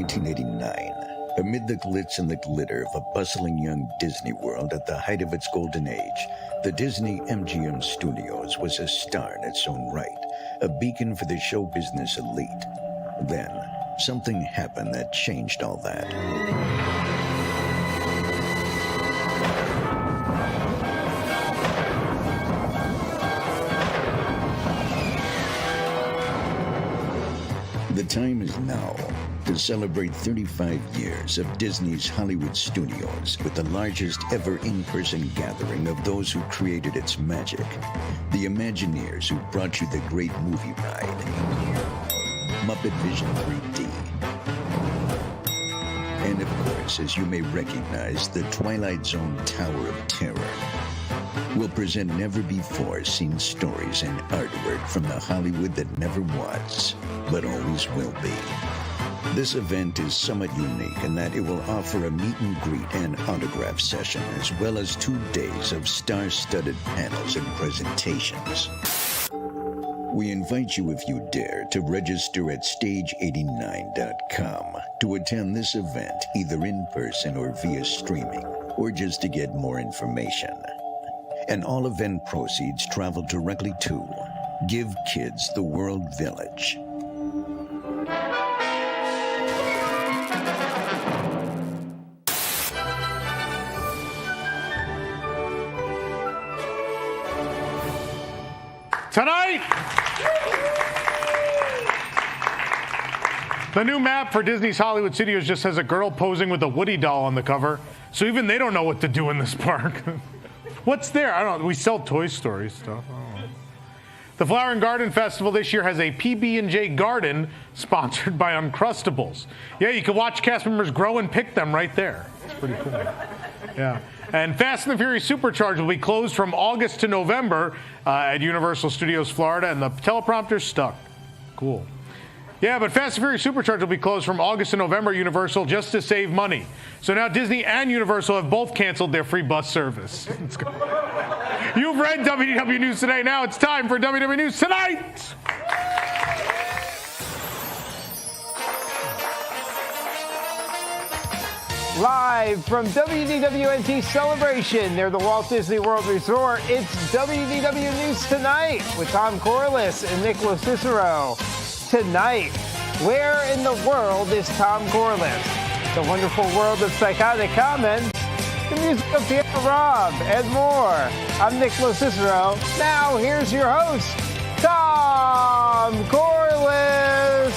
1989. Amid the glitz and the glitter of a bustling young Disney World at the height of its golden age, the Disney MGM Studios was a star in its own right, a beacon for the show business elite. Then, something happened that changed all that. The time is now to celebrate 35 years of Disney's Hollywood Studios with the largest ever in-person gathering of those who created its magic. The Imagineers who brought you the great movie ride, Muppet Vision 3D. And of course, as you may recognize, the Twilight Zone Tower of Terror will present never-before-seen stories and artwork from the Hollywood that never was, but always will be. This event is somewhat unique in that it will offer a meet and greet and autograph session, as well as 2 days of star-studded panels and presentations. We invite you, if you dare, to register at stage89.com to attend this event, either in person or via streaming, or just to get more information. And all event proceeds travel directly to Give Kids the World Village. Tonight, the new map for Disney's Hollywood Studios just has a girl posing with a Woody doll on the cover, so even they don't know what to do in this park. What's there? I don't know. We sell Toy Story stuff. The Flower and Garden Festival this year has a PB&J garden sponsored by Uncrustables. Yeah, you can watch cast members grow and pick them right there. It's pretty cool. Yeah. And Fast and the Furious Supercharged will be closed from August to November at Universal Studios Florida, and the teleprompter's stuck. Cool. Yeah, but Fast and Furious Supercharged will be closed from August to November at Universal just to save money. So now Disney and Universal have both canceled their free bus service. You've read WDW News Today. Now it's time for WDW News Tonight. Live from WDWNT Celebration near the Walt Disney World Resort, it's WDW News Tonight with Tom Corless and Nick LoCicero. Tonight, where in the world is Tom Corless? The wonderful world of psychotic comments, the music of Piano Rob, and more. I'm Nick LoCicero. Now, here's your host, Tom Corless.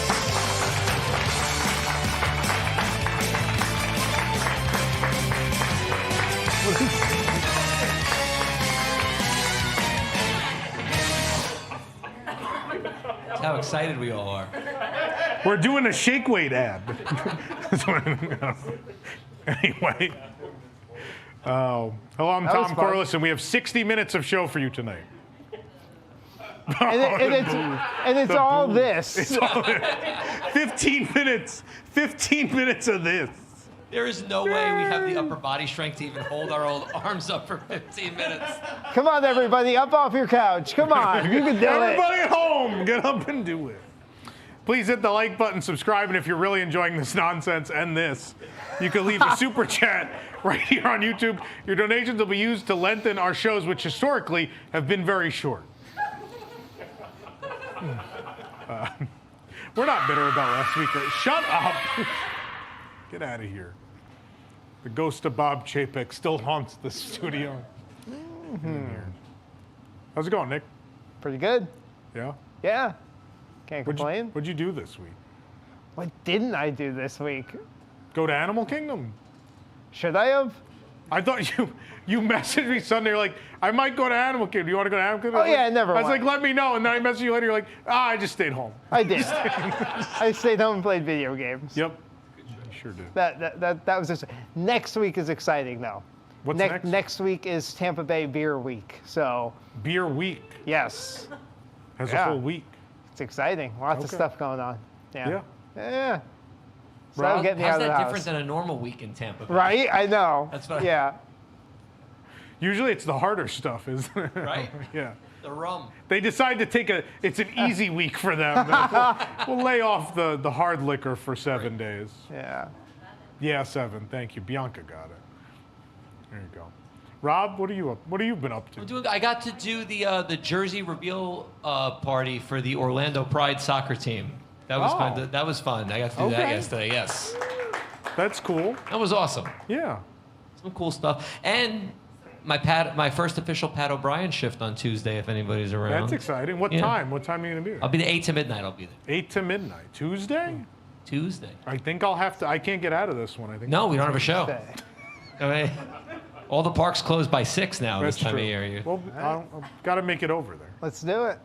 That's how excited we all are. We're doing a shake weight ad. Anyway. Hello, I'm Tom Corless, and we have 60 minutes of show for you tonight. And it's all this. It's all this. 15 minutes of this. There is no way we have the upper body strength to even hold our old arms up for 15 minutes. Come on, everybody, up off your couch. Come on, you can do it. Everybody at home, get up and do it. Please hit the like button, subscribe, and if you're really enjoying this nonsense and this, you can leave a super chat right here on YouTube. Your donations will be used to lengthen our shows, which historically have been very short. We're not bitter about last week. Shut up. Get out of here. The ghost of Bob Chapek still haunts the studio. How's it going, Nick? Pretty good. Yeah? Yeah. Can't complain. What'd you do this week? What didn't I do this week? Go to Animal Kingdom. Should I have? I thought you messaged me Sunday. You're like, I might go to Animal Kingdom. Do you want to go to Animal Kingdom? Oh, yeah, I never I was went. like, let me know. And then I messaged you later. You're like, I just stayed home. I did. I stayed home and played video games. Yep. Sure did. That was just. Next week is exciting, though. What's next? Next week is Tampa Bay Beer Week. So. Beer Week. Yes. Has a whole week. It's exciting. Lots of stuff going on. Yeah. Yeah. So Rob, getting me how's out of the that house. different than a normal week in Tampa Bay? Right? I know. That's what yeah. Usually it's the harder stuff, isn't it? Right? Yeah. The rum. They decide to take it's an easy week for them. We'll lay off the hard liquor for 7 days. Yeah. Yeah, 7. Thank you. Bianca got it. There you go. Rob, what have you been up to? I got to do the jersey reveal party for the Orlando Pride soccer team. That was fun. I got to do that yesterday. Yes. That's cool. That was awesome. Yeah. Some cool stuff. And my first official Pat O'Brien shift on Tuesday, if anybody's around. That's exciting. What time? What time are you going to be there? I'll be there 8 to midnight. I'll be there. 8 to midnight. Tuesday? Tuesday. I think I'll have to. I can't get out of this one. I think. No, we don't have a show. I mean, all the parks close by 6 now. That's this time true. of year. Well, I've got to make it over there. Let's do it.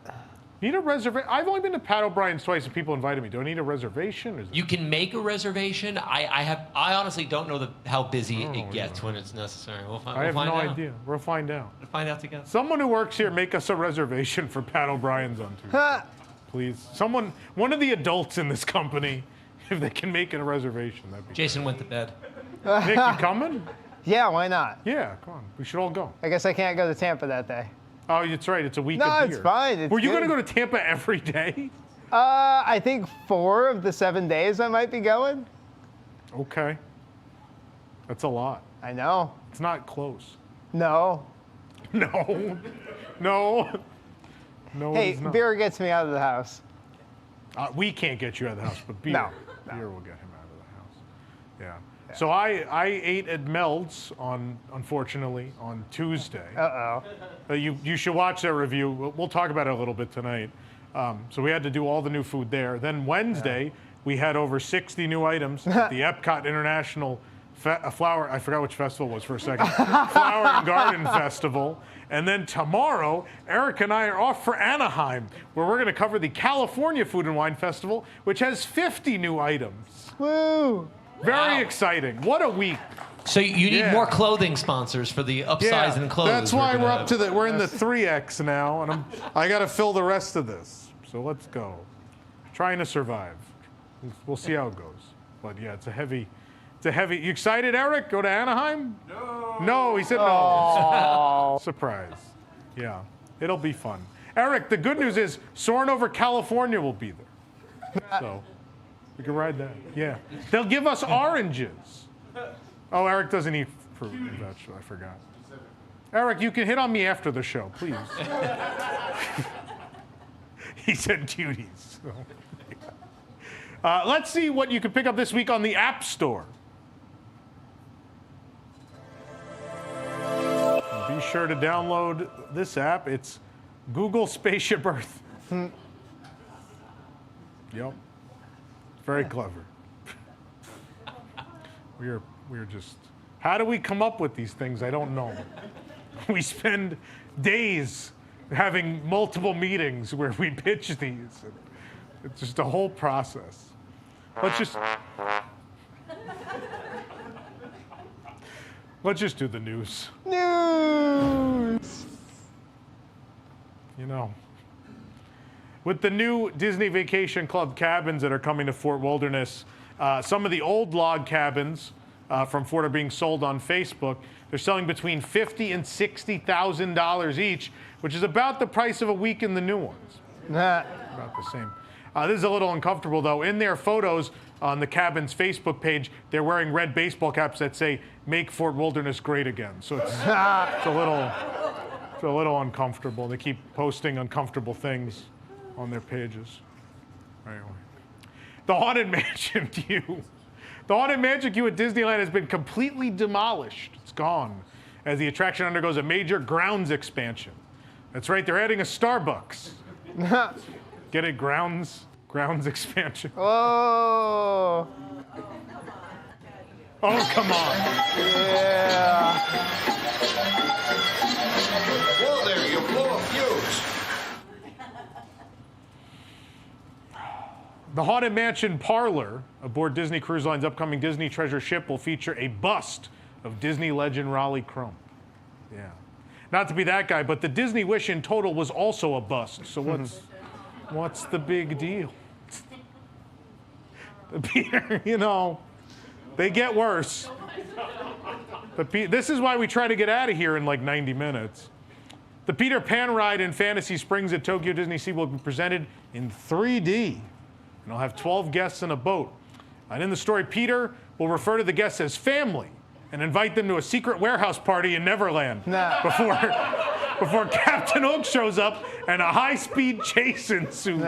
Need a reservation? I've only been to Pat O'Brien's twice, and people invited me. Do I need a reservation? You can make a reservation. I honestly don't know how busy it gets when it's necessary. I have no idea. We'll find out. We'll find out together. Someone who works here, make us a reservation for Pat O'Brien's on Tuesday. Please. One of the adults in this company, if they can make it a reservation, that'd be Jason went to bed. Nick, you coming? Yeah, why not? Yeah, come on. We should all go. I guess I can't go to Tampa that day. Oh, that's right. It's a week No, of beer. it's fine. Were you going to go to Tampa every day? I think 4 of the 7 days I might be going. Okay. That's a lot. I know. It's not close. No. No. No. No, Hey, it's not. beer gets me out of the house. We can't get you out of the house, but beer. No. Beer will get him out of the house. Yeah. So I ate at Meld's unfortunately, on Tuesday. Uh-oh. You should watch that review. We'll talk about it a little bit tonight. So we had to do all the new food there. Then Wednesday, we had over 60 new items at the Epcot International Flower, I forgot which festival it was for a second, Flower and Garden Festival. And then tomorrow, Eric and I are off for Anaheim, where we're going to cover the California Food and Wine Festival, which has 50 new items. Woo! Very exciting. What a week. So you need more clothing sponsors for the upsize and clothes. That's why we're in the 3X now, and I got to fill the rest of this. So let's go. Trying to survive. We'll see how it goes. But yeah, it's a heavy. You excited, Eric? Go to Anaheim? No. No, he said no. Surprise. Yeah, it'll be fun. Eric, the good news is Soaring Over California will be there. So we can ride that. Yeah. They'll give us oranges. Oh, Eric doesn't eat fruit and vegetables. I forgot. Eric, you can hit on me after the show, please. He said duties. Let's see what you can pick up this week on the App Store. Be sure to download this app. It's Google Spaceship Earth. Yep. Very clever. We're just, how do we come up with these things? I don't know. We spend days having multiple meetings where we pitch these. It's just a whole process. Let's just do the news. News! You know, with the new Disney Vacation Club cabins that are coming to Fort Wilderness, some of the old log cabins from Fort are being sold on Facebook. They're selling between $50,000 and $60,000 each, which is about the price of a week in the new ones. About the same. This is a little uncomfortable, though. In their photos on the cabin's Facebook page, they're wearing red baseball caps that say, "Make Fort Wilderness Great Again." So it's a little uncomfortable. They keep posting uncomfortable things on their pages. Anyway. The Haunted Mansion queue. The Haunted Mansion queue at Disneyland has been completely demolished. It's gone as the attraction undergoes a major grounds expansion. That's right, they're adding a Starbucks. Get it? Grounds expansion. Oh. Oh, come on. Yeah. Whoa there, you blew a fuse. The Haunted Mansion Parlor aboard Disney Cruise Line's upcoming Disney Treasure ship will feature a bust of Disney legend Raleigh Crump. Yeah. Not to be that guy, but the Disney Wish in total was also a bust. So what's the big deal? You know, they get worse. This is why we try to get out of here in like 90 minutes. The Peter Pan ride in Fantasy Springs at Tokyo Disney Sea will be presented in 3D. And it'll have 12 guests in a boat. And in the story, Peter will refer to the guests as family and invite them to a secret warehouse party in Neverland before Captain Hook shows up and a high-speed chase ensues.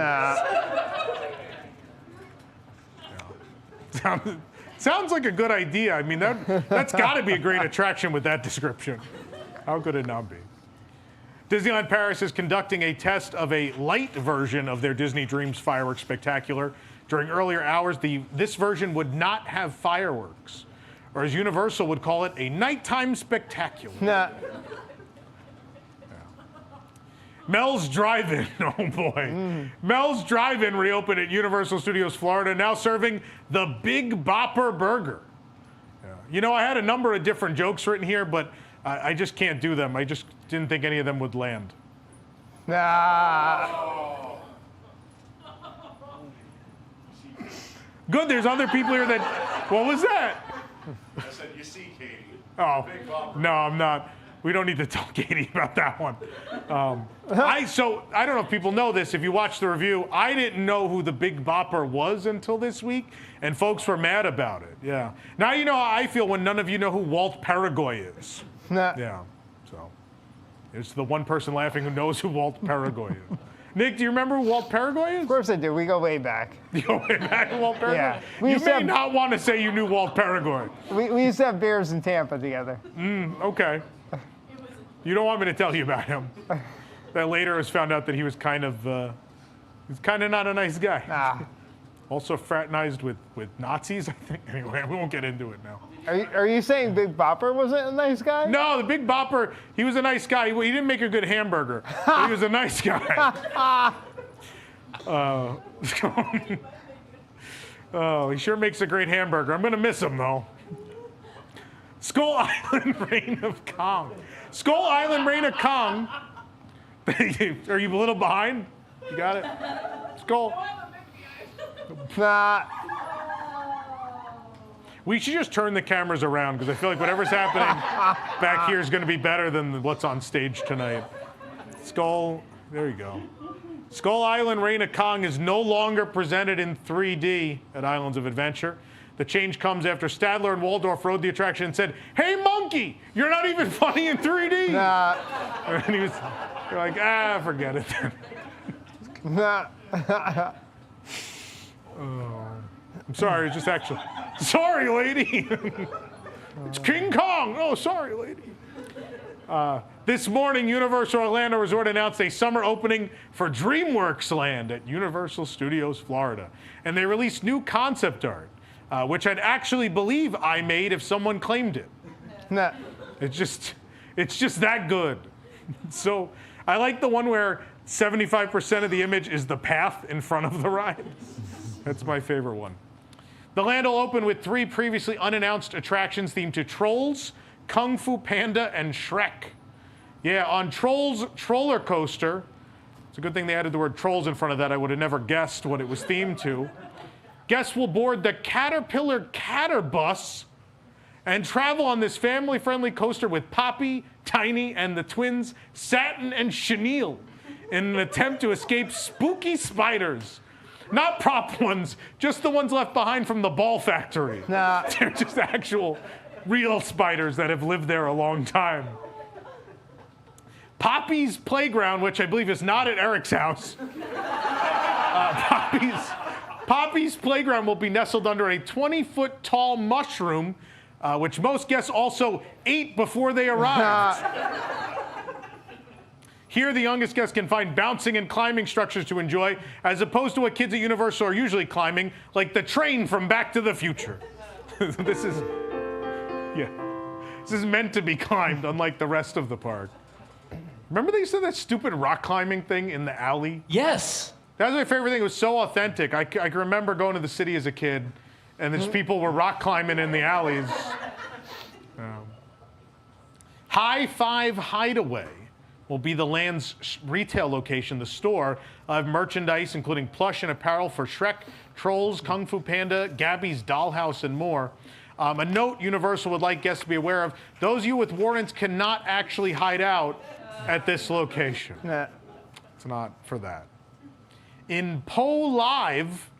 Sounds like a good idea. I mean, that's got to be a great attraction with that description. How could it not be? Disneyland Paris is conducting a test of a light version of their Disney Dreams Fireworks Spectacular. During earlier hours, this version would not have fireworks, or as Universal would call it, a nighttime spectacular. Mel's Drive-In, oh boy. Mel's Drive-In reopened at Universal Studios Florida, now serving the Big Bopper Burger. You know, I had a number of different jokes written here, but I just can't do them. I just didn't think any of them would land. Good, there's other people here that, what was that? I said, you see, Katie. Oh, no, I'm not. We don't need to tell Katie about that one. So I don't know if people know this. If you watch the review, I didn't know who the Big Bopper was until this week, and folks were mad about it. Yeah. Now you know how I feel when none of you know who Walt Paraguay is. Yeah. So it's the one person laughing who knows who Walt Paraguay is. Nick, do you remember who Walt Paraguay is? Of course I do. We go way back. You go way back to Walt Paraguay? Yeah. You may not want to say you knew Walt Paraguay. We used to have beers in Tampa together. Okay. You don't want me to tell you about him. That later was found out that he was kind of not a nice guy. Also fraternized with Nazis, I think. Anyway, we won't get into it now. Are you saying Big Bopper wasn't a nice guy? No, the Big Bopper, he was a nice guy. He didn't make a good hamburger, but he was a nice guy. He sure makes a great hamburger. I'm going to miss him, though. Skull Island Reign of Kong. Skull Island Reign of Kong. Are you a little behind? You got it? Skull. We should just turn the cameras around because I feel like whatever's happening back here is going to be better than what's on stage tonight. Skull, there you go. Skull Island Reign of Kong is no longer presented in 3D at Islands of Adventure. The change comes after Stadler and Waldorf rode the attraction and said, "Hey, monkey, you're not even funny in 3D." And he was like, forget it then. I'm sorry, it's just actually. Sorry, lady. It's King Kong. Oh, sorry, lady. This morning, Universal Orlando Resort announced a summer opening for DreamWorks Land at Universal Studios Florida. And they released new concept art, which I'd actually believe I made if someone claimed it. It's just that good. So I like the one where 75% of the image is the path in front of the ride. That's my favorite one. The land will open with 3 previously unannounced attractions themed to Trolls, Kung Fu Panda, and Shrek. Yeah, on Trolls Troller Coaster, it's a good thing they added the word Trolls in front of that. I would have never guessed what it was themed to. Guests will board the Caterpillar Catterbus and travel on this family-friendly coaster with Poppy, Tiny, and the twins Satin and Chenille in an attempt to escape spooky spiders. Not prop ones, just the ones left behind from the ball factory. They're just actual, real spiders that have lived there a long time. Poppy's Playground, which I believe is not at Eric's house. Poppy's Playground will be nestled under a 20-foot tall mushroom, which most guests also ate before they arrived. Here, the youngest guests can find bouncing and climbing structures to enjoy, as opposed to what kids at Universal are usually climbing, like the train from Back to the Future. This is meant to be climbed, unlike the rest of the park. Remember they used to have that stupid rock climbing thing in the alley? Yes. That was my favorite thing. It was so authentic. I can remember going to the city as a kid, and these people were rock climbing in the alleys. High Five Hideaway will be the land's retail location. The store will have merchandise, including plush and apparel for Shrek, Trolls, Kung Fu Panda, Gabby's Dollhouse, and more. A note Universal would like guests to be aware of: those of you with warrants cannot actually hide out at this location. It's not for that. In Poe Live,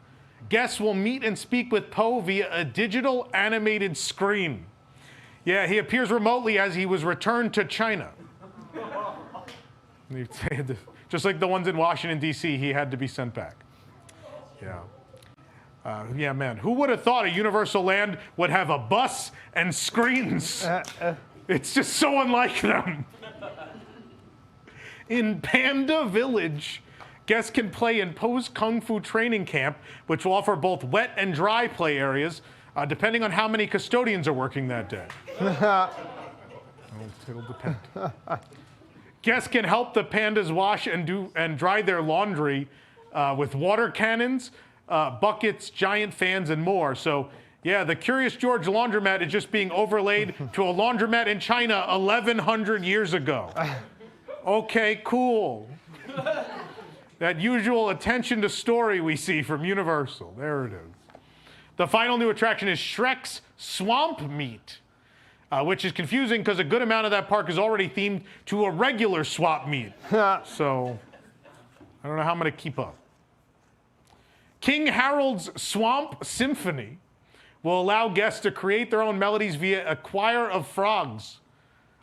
guests will meet and speak with Poe via a digital animated screen. Yeah, he appears remotely as he was returned to China. Just like the ones in Washington, D.C., he had to be sent back. Yeah. Yeah, man. Who would have thought a Universal Land would have a bus and screens? It's just so unlike them. In Panda Village, guests can play in Poe's Kung Fu Training Camp, which will offer both wet and dry play areas, depending on how many custodians are working that day. It'll depend. Guests can help the pandas wash and dry their laundry with water cannons, buckets, giant fans, and more. So, yeah, the Curious George laundromat is just being overlaid to a laundromat in China 1,100 years ago. Okay, cool. That usual attention to story we see from Universal. There it is. The final new attraction is Shrek's Swamp Meet, which is confusing because a good amount of that park is already themed to a regular swap meet. So, I don't know how I'm going to keep up. King Harold's Swamp Symphony will allow guests to create their own melodies via a choir of frogs.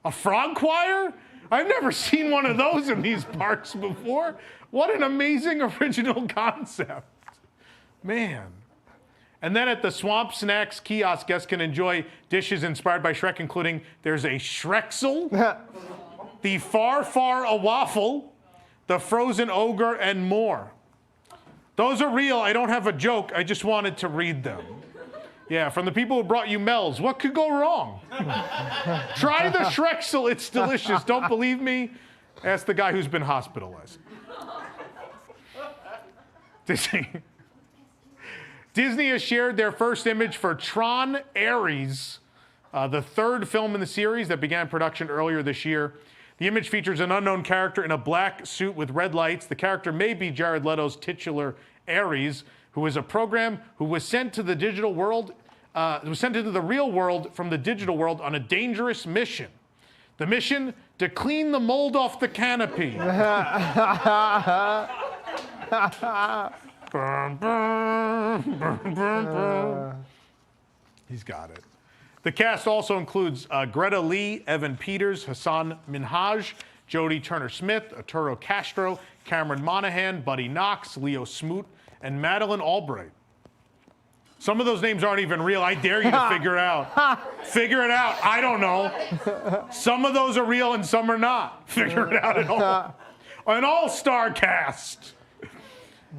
A frog choir? I've never seen one of those in these parks before. What an amazing original concept. Man. And then at the Swamp Snacks kiosk, guests can enjoy dishes inspired by Shrek, including there's a Shreksel, the Far Far a Waffle, the Frozen Ogre, and more. Those are real. I don't have a joke. I just wanted to read them. Yeah, from the people who brought you Mel's. What could go wrong? Try the Shreksel. It's delicious. Don't believe me? Ask the guy who's been hospitalized. Disney has shared their first image for Tron Ares, the third film in the series that began production earlier this year. The image features an unknown character in a black suit with red lights. The character may be Jared Leto's titular Ares, who is a program who was sent to the digital world, was sent into the real world from the digital world on a dangerous mission. The mission, to clean the mold off the canopy. He's got it. The cast also includes Greta Lee, Evan Peters, Hassan Minhaj, Jodie Turner-Smith, Arturo Castro, Cameron Monaghan, Buddy Knox, Leo Smoot, and Madeline Albright. Some of those names aren't even real. I dare you to figure it out. Figure it out. I don't know. Some of those are real and some are not. Figure it out at all. An all-star cast.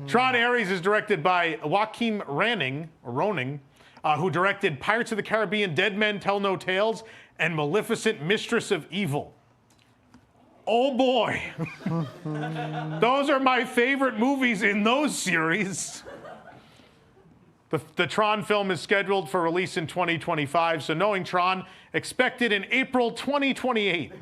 Tron Ares is directed by Joachim Roning, who directed Pirates of the Caribbean, Dead Men Tell No Tales, and Maleficent, Mistress of Evil. Oh boy. Those are my favorite movies in those series. The Tron film is scheduled for release in 2025, so knowing Tron, expected in April 2028.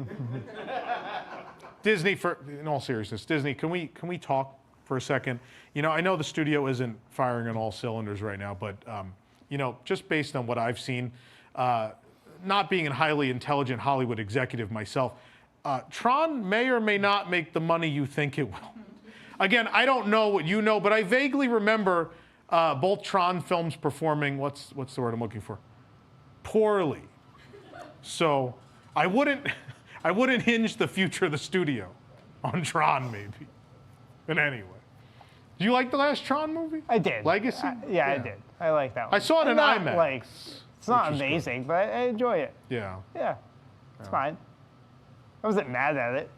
Disney, in all seriousness, Disney, can we talk for a second? You know, I know the studio isn't firing on all cylinders right now, but you know, just based on what I've seen, not being a highly intelligent Hollywood executive myself, Tron may or may not make the money you think it will. Again, I don't know what you know, but I vaguely remember both Tron films performing, what's the word I'm looking for? Poorly. So I wouldn't hinge the future of the studio on Tron, maybe. But anyway. Did you like the last Tron movie? I did. Legacy? Yeah, I did. I like that one. I saw it in IMAX. Like, it's not amazing, but I enjoy it. Yeah. Yeah. It's fine. I wasn't mad at it.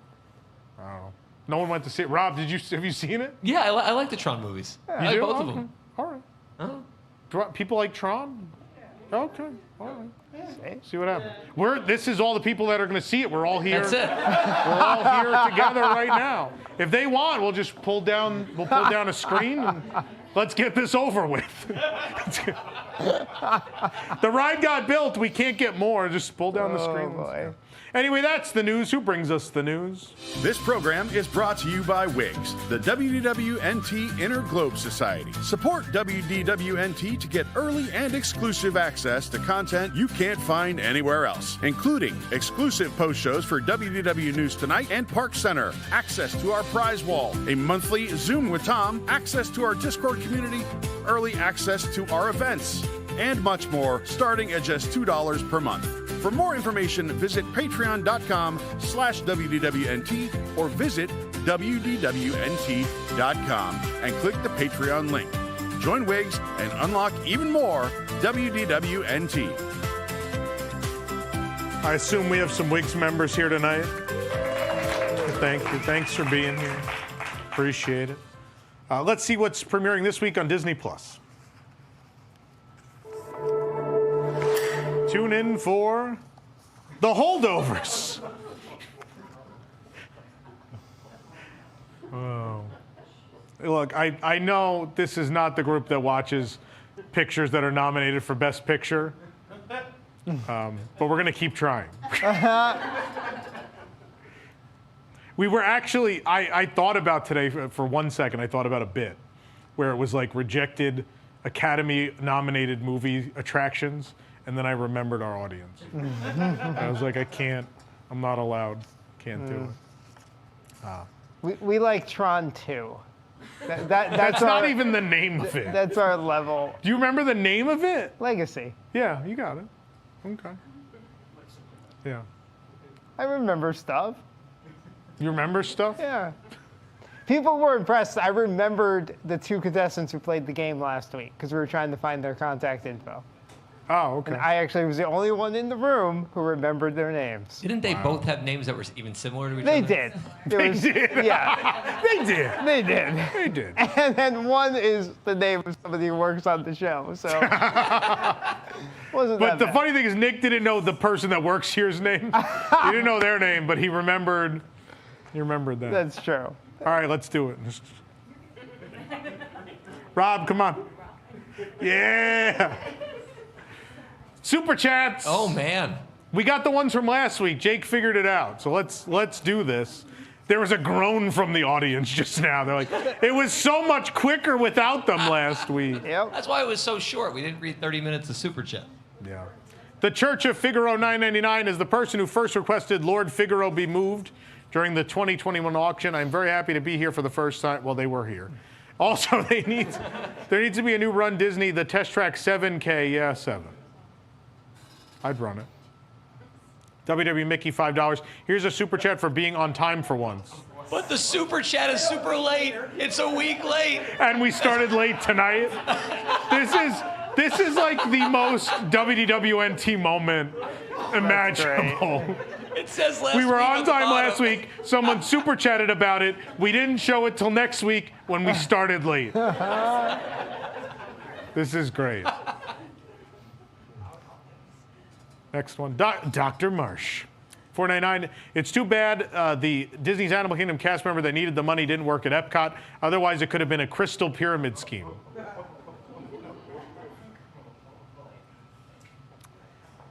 I don't know. No one went to see it. Rob, have you seen it? Yeah, I like the Tron movies. Yeah. I like both of them. All right. Uh-huh. People like Tron? Okay. All right. Yeah. See what happens. This is all the people that are going to see it. We're all here. That's it. We're all here together right now. If they want, we'll just pull down a screen and Let's get this over with. The ride got built. We can't get more. Just pull down the screen. Boy. Anyway, that's the news. Who brings us the news? This program is brought to you by WIGS, the WDWNT Inner Globe Society. Support WDWNT to get early and exclusive access to content you can't find anywhere else, including exclusive post shows for WDW News Tonight and Park Center, access to our prize wall, a monthly Zoom with Tom, access to our Discord community, early access to our events, and much more, starting at just $2 per month. For more information, visit patreon.com/WDWNT or visit WDWNT.com and click the Patreon link. Join WIGS and unlock even more WDWNT. I assume we have some WIGS members here tonight. Thank you. Thanks for being here. Appreciate it. Let's see what's premiering this week on Disney+. Tune in for The Holdovers. Oh. Look, I know this is not the group that watches pictures that are nominated for Best Picture, but we're going to keep trying. We were actually, I thought about today, for 1 second, I thought about a bit where it was like rejected Academy-nominated movie attractions. And then I remembered our audience. I was like, I'm not allowed, can't do it. We like Tron 2. That's not even the name of it. That's our level. Do you remember the name of it? Legacy. Yeah, you got it. Okay. Yeah. I remember stuff. You remember stuff? Yeah. People were impressed. I remembered the 2 contestants who played the game last week because we were trying to find their contact info. Oh, okay. And I actually was the only one in the room who remembered their names. Didn't they both have names that were even similar to each They other? did. They did. Yeah. They did. They did. They did. And then one is the name of somebody who works on the show. So wasn't But that the bad. funny thing is, Nick didn't know the person that works here's name. He didn't know their name, but he remembered that. That's true. All right, let's do it. Rob, come on. Yeah. Super chats. Oh, man. We got the ones from last week. Jake figured it out. So let's do this. There was a groan from the audience just now. They're like, it was so much quicker without them last week. Yep. That's why it was so short. We didn't read 30 minutes of Super Chat. Yeah. The Church of Figaro 999 is the person who first requested Lord Figaro be moved during the 2021 auction. I'm very happy to be here for the first time. Well, they were here. Also, there needs to be a new Run Disney, the Test Track 7K. Yeah, 7. I'd run it. WW Mickey, $5. Here's a super chat for being on time for once. But the Super Chat is super late. It's a week late. And we started late tonight. This is like the most WDWNT moment imaginable. It says last We were week on the time last bottom. week. Someone super chatted about it. We didn't show it till next week when we started late. This is great. Next one, Dr. Marsh. $4.99. It's too bad the Disney's Animal Kingdom cast member that needed the money didn't work at Epcot. Otherwise, it could have been a crystal pyramid scheme.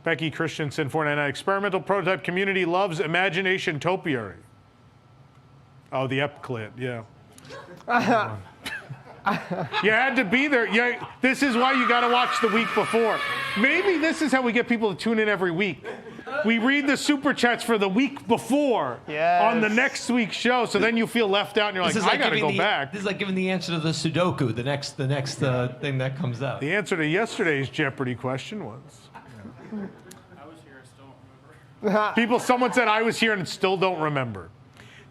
Becky Christensen, $4.99. Experimental prototype community loves imagination topiary. Oh, the Epclit, yeah. You had to be there. Yeah, this is why you got to watch the week before. Maybe this is how we get people to tune in every week. We read the super chats for the week before on the next week's show, so then you feel left out and you're like, I got to go back. This is like giving the answer to the Sudoku, the next thing that comes out. The answer to yesterday's Jeopardy question was. I was here, I still don't remember. Someone said I was here and still don't remember.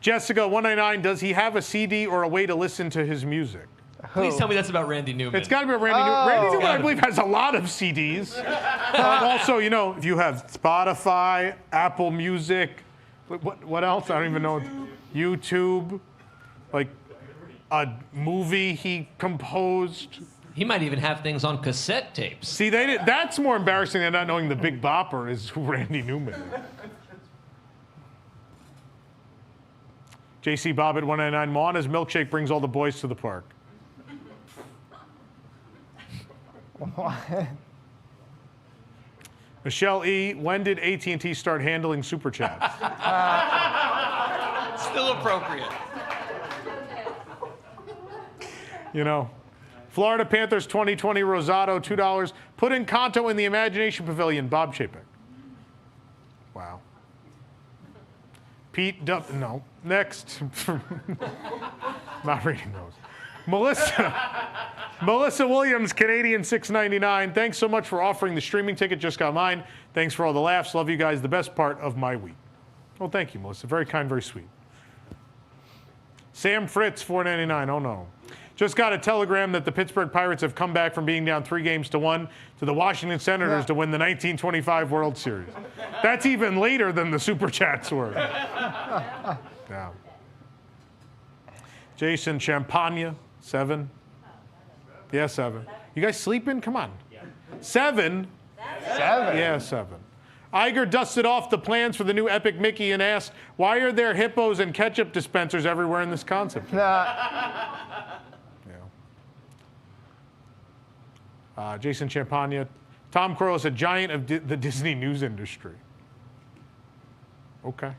Jessica, $1.99. Does he have a CD or a way to listen to his music? Please tell me that's about Randy Newman. It's got to be Randy Newman. Randy Newman, I believe, has a lot of CDs. Also, you know, if you have Spotify, Apple Music, what else? I don't even know. YouTube, like a movie he composed. He might even have things on cassette tapes. See, that's more embarrassing than not knowing the Big Bopper is who Randy Newman is. JC Bob at $1.99. Moana's milkshake brings all the boys to the park. Michelle E., when did AT&T start handling super chats? Still appropriate. You know, Florida Panthers 2020 Rosado, $2. Put in Kanto in the Imagination Pavilion, Bob Chapek. Wow. Pete no. Next. Not reading those. Melissa Williams, Canadian $6.99. Thanks so much for offering the streaming ticket. Just got mine. Thanks for all the laughs. Love you guys. The best part of my week. Well, thank you, Melissa. Very kind, very sweet. Sam Fritz, $4.99. Oh, no. Just got a telegram that the Pittsburgh Pirates have come back from being down 3-1 to the Washington Senators to win the 1925 World Series. That's even later than the Super Chats were. Yeah. Jason Champagne, 7. Yeah, 7. You guys sleeping? Come on. 7? 7? Yeah, 7. Iger dusted off the plans for the new Epic Mickey and asked, why are there hippos and ketchup dispensers everywhere in this concept? Jason Champagne, Tom Corless, a giant of the Disney news industry. Okay.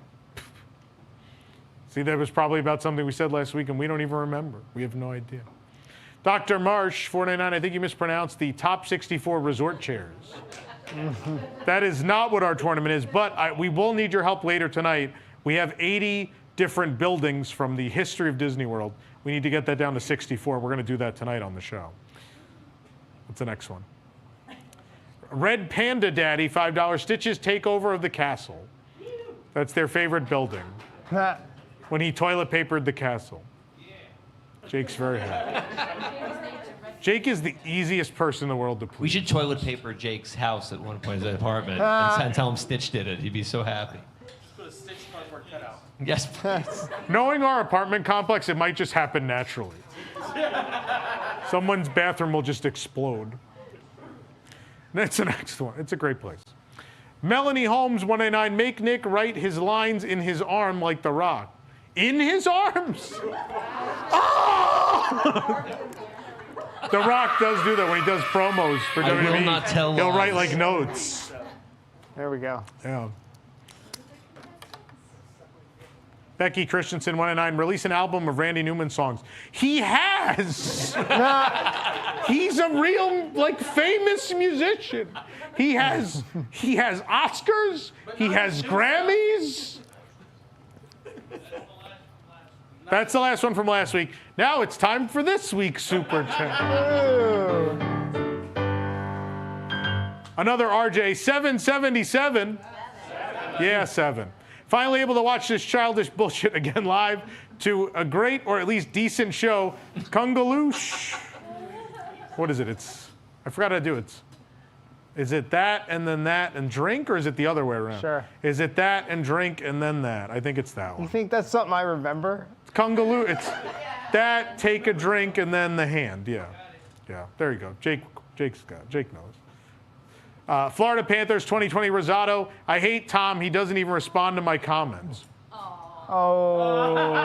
See, that was probably about something we said last week, and we don't even remember. We have no idea. Dr. Marsh, $4.99, I think you mispronounced the top 64 resort chairs. That is not what our tournament is, but we will need your help later tonight. We have 80 different buildings from the history of Disney World. We need to get that down to 64. We're going to do that tonight on the show. What's the next one? Red Panda Daddy, $5. Stitch's takeover of the castle. That's their favorite building. When he toilet papered the castle. Jake's very happy. Jake is the easiest person in the world to please. We should toilet paper Jake's house at one point, his apartment, and tell him Stitch did it. He'd be so happy. Put a Stitch cardboard cutout. Yes, please. Knowing our apartment complex, it might just happen naturally. Someone's bathroom will just explode. That's the next one. It's a great place. Melanie Holmes, 189. Make Nick write his lines in his arm like The Rock. In his arms? Oh! The Rock does do that when he does promos for WWE. I will not tell He'll lies. write like notes. There we go. Yeah. Becky Christensen, 109. Release an album of Randy Newman songs. He has. He's a real, famous musician. He has Oscars. He has Grammys. That's the last one from last week. Now it's time for this week's Super Chat. Another RJ, 777. Yeah, 7. Finally able to watch this childish bullshit again live to a great or at least decent show. Kungaloosh. What is it? I forgot how to do it. Is it that and then that and drink, or is it the other way around? Sure. Is it that and drink and then that? I think it's that one. You think that's something I remember? Kungaloo. It's that, take a drink, and then the hand. Yeah. Yeah. There you go. Jake knows. Florida Panthers 2020 Rosado. I hate Tom. He doesn't even respond to my comments. Oh.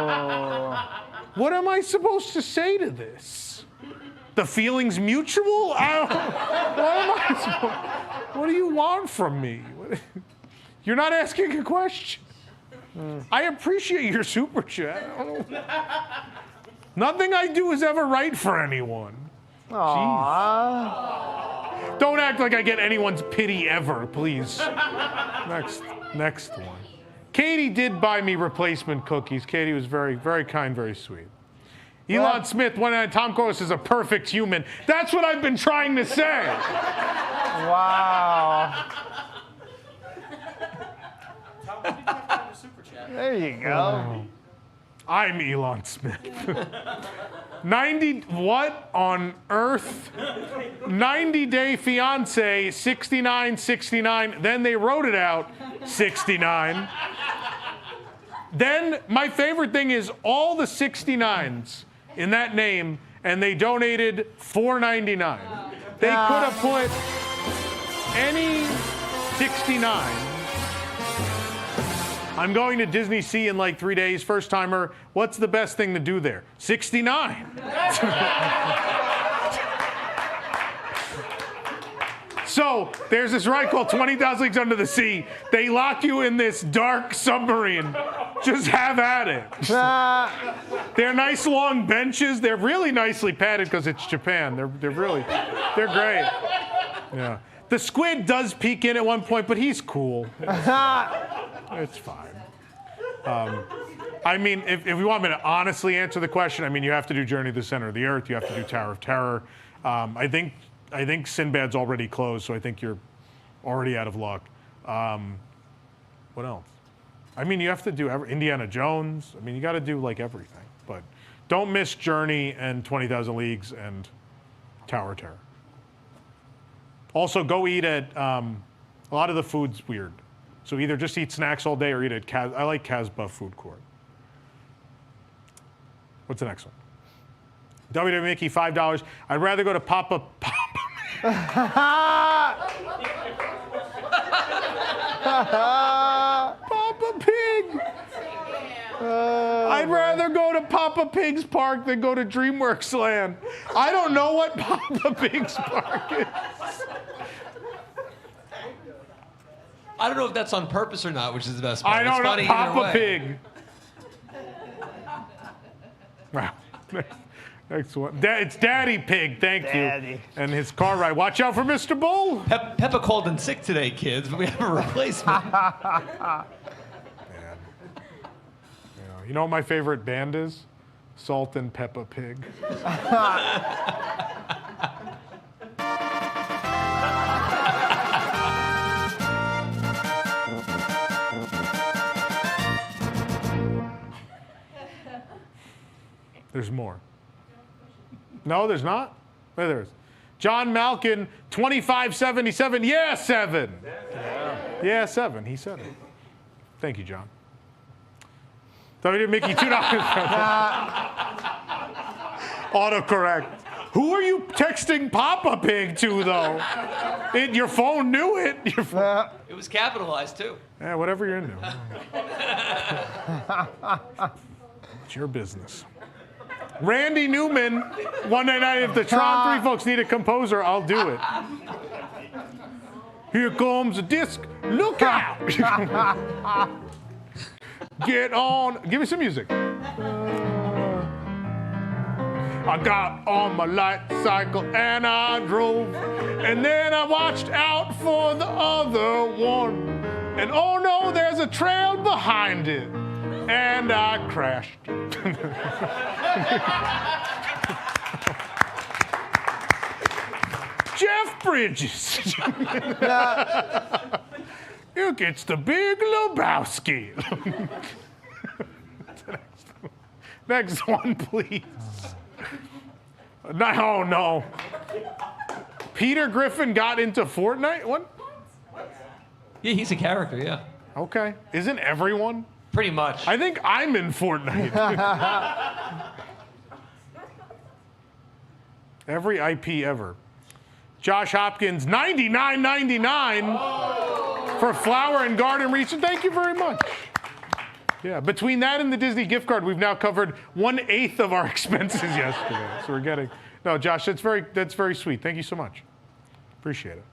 What am I supposed to say to this? The feeling's mutual? What do you want from me? You're not asking a question. I appreciate your super chat. Nothing I do is ever right for anyone. Aww. Don't act like I get anyone's pity ever, please. Next one. Katie did buy me replacement cookies. Katie was very, very kind, very sweet. Elon Smith, Tom Corless is a perfect human. That's what I've been trying to say. Wow. Tom, what did you have to have a super chat? There you go. I'm Elon Smith. 90, what on earth? 90-day fiance, 69. Then they wrote it out, 69. Then my favorite thing is all the 69s in that name, and they donated $4.99. They could have put any 69. I'm going to Disney Sea in like 3 days. First timer. What's the best thing to do there? 69. So there's this ride called 20,000 Leagues Under the Sea. They lock you in this dark submarine. Just have at it. They're nice long benches. They're really nicely padded because it's Japan. They're great. Yeah. The squid does peek in at one point, but he's cool. It's fine. I mean, if you want me to honestly answer the question, I mean, you have to do Journey to the Center of the Earth. You have to do Tower of Terror. I think Sinbad's already closed, so I think you're already out of luck. What else? I mean, you have to do Indiana Jones. I mean, you got to do like everything. But don't miss Journey and 20,000 Leagues and Tower of Terror. Also, go eat at a lot of the food's weird. So either just eat snacks all day or eat at I like Casbah Food Court. What's the next one? WDW Mickey, $5. I'd rather go to Papa Pig. I'd rather go to Papa Pig's Park than go to DreamWorks Land. I don't know what Papa Pig's Park is. I don't know if that's on purpose or not, which is the best part. I don't know. Papa Pig. Wow. Next one. It's Daddy Pig, thank you. And his car ride. Watch out for Mr. Bull. Peppa called in sick today, kids, but we have a replacement. You know what my favorite band is? Salt and Peppa Pig. There's more. No, there's not? Wait, there is. John Malkin, 2577. Yeah, 7. Yeah, 7. He said it. Thank you, John. WDW Mickey, $2. Autocorrect. Who are you texting Papa Pig to, though? Your phone knew it. It was capitalized, too. Yeah, whatever you're into. It's your business. Randy Newman, 199. If the Tron 3 folks need a composer, I'll do it. Here comes a disc. Look out! Get on. Give me some music. I got on my light cycle and I drove. And then I watched out for the other one. And oh no, there's a trail behind it. And I crashed. Jeff Bridges. Look, it's the Big Lebowski. Next one, please. No, no. Peter Griffin got into Fortnite? What? Yeah, he's a character, yeah. Okay. Isn't everyone? Pretty much. I think I'm in Fortnite. Every IP ever. Josh Hopkins, $99.99 for Flower and Garden Reach. Thank you very much. Yeah, between that and the Disney gift card, we've now covered 1/8 of our expenses yesterday. So we're getting. No, Josh, that's very sweet. Thank you so much. Appreciate it.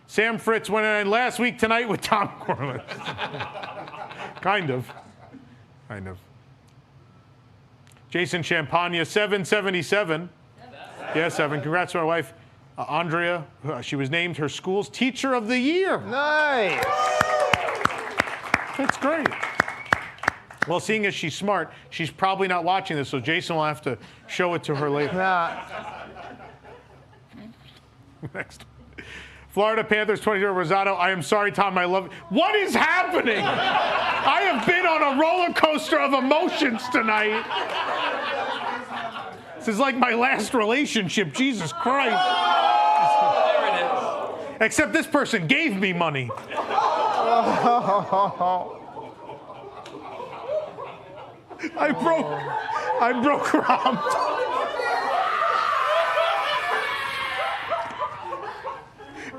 Sam Fritz went in last week tonight with Tom Corless. Kind of. Jason Champagne, 777. Yeah, 7. Congrats to my wife, Andrea. She was named her school's Teacher of the Year. Nice. That's great. Well, seeing as she's smart, she's probably not watching this, so Jason will have to show it to her later. Next. Florida Panthers 22, Rosado. I am sorry, Tom, I love you. What is happening? I have been on a roller coaster of emotions tonight. This is like my last relationship, Jesus Christ. There it is. Except this person gave me money. I broke Rob.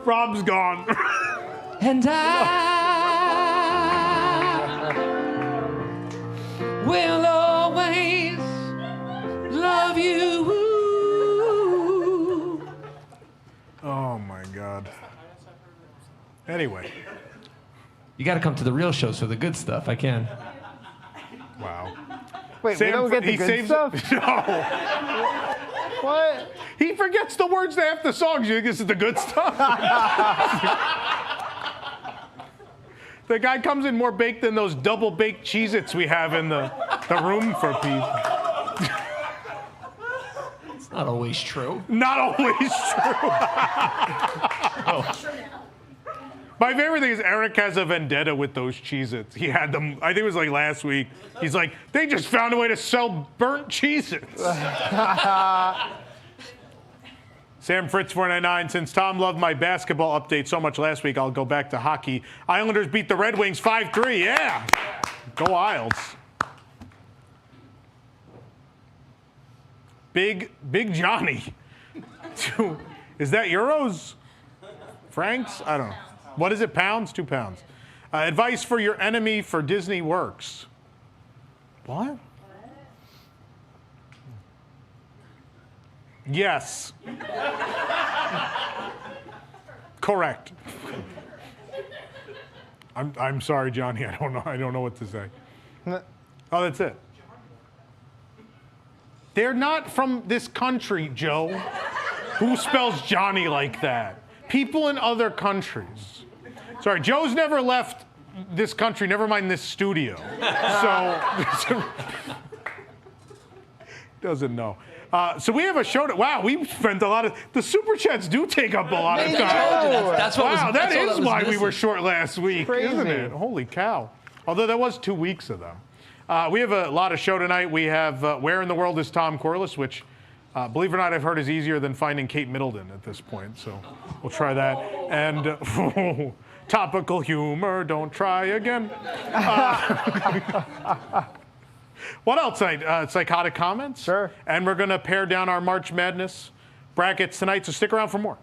Rob's gone. And I will always love you. Oh my God. Anyway. You got to come to the real shows for the good stuff. I can. Wow. Wait, we don't get the good stuff? No. What? He forgets the words to half the songs. You think this is the good stuff? The guy comes in more baked than those double-baked Cheez-Its we have in the room for people. It's not always true. Not always true. My favorite thing is Eric has a vendetta with those Cheez-Its. He had them, I think it was like last week. He's like, they just found a way to sell burnt Cheez-Its. Sam Fritz 499, since Tom loved my basketball update so much last week, I'll go back to hockey. Islanders beat the Red Wings 5-3, yeah. Go Isles. Big Johnny. Is that euros? Francs? I don't know. What is it, pounds? 2 pounds. Advice for your enemy for Disney works. What? Yes. Correct. I'm sorry, Johnny. I don't know what to say. Oh, that's it. They're not from this country, Joe. Who spells Johnny like that? People in other countries. Sorry, Joe's never left this country, never mind this studio. So, doesn't know. So we have a show wow, we spent a lot of, the Super Chats do take up a lot of time. That's what wow, was, that is why missing. we were short last week, isn't it? Holy cow. Although that was 2 weeks of them. We have a lot of show tonight. We have Where in the World is Tom Corless, which, believe it or not, I've heard is easier than finding Kate Middleton at this point. So we'll try that. And topical humor, don't try again. What else tonight? Psychotic comments. Sure. And we're going to pare down our March Madness brackets tonight, so stick around for more.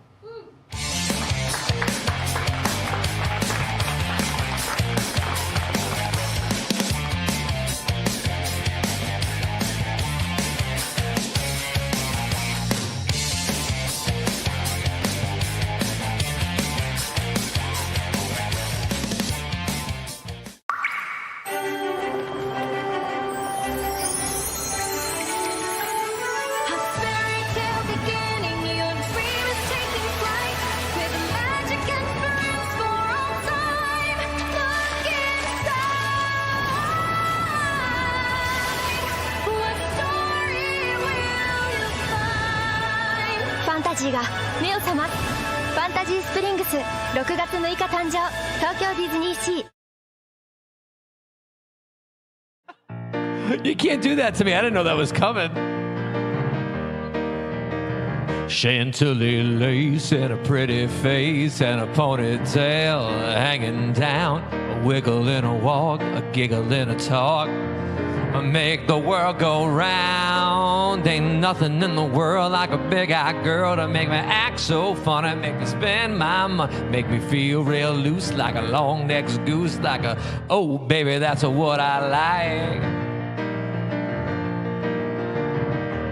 You can't do that to me. I didn't know that was coming. Chantilly lace and a pretty face and a ponytail hanging down, a wiggle and a walk, a giggle and a talk. Make the world go round. Ain't nothing in the world like a big-eyed girl to make me act so funny, make me spend my money, make me feel real loose like a long-necked goose, like a, oh, baby, that's what I like.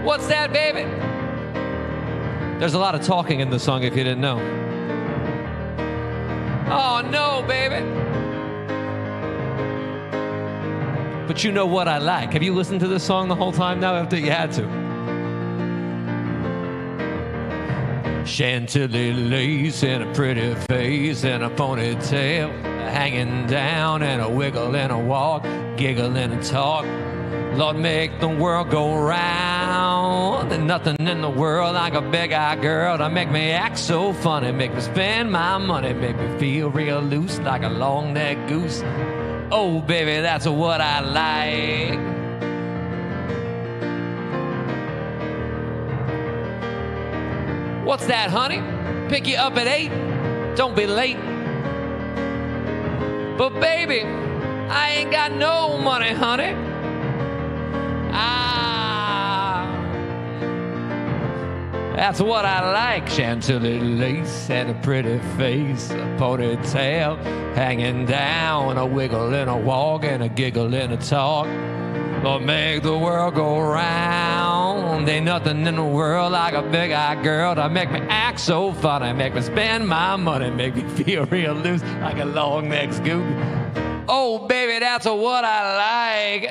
What's that, baby? There's a lot of talking in the song if you didn't know. Oh, no, baby. But you know what I like. Have you listened to this song the whole time now after you had to? Chantilly lace and a pretty face and a ponytail hanging down and a wiggle and a walk, giggle and a talk. Lord, make the world go round. There's nothing in the world like a big-eyed girl to make me act so funny, make me spend my money, make me feel real loose like a long-necked goose. Oh, baby, that's what I like. What's that, honey? Pick you up at 8? Don't be late. But, baby, I ain't got no money, honey. That's what I like. Chantilly lace and a pretty face, a ponytail hanging down, a wiggle and a walk and a giggle and a talk. Lord, make the world go round. Ain't nothing in the world like a big-eyed girl to make me act so funny, make me spend my money, make me feel real loose like a long-necked scoop. Oh, baby, that's what I like.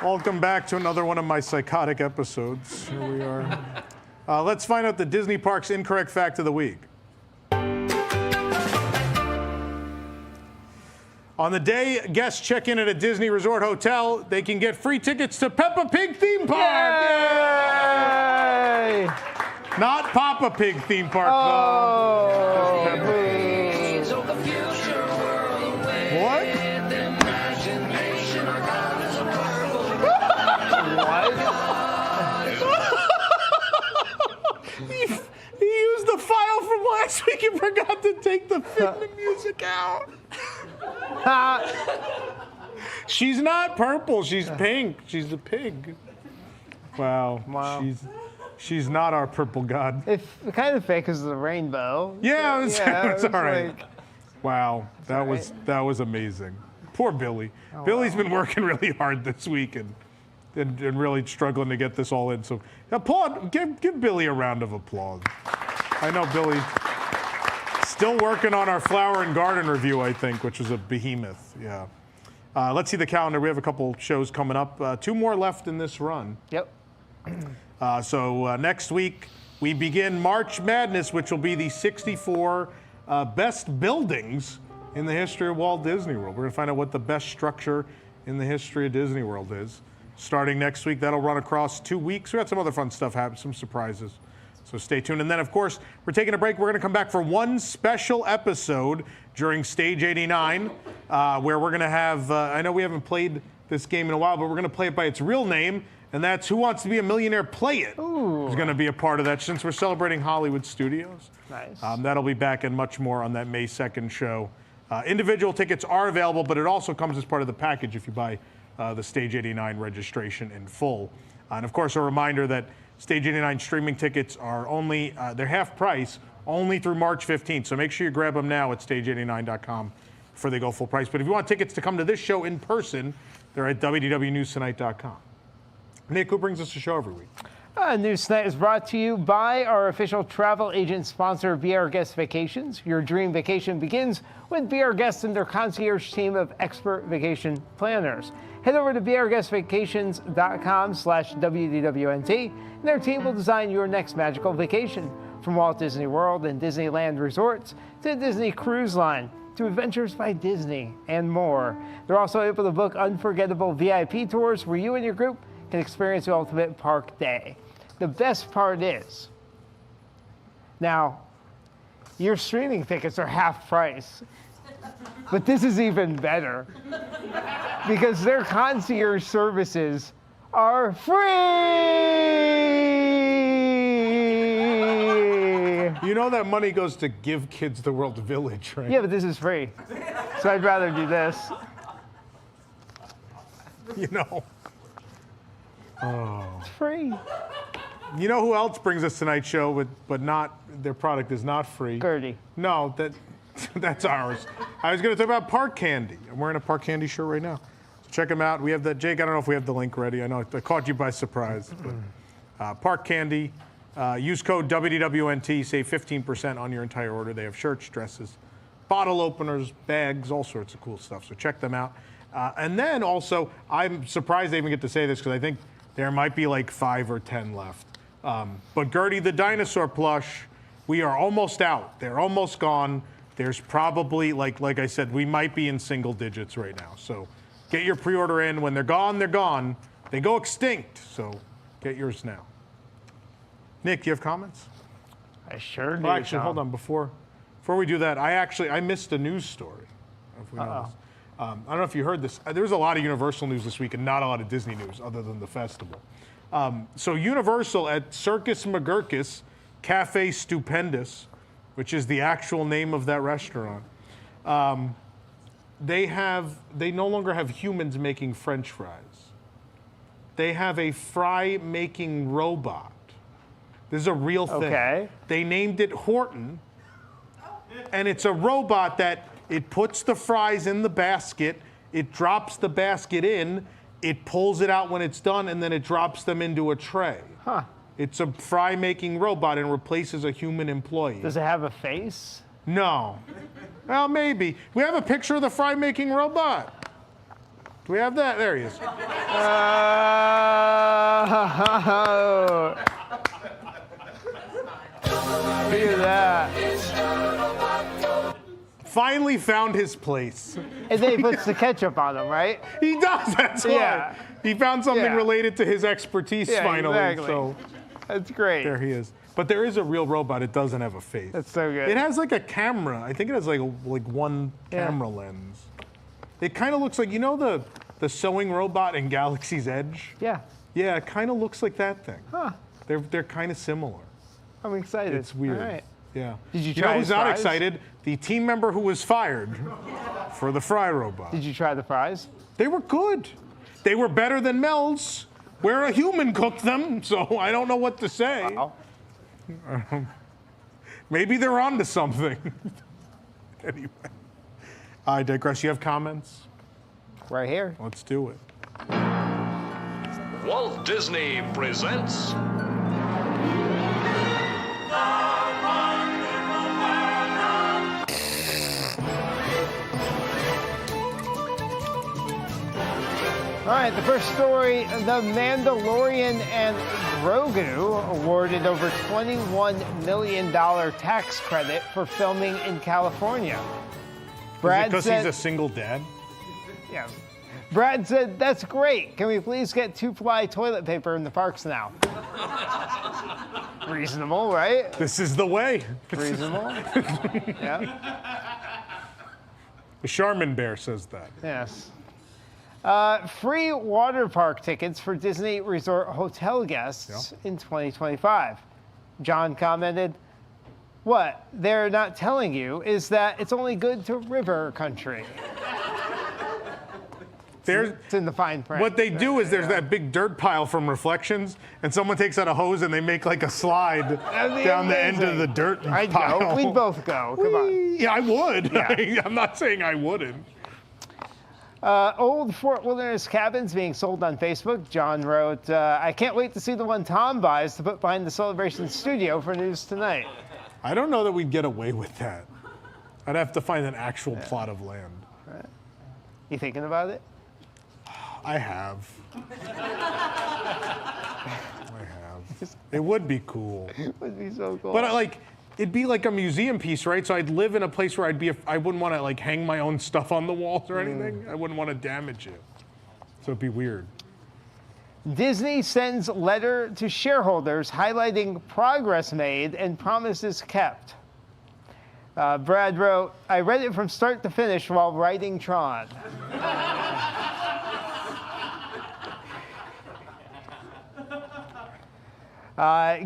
Welcome back to another one of my psychotic episodes. Here we are. Let's find out the Disney Parks incorrect fact of the week. On the day guests check in at a Disney Resort hotel, they can get free tickets to Peppa Pig theme park. Yay! Not Papa Pig theme park, Oh, though. What? He used the file from last week and forgot to take the Fitment music out. She's not purple. She's pink. She's a pig. Wow. She's not our purple god. It's kind of fake because of the rainbow. Yeah, it's all right. Like, Wow, that was amazing. Poor Billy. Billy's been working really hard this week and really struggling to get this all in. So applaud, give Billy a round of applause. I know Billy still working on our flower and garden review, I think, which was a behemoth. Yeah. Let's see the calendar. We have a couple shows coming up. 2 more left in this run. Yep. So next week we begin March Madness, which will be the 64 best buildings in the history of Walt Disney World. We're going to find out what the best structure in the history of Disney World is. Starting next week, that'll run across 2 weeks. We got some other fun stuff happen, some surprises. So stay tuned. And then, of course, we're taking a break. We're going to come back for one special episode during Stage 89, where we're going to have, I know we haven't played this game in a while, but we're going to play it by its real name, and that's Who Wants to Be a Millionaire? Play It. Ooh. Is going to be a part of that since we're celebrating Hollywood Studios. Nice. That'll be back and much more on that May 2nd show. Individual tickets are available, but it also comes as part of the package if you buy the Stage 89 registration in full. And of course, a reminder that Stage 89 streaming tickets are only, they're half price, only through March 15th. So make sure you grab them now at stage89.com before they go full price. But if you want tickets to come to this show in person, they're at WDWNewsTonight.com. Nick, who brings us a show every week? News Tonight is brought to you by our official travel agent sponsor, Be Our Guest Vacations. Your dream vacation begins with Be Our Guests and their concierge team of expert vacation planners. Head over to beourguestvacations.com/WDWNT, and their team will design your next magical vacation. From Walt Disney World and Disneyland Resorts to Disney Cruise Line to Adventures by Disney and more. They're also able to book unforgettable VIP tours where you and your group can experience the ultimate park day. The best part is, now, your streaming tickets are half price, but this is even better because their concierge services are free. You know that money goes to Give Kids the World Village, right? Yeah, but this is free, so I'd rather do this. You know. Oh. It's free. You know who else brings us tonight's show, but not, their product is not free? Gertie. No, that's ours. I was going to talk about Park Candy. I'm wearing a Park Candy shirt right now. So check them out. We have that. Jake, I don't know if we have the link ready. I know I caught you by surprise. But, Park Candy. Use code WDWNT. Save 15% on your entire order. They have shirts, dresses, bottle openers, bags, all sorts of cool stuff. So check them out. And then also, I'm surprised they even get to say this because I think there might be like 5 or 10 left. But Gertie the dinosaur plush, we are almost out. They're almost gone. There's probably, like I said, we might be in single digits right now. So get your pre-order in. When they're gone, they're gone. They go extinct. So get yours now. Nick, do you have comments? I sure do. Well, actually, hold on. Before we do that, I missed a news story. I don't know if you heard this. There was a lot of Universal news this week and not a lot of Disney news other than the festival. So Universal at Circus McGurkus Cafe Stupendous, which is the actual name of that restaurant, they no longer have humans making French fries. They have a fry-making robot. This is a real thing. Okay. They named it Horton, and it's a robot that it puts the fries in the basket, it drops the basket in, it pulls it out when it's done, and then it drops them into a tray. Huh. It's a fry-making robot and replaces a human employee. Does it have a face? No. Well, maybe. We have a picture of the fry-making robot. Do we have that? There he is. Look at that. Finally found his place. And then he puts the ketchup on them, right? He does, that's Yeah. why. He found something Yeah. related to his expertise finally. Exactly. So That's great. there he is. But there is a real robot. It doesn't have a face. That's so good. It has like a camera. I think it has like one camera lens. It kind of looks like, you know the sewing robot in Galaxy's Edge? Yeah. Yeah, it kind of looks like that thing. Huh. They're kind of similar. I'm excited. It's weird. All right. Yeah. Did you know try who's his not fries? excited? The team member who was fired for the fry robot. Did you try the fries? They were good. They were better than Mel's, where a human cooked them, so I don't know what to say. Wow. Maybe they're onto something. Anyway, I digress. You have comments? Right here. Let's do it. Walt Disney presents All right, the first story, The Mandalorian and Grogu awarded over $21 million tax credit for filming in California. Brad Because said, he's a single dad? yeah. Brad said, that's great. Can we please get two-ply toilet paper in the parks now? Reasonable, right? This is the way. Reasonable. Yeah. The Charmin Bear says that. Yes. Free water park tickets for Disney Resort hotel guests in 2025. John commented, what they're not telling you is that it's only good to river country. It's in the fine print. What they do is there's that big dirt pile from Reflections, and someone takes out a hose and they make like a slide That'd be down the end of amazing. the dirt I'd pile. go. We'd both go. Come on. Yeah, I would. Yeah. I'm not saying I wouldn't. Old Fort Wilderness cabins being sold on Facebook. John wrote, I can't wait to see the one Tom buys to put behind the Celebration studio for News Tonight. I don't know that we'd get away with that. I'd have to find an actual plot of land. You thinking about it? I have. It would be cool. It would be so cool. But it'd be like a museum piece, right? So I'd live in a place where I wouldn't want to like hang my own stuff on the walls or anything. I wouldn't want to damage it. So it'd be weird. Disney sends letter to shareholders highlighting progress made and promises kept. Brad wrote, I read it from start to finish while writing Tron.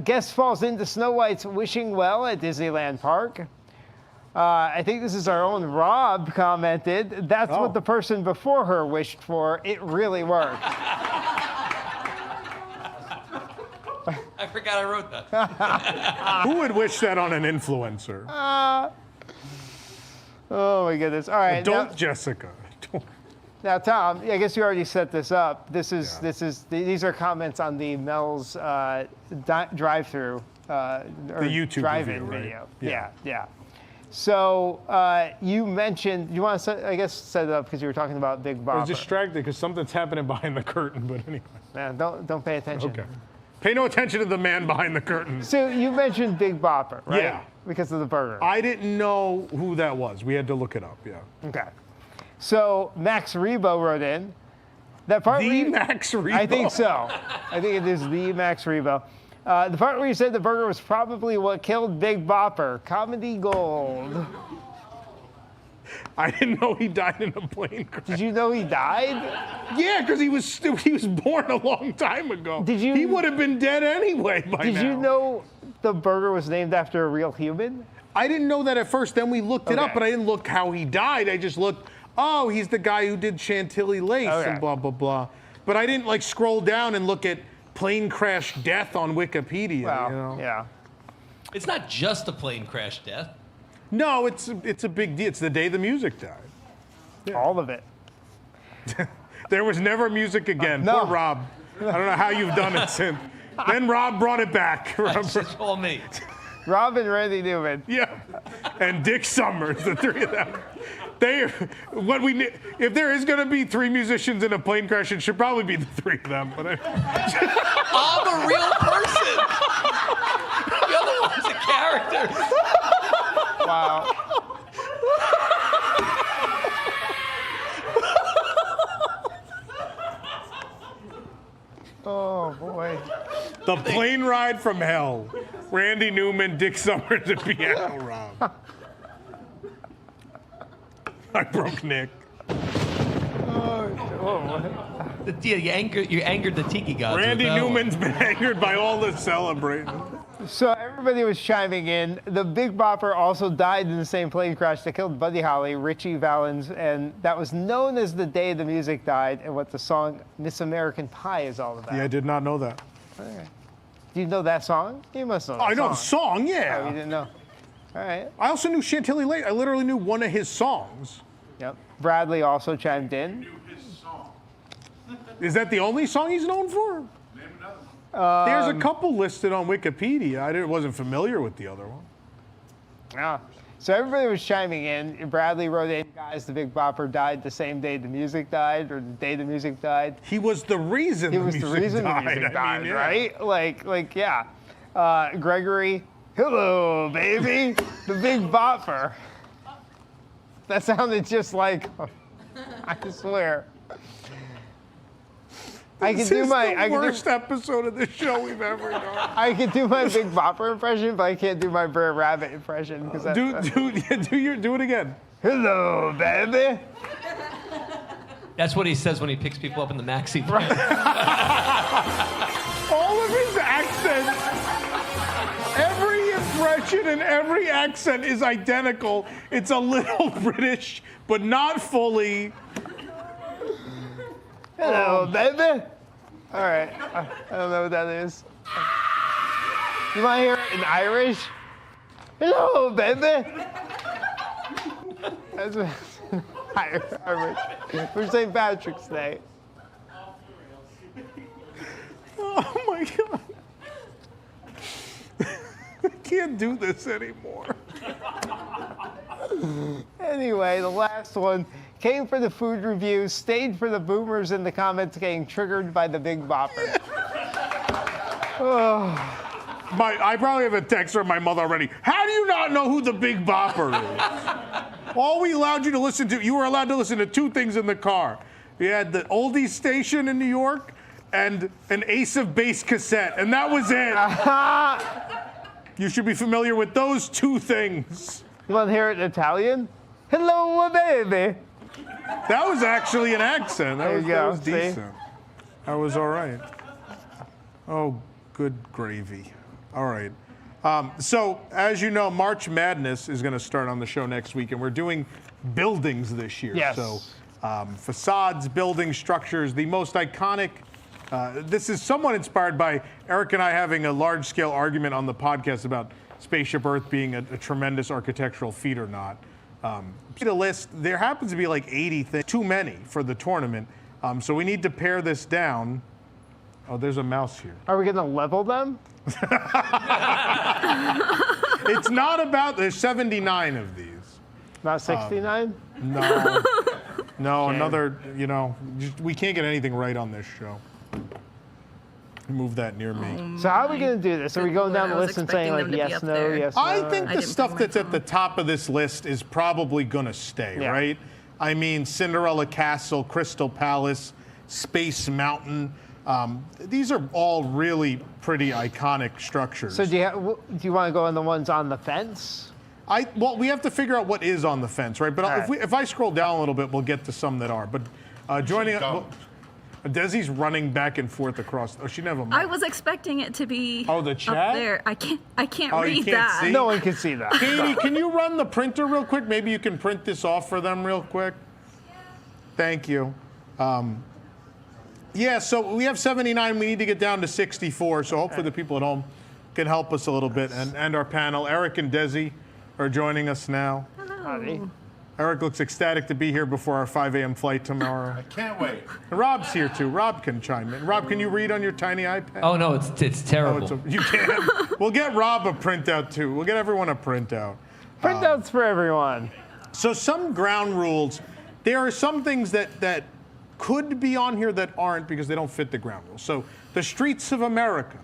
Guest falls into Snow White's wishing well at Disneyland Park. I think this is our own Rob commented, that's what the person before her wished for. It really worked. I forgot I wrote that. Who would wish that on an influencer? Oh my goodness. All right. Adult Jessica. Now, Tom, I guess you already set this up. These are comments on the Mel's drive-through The YouTube drive-in review, right? video. Yeah. Yeah. So you mentioned, you want to, I guess, set it up because you were talking about Big Bopper. I was distracted because something's happening behind the curtain, but anyway. Man, don't pay attention. Okay. Pay no attention to the man behind the curtain. So you mentioned Big Bopper, right? Yeah. Because of the burger. I didn't know who that was. We had to look it up, yeah. Okay. So Max Rebo wrote in that part. Max Rebo? I think so. I think it is the Max Rebo. The part where you said the burger was probably what killed Big Bopper. Comedy gold. I didn't know he died in a plane crash. Did you know he died? Yeah, because he was born a long time ago. Did you? He would have been dead anyway by now. Did you know the burger was named after a real human? I didn't know that at first. Then we looked it up, Okay. but I didn't look how he died. I just looked, oh, he's the guy who did Chantilly Lace and blah, blah, blah. But I didn't like scroll down and look at plane crash death on Wikipedia. Well, you know? yeah. It's not just a plane crash death. No, it's a big deal. It's the day the music died. All of it. There was never music again. No. Poor Rob. I don't know how you've done it since. Then Rob brought it back. That's just all me. Rob and Randy Newman. Yeah, and Dick Summers, the three of them. If there is going to be three musicians in a plane crash, it should probably be the three of them. But I'm a real person. The other one's a character. Wow. Oh boy. the plane ride from hell. Randy Newman, Dick Summers, and Piano Rob. I broke Nick. You angered the tiki gods. Randy with that one. Newman's been angered by all this celebrating. So everybody was chiming in. The Big Bopper also died in the same plane crash that killed Buddy Holly, Richie Valens, and that was known as the day the music died and what the song Miss American Pie is all about. Yeah, I did not know that. Okay. Do you know that song? You must know that I know the song. song, yeah. Oh, you didn't know. All right. I also knew Chantilly Lace. I literally knew one of his songs. Yep. Bradley also chimed in. Is that the only song he's known for? There's a couple listed on Wikipedia. I wasn't familiar with the other one. Yeah. So everybody was chiming in. Bradley wrote in, guys, the Big Bopper died the same day the music died, or the day the music died. He was the reason He was the reason the music died, right? Like, yeah. Gregory, hello, baby, the Big Bopper. That sounded just like, I swear. This is the worst episode of the show we've ever done. I can do my Big Bopper impression, but I can't do my Brer Rabbit impression. Do it again. Hello, baby. That's what he says when he picks people up in the maxi. Right. All of his accents, every impression and every accent is identical. It's a little British, but not fully. Hello, baby. All right. I don't know what that is. You want to hear it in Irish? Hello, baby. That's what Irish. For St. Patrick's Day. Oh my God. I can't do this anymore. Anyway, the last one came for the food review, stayed for the boomers in the comments getting triggered by the Big Bopper. I probably have a text from my mother already. How do you not know who the Big Bopper is? All we allowed you to listen to, you were allowed to listen to two things in the car. You had the oldies station in New York and an Ace of Base cassette, and that was it. You should be familiar with those two things. You want to hear it in Italian? Hello, baby. That was actually an accent. That was See? decent. That was all right. Oh, good gravy. All right. So, as you know, March Madness is going to start on the show next week, and we're doing buildings this year. Yes. So, facades, buildings, structures, the most iconic. This is somewhat inspired by Eric and I having a large-scale argument on the podcast about Spaceship Earth being a tremendous architectural feat or not. The list, there happens to be like 80 things, too many for the tournament. So we need to pare this down. Oh, there's a mouse here. Are we going to level them? It's not about, there's 79 of these. Not 69? No. No, another, we can't get anything right on this show. Move that near me. So how are we going to do this? Are we going down the list and saying like yes, no, yes, no? I think the stuff that's at the top of this list is probably going to stay, right? I mean, Cinderella Castle, Crystal Palace, Space Mountain. These are all really pretty iconic structures. So do you want to go on the ones on the fence? Well, we have to figure out what is on the fence, right? But if I scroll down a little bit, we'll get to some that are. But joining us, Desi's running back and forth across. Oh, she didn't have a mic. I was expecting it to be the chat? up there. I can't read you can't that. see? No one can see that. Katie, can you run the printer real quick? Maybe you can print this off for them real quick. Thank you. Yeah, so we have 79. We need to get down to 64. So hopefully the people at home can help us a little bit. And our panel, Eric and Desi, are joining us now. Hello. Eric looks ecstatic to be here before our 5 a.m. flight tomorrow. I can't wait. And Rob's here too. Rob can chime in. Rob, can you read on your tiny iPad? Oh no, it's terrible. You can. We'll get Rob a printout too. We'll get everyone a printout. Printouts for everyone. So some ground rules. There are some things that could be on here that aren't because they don't fit the ground rules. So the streets of America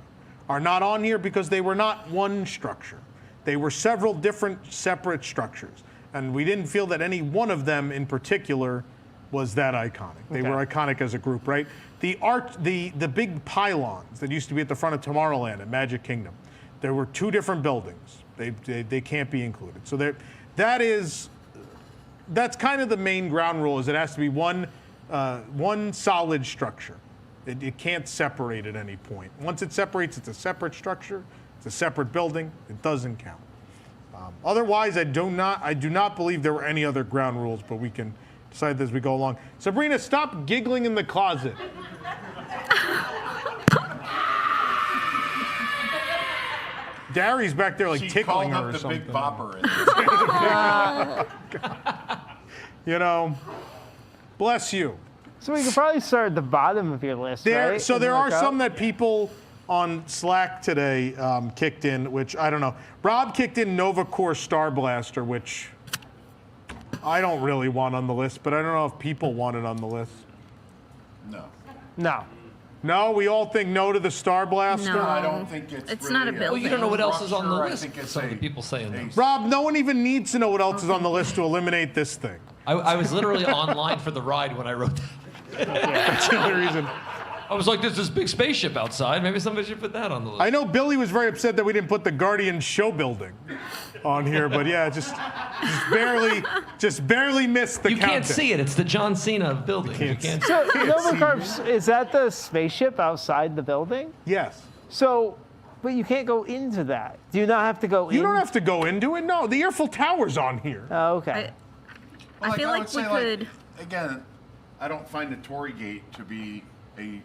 are not on here because they were not one structure. They were several different separate structures. And we didn't feel that any one of them in particular was that iconic. They were iconic as a group, right? The big pylons that used to be at the front of Tomorrowland at Magic Kingdom, there were 2 different buildings. They can't be included. So that's kind of the main ground rule, is it has to be one solid structure. It can't separate at any point. Once it separates, it's a separate structure. It's a separate building. It doesn't count. Otherwise, I do not believe there were any other ground rules, but we can decide as we go along. Sabrina, stop giggling in the closet. Dary's back there like tickling her or something. She called up the Big Bopper. You know, bless you. So we could probably start at the bottom of your list, right? So And there are work some up? that people on Slack today kicked in, which I don't know. Rob kicked in Nova Corps Star Blaster, which I don't really want on the list, but I don't know if people want it on the list. No. No. No, we all think no to the Star Blaster? No. I don't think it's really not a Well, building. you don't know what else is on the I list. think it's Some of the people saying that. Rob, no one even needs to know what else is on the list to eliminate this thing. I was literally online for the ride when I wrote that. That's the only reason. I was like, there's this big spaceship outside. Maybe somebody should put that on the list. I know Billy was very upset that we didn't put the Guardian show building on here, but yeah, just barely missed the You countdown. can't see it. It's the John Cena building. You can't see So Nova Corps, is that the spaceship outside the building? Yes. So, but you can't go into that. Do you not have to go in? You don't have to go into it. No, the Eiffel Tower's on here. Oh, okay. I feel would like we say, could. Again, I don't find the Tory Gate to be a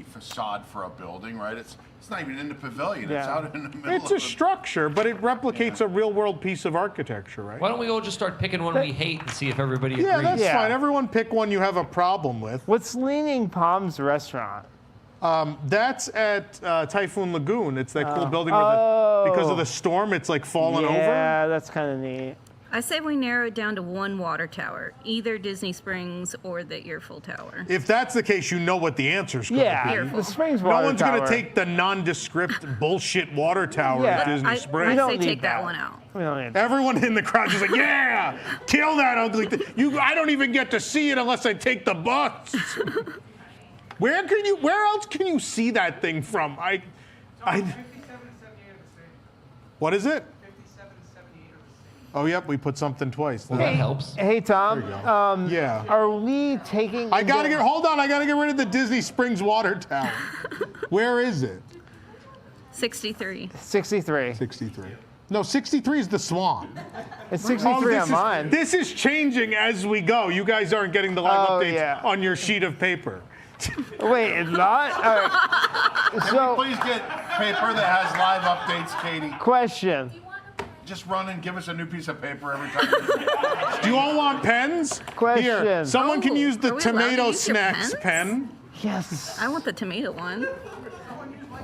facade for a building, right? It's not even in the pavilion. It's Yeah. out in the middle. It's a structure, but it replicates a real-world piece of architecture, right? Why don't we all just start picking one we hate and see if everybody agrees? Yeah, that's Yeah. fine. Everyone pick one you have a problem with. What's Leaning Palms Restaurant? That's at Typhoon Lagoon. It's that cool building where because of the storm, it's like fallen over. Yeah, that's kind of neat. I say we narrow it down to one water tower, either Disney Springs or the Eiffel Tower. If that's the case, you know what the answer's going to Yeah, be. the Springs No Water one's Tower. going to take the nondescript bullshit water tower Yeah. at Disney I Springs. We don't say need take that that. one out. We don't need that. Everyone in the crowd is like, yeah, kill that ugly thing. I don't even get to see it unless I take the bus. Where else can you see that thing from? 57 to 78 are the same. What is it? 57 to 78 are the same. Oh, yep, we put something twice. Well, that helps. Hey, Tom. Yeah. Are we taking? Hold on, I gotta get rid of the Disney Springs water tower. Where is it? 63. 63. 63. No, 63 is the Swan. It's 63 on mine. This is changing as we go. You guys aren't getting the live Oh, updates yeah. on your sheet of paper. Wait, it's not? All right. Can So, we please get paper that has live updates, Katie? question. Just run and give us a new piece of paper every time. Do you all want pens? Question. Here, someone can Oh, use the are we allowed to tomato use your snacks pens? pen. Yes. I want the tomato one.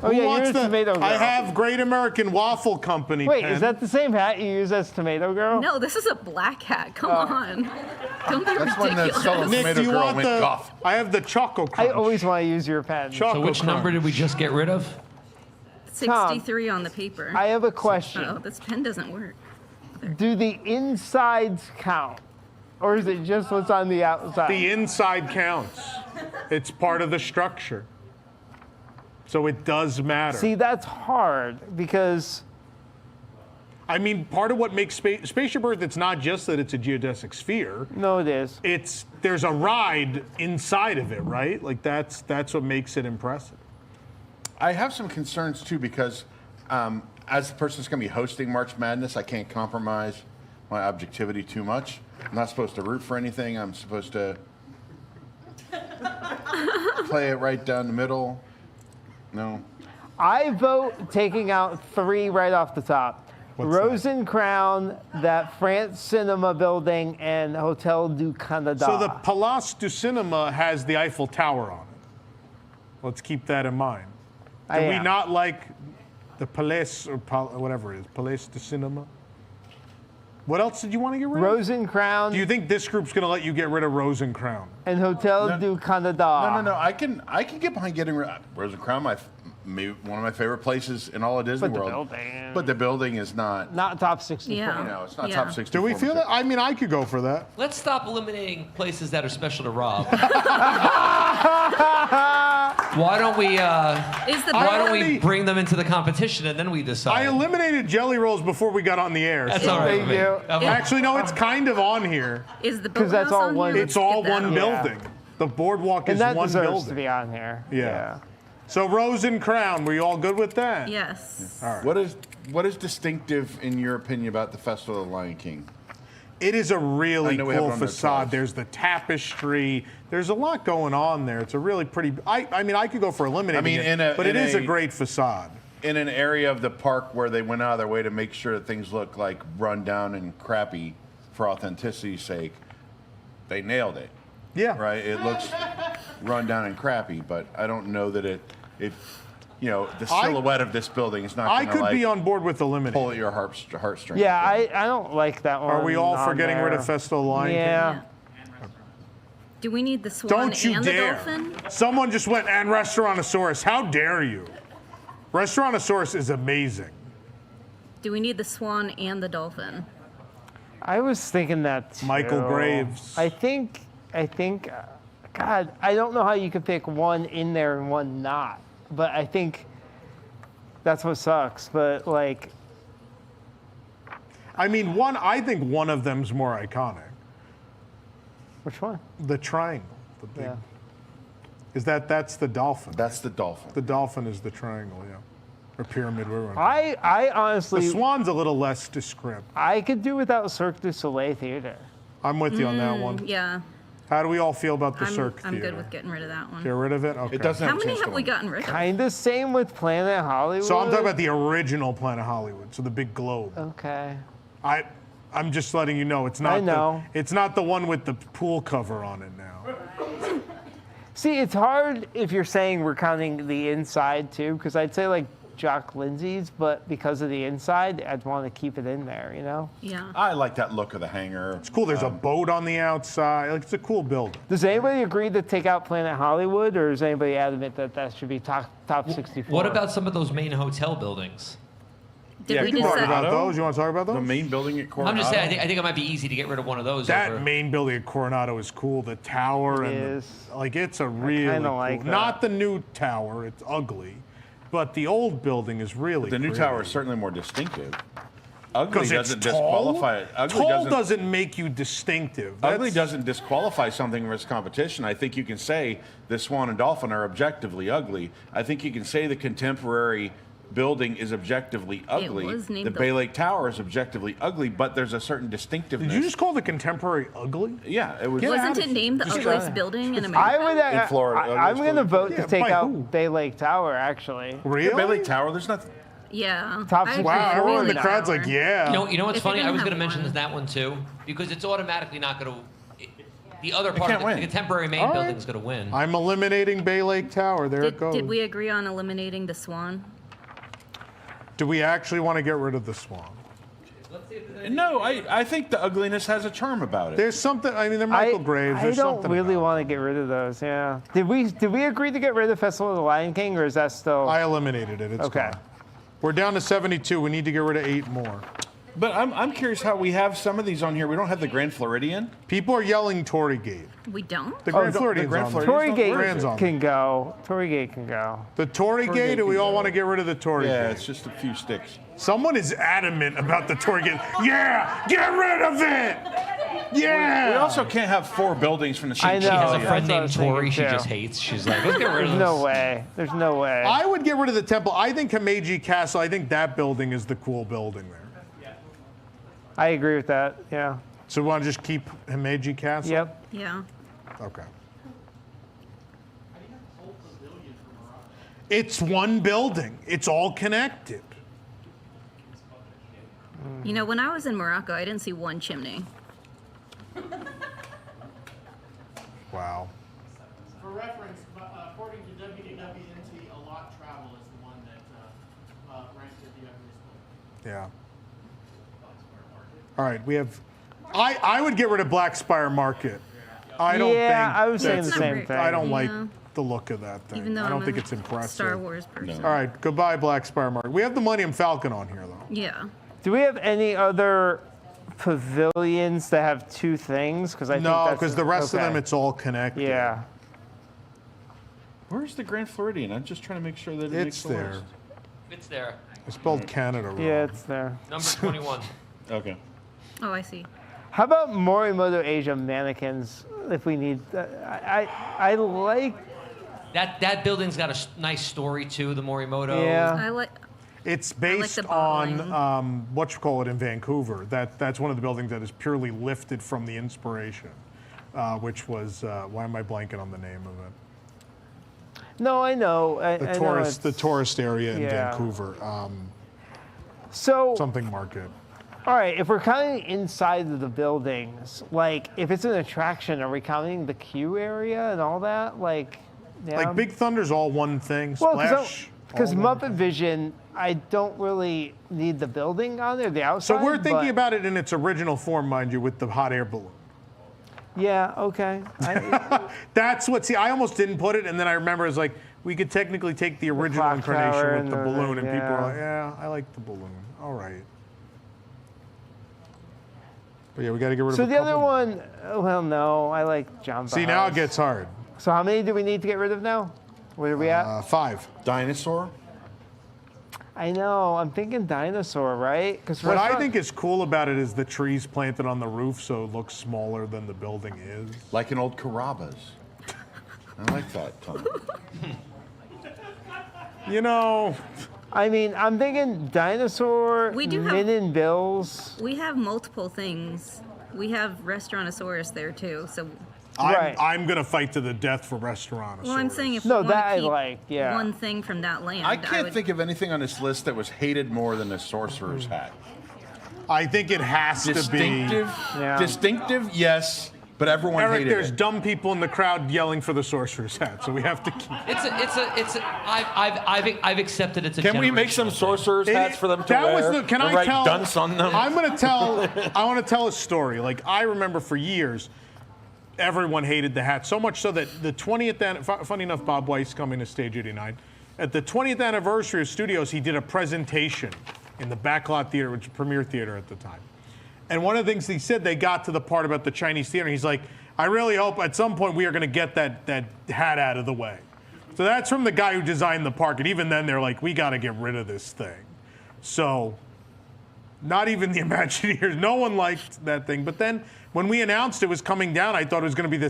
Oh, Who yeah, wants you're a tomato girl. I have Great American Waffle Company Wait, pen. is that the same hat you use as Tomato Girl? No, this is a black hat. Come on. Don't be That's when the ridiculous. fellow Nick, tomato do you girl want went the? guff. I have the Choco Crunch. I always want to use your pen. Choco So which Crunch. number did we just get rid of? 63 on the paper. I have a question. Oh, this pen doesn't work. Do the insides count? Or is it just what's on the outside? The inside counts. It's part of the structure. So it does matter. See, that's hard because I mean, part of what makes Spaceship Earth, it's not just that it's a geodesic sphere. No, it is. There's a ride inside of it, right? Like that's what makes it impressive. I have some concerns too because as the person that's going to be hosting March Madness, I can't compromise my objectivity too much. I'm not supposed to root for anything. I'm supposed to play it right down the middle. No. I vote taking out 3 right off the top. What's Rose and Crown, that France Cinema building, and Hotel du Canada. So the Place du Cinema has the Eiffel Tower on it. Let's keep that in mind. Do we not like the Palais or whatever it is, Palais du Cinema? What else did you want to get rid of? Rose and Crown. Do you think this group's going to let you get rid of Rose and Crown? And Hotel du Canada. No. I can get behind getting rid of Rose and Crown. Maybe one of my favorite places in all of Disney World. But the building is not top 64. Yeah. No, it's not top 64. Do we feel that? I mean, I could go for that. Let's stop eliminating places that are special to Rob. Why don't we bring them into the competition and then we decide? I eliminated Jelly Rolls before we got on the air. That's all right. Thank you. Actually, no, it's kind of on here. Is the Because that's boathouse all on one- here? It's Let's all get that one on. building. The boardwalk And is that one deserves building. to be on here. Yeah. So Rose and Crown, were you all good with that? Yes. All right. What is distinctive in your opinion about the Festival of the Lion King? It is a really I know we have cool it on the facade. slides. There's the tapestry. There's a lot going on there. It's a really pretty. I mean, I could go for eliminating it, but it is a great facade. In an area of the park where they went out of their way to make sure that things look like run down and crappy for authenticity's sake, they nailed it. Yeah. Right? It looks run down and crappy, but I don't know that the silhouette of this building is not I going to could be on board with eliminating. pull at your heartstrings. Yeah, I don't like that one. Are we all for on getting rid there. of Festival of the Lion King? Yeah. Do we need the swan Don't you and dare. the dolphin? Someone just went, and Restaurantosaurus. How dare you? Restaurantosaurus is amazing. Do we need the swan and the dolphin? I was thinking that too. Michael Graves. I think, God, I don't know how you could pick one in there and one not. But I think that's what sucks. But like, I mean, I think one of them's more iconic. which one? The triangle. The big. Yeah. That's the dolphin. That's the dolphin. The dolphin is the triangle, yeah. Or pyramid, whatever. I The honestly, swan's a little less descript. I could do without Cirque du Soleil Theater. I'm with you on that one. Yeah. How do we all feel about the Cirque I'm Theater? good with getting rid of that one. Get rid of it? Okay. It doesn't How have a many chance to have we win. gotten rid of? Kind of same with Planet Hollywood. So I'm talking about the original Planet Hollywood, so the big globe. Okay. I'm just letting you know it's not. I know. It's not the one with the pool cover on it now. See, it's hard if you're saying we're counting the inside too, because I'd say like Jock Lindsay's, but because of the inside, I'd want to keep it in there, you know? Yeah. I like that look of the hangar. It's cool. There's a boat on the outside. Like, it's a cool building. Does anybody agree to take out Planet Hollywood, or is anybody adamant that that should be top 64? What about some of those main hotel buildings? Did we You can talk decide? about those. You want to talk about those? The main building at Coronado. I'm just saying, I think it might be easy to get rid of one of those. That over. main building at Coronado is cool. The tower It and is. it's a really kinda cool. like that. Not the new tower. It's ugly, but the old building is really. The new pretty. tower is certainly more distinctive. Ugly 'Cause it's doesn't tall. disqualify it. Tall doesn't make you distinctive. Ugly That's- doesn't disqualify something from its competition. I think you can say the Swan and Dolphin are objectively ugly. I think you can say the contemporary building is objectively ugly. was named The the- Bay Lake Tower is objectively ugly, but there's a certain distinctiveness. Did you just call the contemporary ugly? Yeah, it was. Wasn't it named the ugliest building in America? I would. In Florida, I'm going to vote Yeah, to take by out who? Bay Lake Tower. Actually, Really? Bay Lake Tower. There's nothing. Yeah. Top I 64 Wow, agree. everyone in Really the crowd's like, tower. yeah. You know what's If you're funny? I gonna was going to have mention one. that one too, because it's automatically not going to. The other part can't of the win. contemporary main All right. building is going to win. I'm eliminating Bay Lake Tower. There it goes. Did we agree on eliminating the Swan? Do we actually want to get rid of the Swan? No, I think the ugliness has a charm about it. There's something. I mean, they're Michael Graves. I There's don't something really about want to get rid of those. Yeah. Did we agree to get rid of Festival of the Lion King, or is that still? I eliminated it. It's Okay. gone. We're down to 72. We need to get rid of 8 more. But I'm curious how we have some of these on here. We don't have the Grand Floridian. People are yelling Torrygate. We don't? The Grand Floridian's on there. Torrygate can go. Torrygate can go. The Torrygate, do we all want to get rid of the Torrygate? Yeah, it's just a few sticks. Someone is adamant about the Torrygate. Yeah, get rid of it! Yeah! We also can't have 4 buildings from the same I know. She has a That's friend what I named was thinking, Tori she too. just hates. She's like, let's get rid of There's this. no way. There's no way. I would get rid of the temple. I think Himeji Castle, I think that building is the cool building there. I agree with that. Yeah. So we want to just keep Himeji Castle? Yep. Yeah. Okay. It's one building. It's all connected. You know, when I was in Morocco, I didn't see one chimney. Wow. For reference, according to WDWNT, a lot travel is the one that ranked at the ugliest building. Yeah. All right, we have. I would get rid of Black Spire Market. I don't think. I was saying the that's- same thing. I don't like Yeah. the look of that thing. Even though I don't I'm think a it's impressive. Star Wars person. All right, goodbye, Black Spire Market. We have the Millennium Falcon on here, though. Yeah. Do we have any other pavilions that have 2 things? Because I think No, that's because the rest of okay. them, it's all connected. Yeah. Where's the Grand Floridian? I'm just trying to make sure that it It's makes the there. list. It's there. I spelled Canada wrong. Yeah, it's there. Number 21. Okay. Oh, I see. How about Morimoto Asia mannequins? If we need, I like. That building's got a nice story too, the Morimoto. Yeah. I like. It's like based the on bottling. whatchamacallit in Vancouver. That's one of the buildings that is purely lifted from the inspiration, which was why am I blanking on the name of it? No, I know. I know The tourist area in yeah. Vancouver, So, something market. all right, if we're counting inside of the buildings, like if it's an attraction, are we counting the queue area and all that? Like, yeah. Like Big Thunder's all one thing. Well, Splash. because all one Muppet thing. Vision, I don't really need the building on there, the outside. So we're thinking but- about it in its original form, mind you, with the hot air balloon. Yeah. Okay. That's what. See, I almost didn't put it, and then I remember it's like we could technically take the original clock tower incarnation and with the the- balloon, and people are yeah. like, "Yeah, I like the balloon. All right." But yeah, we got to get rid of. So a the other couple. one, well, no, I like Jamba. See, now it House. gets hard. So how many do we need to get rid of now? Where are we at? 5. Dinosaur. I know. I'm thinking dinosaur, right? Because What I think is cool about it is the trees planted on the roof, so it looks smaller than the building is. Like an old Carrabba's. I like that, Tom. You know, I mean, I'm thinking dinosaur, We do have- Min and Bills. We have multiple things. We have Restaurantosaurus there too. So, Right. I'm gonna fight to the death for Restaurantosaurus. well, I'm saying if No, we want that I to keep like, yeah. one thing from that land, I can't would, think of anything on this list that was hated more than the sorcerer's hat. I think it has to be. Distinctive, Yeah. distinctive, yes, but everyone Eric, hated there's it. dumb people in the crowd yelling for the sorcerer's hat, so we have to keep. I've accepted it's a Can we make some generational thing. sorcerer's hats for them to that wear? was the. Can and I write tell? dunce on them? I'm gonna tell. I want to tell a story. Like I remember for years, everyone hated the hat so much so that the 20th. Funny enough, Bob Weiss coming to Stage 89. At the 20th anniversary of Studios, he did a presentation in the Backlot Theater, which was Premier Theater at the time. And one of the things he said, they got to the part about the Chinese theater. He's like, I really hope at some point we are going to get that hat out of the way. So that's from the guy who designed the park. And even then, they're like, we got to get rid of this thing. So not even the Imagineers. No one liked that thing. But then when we announced it was coming down, I thought it was going to be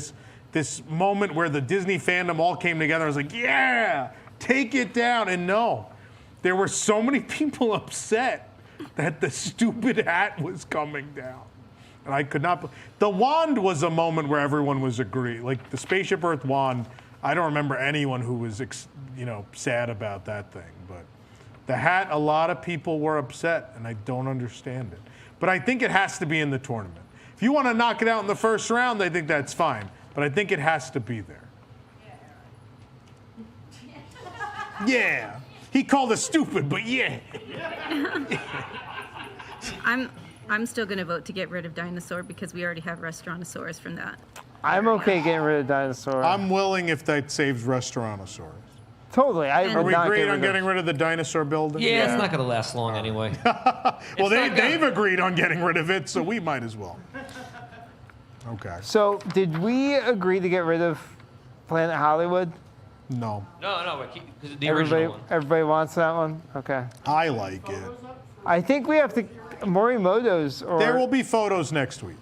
this moment where the Disney fandom all came together. I was like, yeah, take it down. And no, there were so many people upset that the stupid hat was coming down. And I could not. The wand was a moment where everyone was agreeing. Like the Spaceship Earth wand, I don't remember anyone who was, sad about that thing. But the hat, a lot of people were upset, and I don't understand it. But I think it has to be in the tournament. If you want to knock it out in the first round, I think that's fine. But I think it has to be there. Yeah. He called us stupid, but yeah. I'm still going to vote to get rid of Dinosaur because we already have Restaurantosaurus from that. I'm okay getting rid of dinosaur. I'm willing if that saves Restaurantosaurus. Totally. I And- Are would we not agreed get on rid getting of. rid of the dinosaur building? Yeah, it's not going to last long anyway. Well, they've agreed on getting rid of it, so we might as well. Okay. So, did we agree to get rid of Planet Hollywood? No. No, because the original one. Everybody wants that one? Okay. I like it. I think we have to, Morimoto's or... There will be photos next week.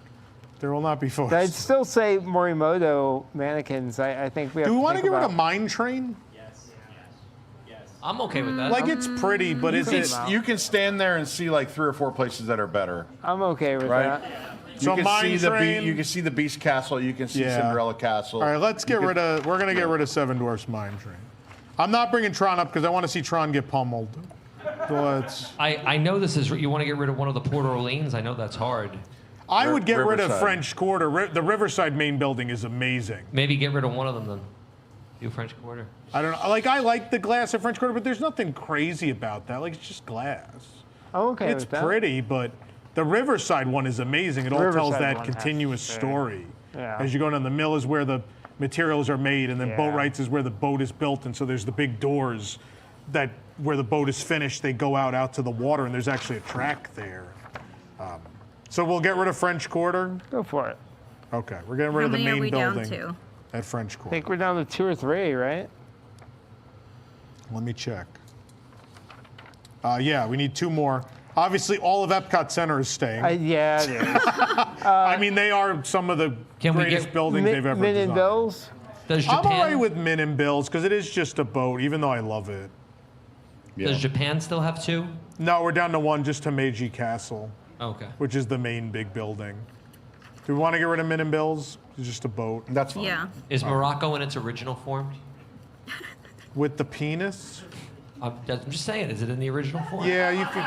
There will not be photos. I'd still say Morimoto mannequins. I think we have Do we to want to think get rid about... of Mine Train? I'm okay with that. Like, it's pretty, but is it... You can stand there and see like 3 or 4 places that are better. I'm okay with Right. that. So You can Mine see the Train... you can see the Beast Castle. You can see Yeah. Cinderella Castle. All right, let's get rid of... We're going to get rid of Seven Dwarfs Mine Train. I'm not bringing Tron up because I want to see Tron get pummeled. But I know this is, you want to get rid of one of the Port Orleans? I know that's hard. I would get rid of Riverside. French Quarter. The Riverside main building is amazing. Maybe get rid of one of them then. Do French Quarter. I don't know. Like, I like the glass at French Quarter, but there's nothing crazy about that. Like, it's just glass. I'm okay It's with that. pretty, but the Riverside one is amazing. It all tells Riverside that one has continuous to stay. story. Yeah. As you go down, the mill is where the materials are made, and then Yeah. Boatwrights is where the boat is built, and so there's the big doors that where the boat is finished, they go out to the water, and there's actually a track there. So we'll get rid of French Quarter. Go for it. Okay, we're getting rid How of the many are main we down building to? at French I Quarter. think we're down to 2 or 3, right? Let me check. Yeah, we need 2 more. Obviously, all of Epcot Center is staying. Yeah, it is. I mean, they are some of the Can we greatest get buildings they've ever Min designed. and Bills? Does I'm Japan, all right with Min and Bills because it is just a boat, even though I love it. does Japan still have 2? No, we're down to 1, just to Meiji Castle, Okay. which is the main big building. Do we want to get rid of Min and Bills? It's just a boat. That's fine. Yeah. Is Morocco in its original form? With the penis? I'm just saying, is it in the original form? Yeah, you could.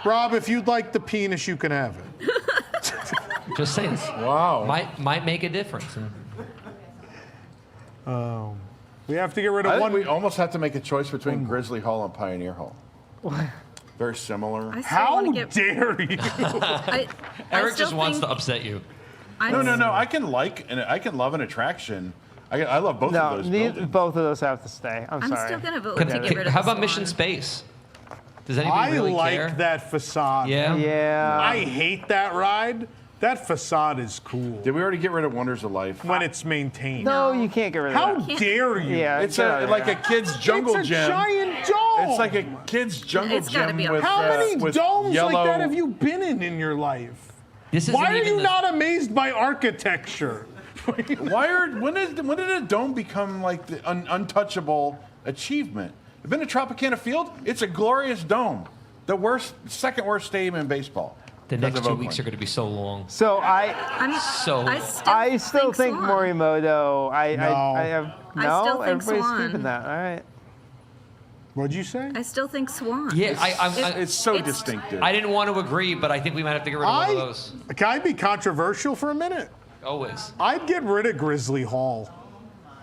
Rob, if you'd like the penis, you can have it. Just saying. Wow. Might make a difference. We have to get rid I of think one. we almost have to make a choice between Grizzly Hall and Pioneer Hall. Very similar. I still How want to get. dare you? Eric still just wants to think- upset you. No. I can love an attraction. I love both No, of those buildings. both of those have to stay. I'm I'm sorry. still gonna vote to get rid of How the about Mission Swan. Space? Does anybody I really like care? that facade. Yeah. Yeah. I hate that ride. That facade is cool Did we already get rid of Wonders of Life? when it's maintained. No, you can't get rid of How that. dare you? Yeah, It's get out of like here. a kid's jungle it's a gym. giant dome. It's like a kid's jungle It's gotta gym be a- with How many with domes yellow. like that have you been in your life? This isn't Why are even you the- not amazed by architecture? When did a dome become like the untouchable achievement? I've been to Tropicana Field. It's a glorious dome. The second worst stadium in baseball. The because next of 2 Oakland. weeks are going to be so long. So I still think Swan. Morimoto. I have I no. still think Everybody's Swan. keeping that. All right. What'd you say? I still think Swan. Yeah, It's so It's- distinctive. I didn't want to agree, but I think we might have to get rid of one of those. Can I be controversial for a minute? Always. I'd get rid of Grizzly Hall.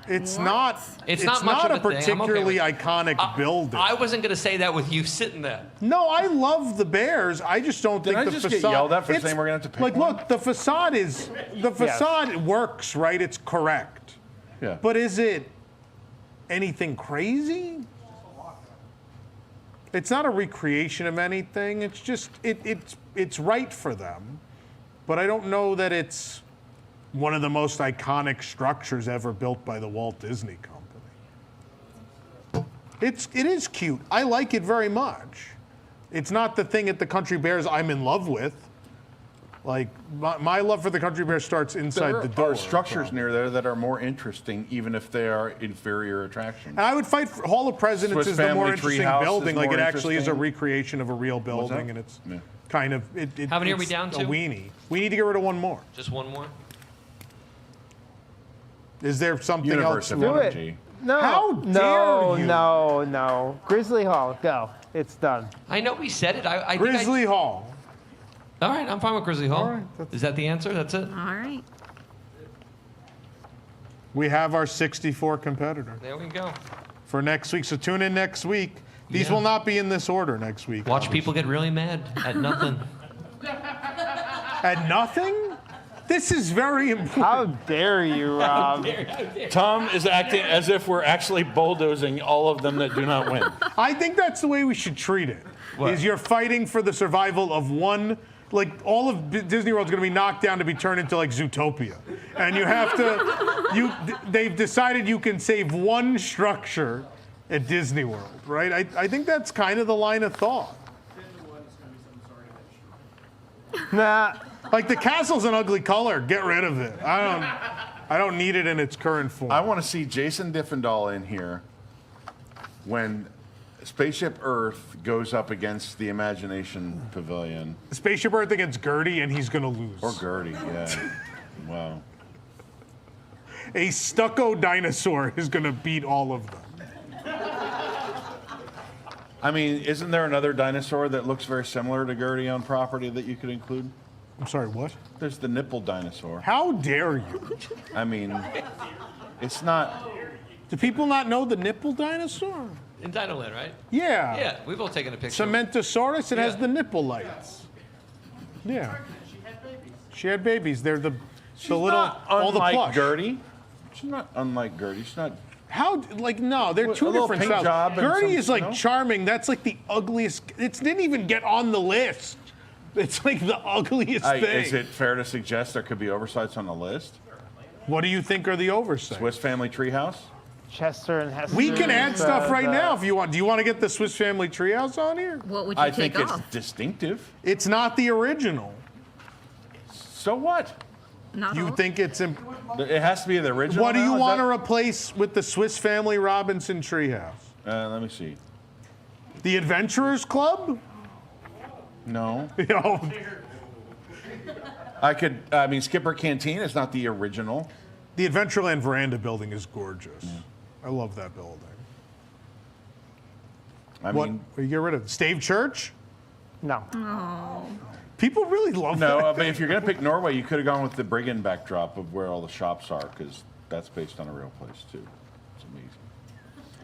It's not. It's not much not of a a thing. I'm okay particularly with- iconic building. I wasn't going to say that with you sitting there. No, I love the Bears. I just don't Did think I the just facade. get yelled at for it's- saying we're gonna have to pick like, one? look, the facade works, right? It's correct. Yeah. But is it anything crazy? It's not a recreation of anything. It's just it's right for them. But I don't know that it's one of the most iconic structures ever built by the Walt Disney Company. It is cute. I like it very much. It's not the thing at the Country Bears I'm in love with. Like my love for the Country Bears starts inside the door. There are structures near there that are more interesting, even if they are inferior attractions. And I would fight for Hall of Presidents Swiss is the more Family interesting Treehouse building. is Like it more actually is a interesting. recreation of a real building, that? and it's Yeah. kind of How many are we it's down to? A weenie. We need to get rid of one more. Just one more? Is there something Universe else? of Do it. Energy. No. How dare you. No. Grizzly Hall. Go. It's done. I know we said it. I think Grizzly Hall. All right, I'm fine with Grizzly Hall. All right, Is that the answer? That's it? All right. We have our 64 competitor There we go. for next week. So tune in next week. These Yeah. will not be in this order next week. Watch people get really mad at nothing. At nothing? This is very important. How dare you, Rob? Tom is acting as if we're actually bulldozing all of them that do not win. I think that's the way we should treat it. What? Is you're fighting for the survival of one. Like all of Disney World's going to be knocked down to be turned into like Zootopia, and you have to. They've decided you can save one structure at Disney World, right? I think that's kind of the line of thought. Nah. Like the castle's an ugly color. Get rid of it. I don't need it in its current form. I want to see Jason Diffendahl in here when Spaceship Earth goes up against the Imagination Pavilion. Spaceship Earth against Gertie, and he's going to lose. Or Gertie, yeah. Wow. A stucco dinosaur is going to beat all of them. I mean, isn't there another dinosaur that looks very similar to Gertie on property that you could include? I'm sorry, what? There's the nipple dinosaur. How dare you? I mean, it's not. Do people not know the nipple dinosaur? In Dinoland, right? Yeah. Yeah, we've all taken a picture. Cementosaurus, it has Yeah. the nipple lights. Yeah. She had babies. They're the little, not all the unlike plush. Gertie. She's not unlike Gertie. She's not. How, like, no, they're What, two a little different paint styles. job and Gertie some, is like you know? charming. That's like the ugliest. It didn't even get on the list. It's like the ugliest thing. Is it fair to suggest there could be oversights on the list? What do you think are the oversights? Swiss Family Treehouse? Chester and Hester. We can add stuff right now if you want. Do you want to get the Swiss Family Treehouse on here? What would you I take think off? it's distinctive. It's not the original. So what? Not You all? think it's... It has to be the original. What do you now? Is want to that- replace with the Swiss Family Robinson Treehouse? Let me see. The Adventurers Club? No. You know, I mean, Skipper Canteen is not the original. the Adventureland Veranda building is gorgeous. I love that building. I What mean, you get rid of? Stave Church? No. People really love no, that. but if you're going to pick Norway, you could have gone with the Brigand backdrop of where all the shops are, because that's based on a real place, too. It's amazing.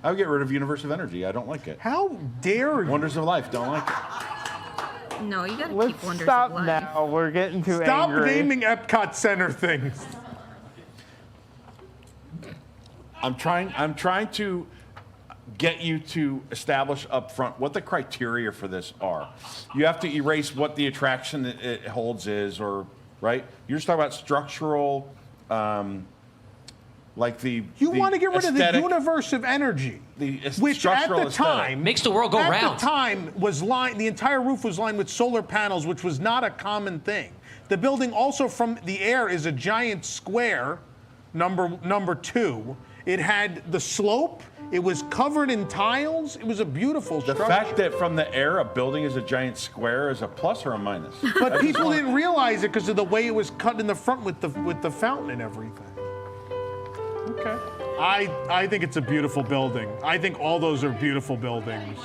I would get rid of Universe of Energy. I don't like it. How dare you? Wonders of Life, don't like it. No, you gotta Let's keep Wonders stop of Life. now. We're getting too Stop angry. naming Epcot Center things. I'm trying to get you to establish up front what the criteria for this are. You have to erase what the attraction that it holds is, or right? You're just talking about structural, like the. You the want to get rid of the aesthetic- universe of energy, the which at structural the aesthetic. time Makes the world go at round. the time was lined. The entire roof was lined with solar panels, which was not a common thing. The building also from the air is a giant square, number 2. It had the slope. It was covered in tiles. It was a beautiful The structure. fact that from the air a building is a giant square is a plus or a minus? But people didn't realize it because of the way it was cut in the front with the fountain and everything. Okay. I think it's a beautiful building. I think all those are beautiful buildings.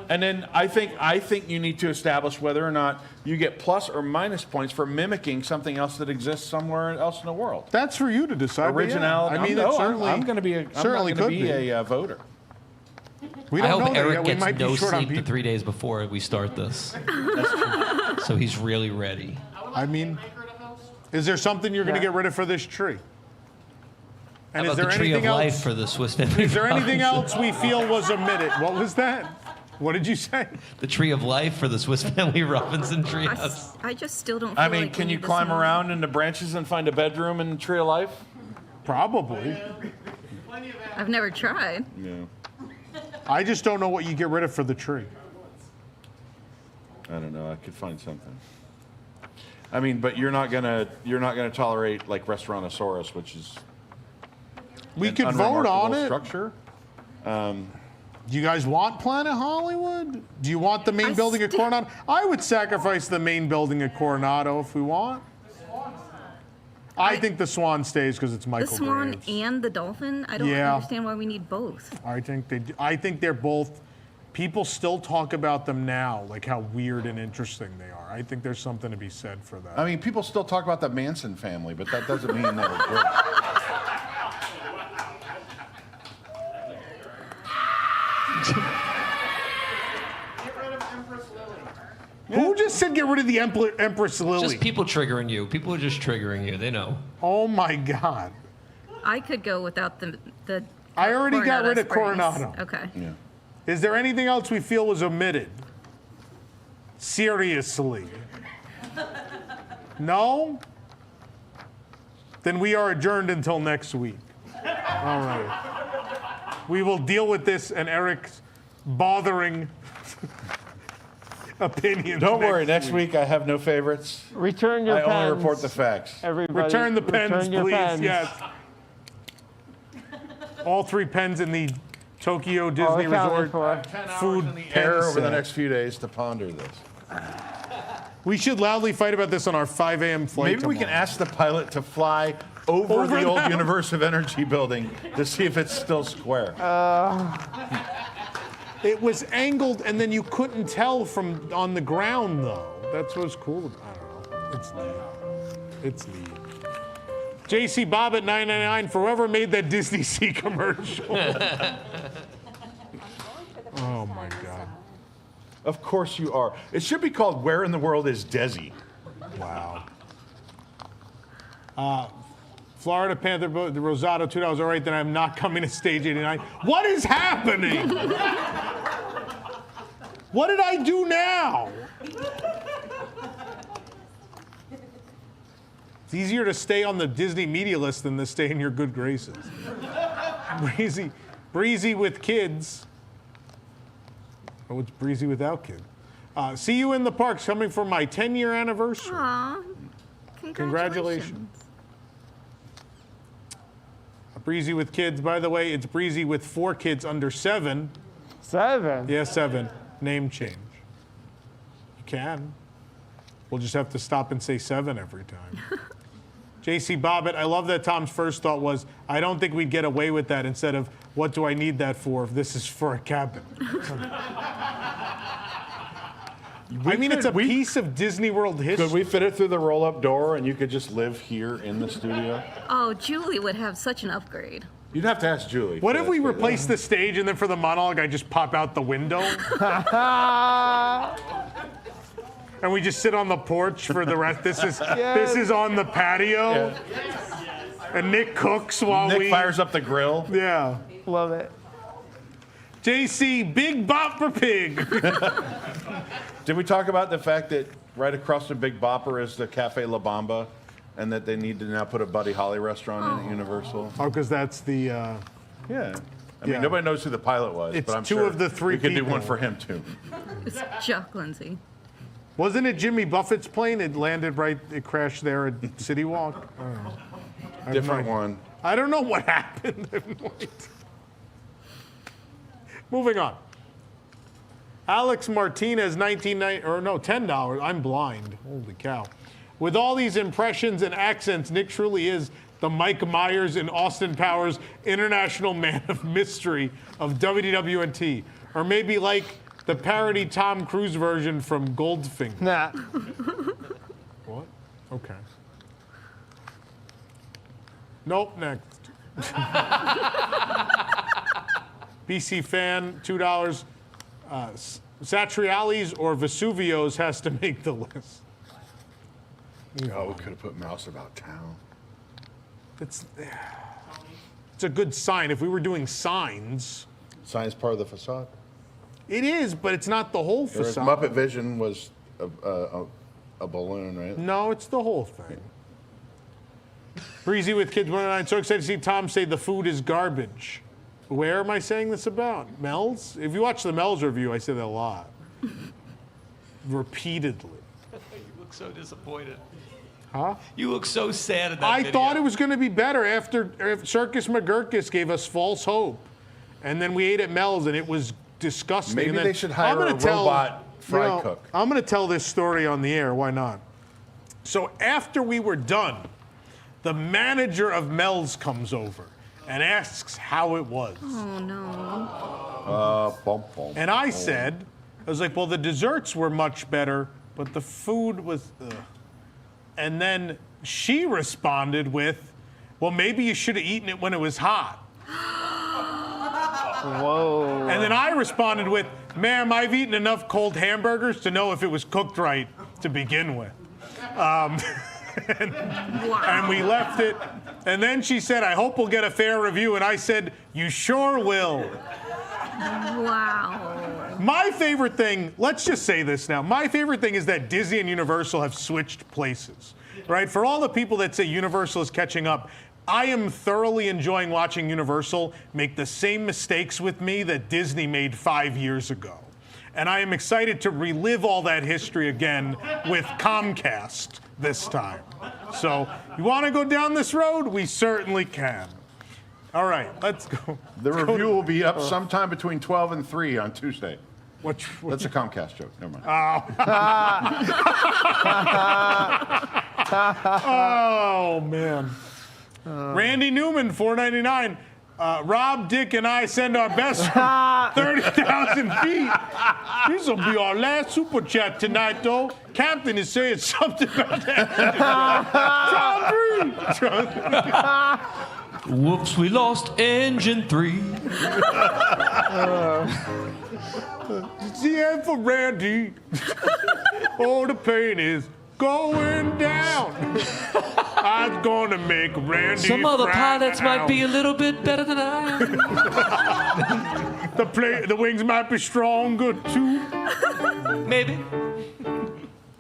And then I think you need to establish whether or not you get plus or minus points for mimicking something else that exists somewhere else in the world. That's for you to decide. but yeah. Originality. I mean, it certainly, I'm going to be certainly could be. a voter. We I don't hope know that Eric yet. We gets might no be short on sleep the people. 3 days before we start this. So he's really ready. I mean, is there something you're going to get rid of for this tree? And How is about there the tree of anything life else? for the Swiss Family Is there anything Robinson? else we feel was omitted? What was that? What did you say? The tree of life for the Swiss Family Robinson treehouse. I just still don't feel I mean, like can we you need to climb smell- around in the branches and find a bedroom in Tree of Life? Probably. I've never tried. Yeah. I just don't know what you get rid of for the tree. I don't know. I could find something. I mean, but you're not gonna tolerate like Restaurantosaurus, which is We an could vote on unremarkable it. structure. Do you guys want Planet Hollywood? Do you want the main I building at sti- Coronado? I would sacrifice the main building at Coronado if we want. I think the Swan stays because it's The Michael swan Graves. and the dolphin? I don't Yeah. understand why we need both. I think they're both. People still talk about them now, like how weird and interesting they are. I think there's something to be said for that. I mean, people still talk about the Manson family, but that doesn't mean they're good. Get rid of Empress Lily. Who just said get rid rid of the Empress Lily. Just people triggering you. People are just triggering you. They know. Oh my God. I could go without the I already got rid of Springs. Coronado. Okay. Yeah. Is there anything else we feel was omitted? Seriously. No? Then we are adjourned until next week. All right. We will deal with this and Eric's bothering opinions. Don't worry, next week I have no favorites. Return your I pens. only report the facts. Everybody, Return the pens, return your please. pens. Yes. All 3 pens in the Tokyo Disney All accounted Resort for. 10 hours food in the pen air over the set. next few days to ponder this. We should loudly fight about this on our 5 a.m. flight Maybe we can tomorrow. ask the pilot to fly over the old Universe of Energy building to see if it's still square. It was angled, and then you couldn't tell from on the ground, though. That's what's cool. I don't know. It's neat. It's neat. JC Bob at $9.99 for whoever made that Disney Sea commercial. Oh my God. Of course you are. It should be called Where in the World is Desi? Wow. Florida Panther, the Rosado, $2. All right, then I'm not coming to stage 89. What is happening? What did I do now? It's easier to stay on the Disney media list than to stay in your good graces. Breezy with kids. Oh, it's breezy without kids. See you in the parks coming for my 10-year anniversary. Aw. Congratulations. Breezy with kids. By the way, it's breezy with 4 kids under 7. 7? Yeah, 7. Name change. You can. We'll just have to stop and say 7 every time. JC Bobbitt, I love that Tom's first thought was, I don't think we'd get away with that instead of, what do I need that for if this is for a cabin? I mean, it's a piece of Disney World history. Could we fit it through the roll-up door and you could just live here in the studio? Oh, Julie would have such an upgrade. You'd have to ask Julie. What if we replace the stage and then for the monologue I just pop out the window? And we just sit on the porch for the rest. This is on the patio. Yeah. And Nick cooks while Nick fires up the grill. Yeah. Love it. JC, Big Bopper Pig. Did we talk about the fact that right across from Big Bopper is the Cafe La Bamba, and that they need to now put a Buddy Holly restaurant in at Universal? Oh, because that's the. Yeah. I mean, Yeah. nobody knows who the pilot was, It's but I'm 2 sure of the 3 we could do people. one for him too. It's Chuck Lindsay. Wasn't it Jimmy Buffett's plane? It landed right. It crashed there at City Walk. I don't know. I have Different no- one. I don't know what happened. I have no idea. Moving on. Alex Martinez, $10. I'm blind. Holy cow. With all these impressions and accents, Nick truly is the Mike Myers and Austin Powers International Man of Mystery of WDWNT. Or maybe like the parody Tom Cruise version from Goldfinger. Nah. What? Okay. Nope, next. BC fan, $2. Satriali's or Vesuvio's has to make the list. Oh, we could have put Mouse About Town. It's a good sign. If we were doing signs. Sign's part of the facade. It is, but it's not the whole Whereas facade. Muppet Vision was a balloon, right? No, it's the whole thing. Breezy with Kids 109. So excited to see Tom say the food is garbage. Where am I saying this about? Mel's? If you watch the Mel's review, I say that a lot. Repeatedly. You look so disappointed. Huh? You look so sad at that I video. thought it was going to be better after Circus McGurkus gave us false hope. And then we ate at Mel's and it was disgusting. Maybe And then they should hire a robot fry cook. I'm going to tell this story on the air. Why not? So after we were done, the manager of Mel's comes over and asks how it was. Oh, no. And I said, I was like, well, the desserts were much better, but the food was, ugh. And then she responded with, well, maybe you should have eaten it when it was hot. Whoa. And then I responded with, ma'am, I've eaten enough cold hamburgers to know if it was cooked right, to begin with. Wow. And we left it. And then she said, I hope we'll get a fair review. And I said, you sure will. Wow. My favorite thing, let's just say this now. My favorite thing is that Disney and Universal have switched places, right? For all the people that say Universal is catching up, I am thoroughly enjoying watching Universal make the same mistakes with me that Disney made 5 years ago. And I am excited to relive all that history again with Comcast this time. So, you want to go down this road? We certainly can. All right, let's go. The review will be up sometime between 12 and 3 on Tuesday. What That's a Comcast joke. Never mind. Oh, man. Randy Newman, $4.99. Rob, Dick, and I send our best 30,000 feet. This will be our last super chat tonight, though. Captain is saying something about that. John Green. Whoops, we lost engine 3. It's the end for Randy. Oh, the pain is going down. I was gonna make Randy. Some other frown. pilots might be a little bit better than I am. The wings might be stronger too. Maybe.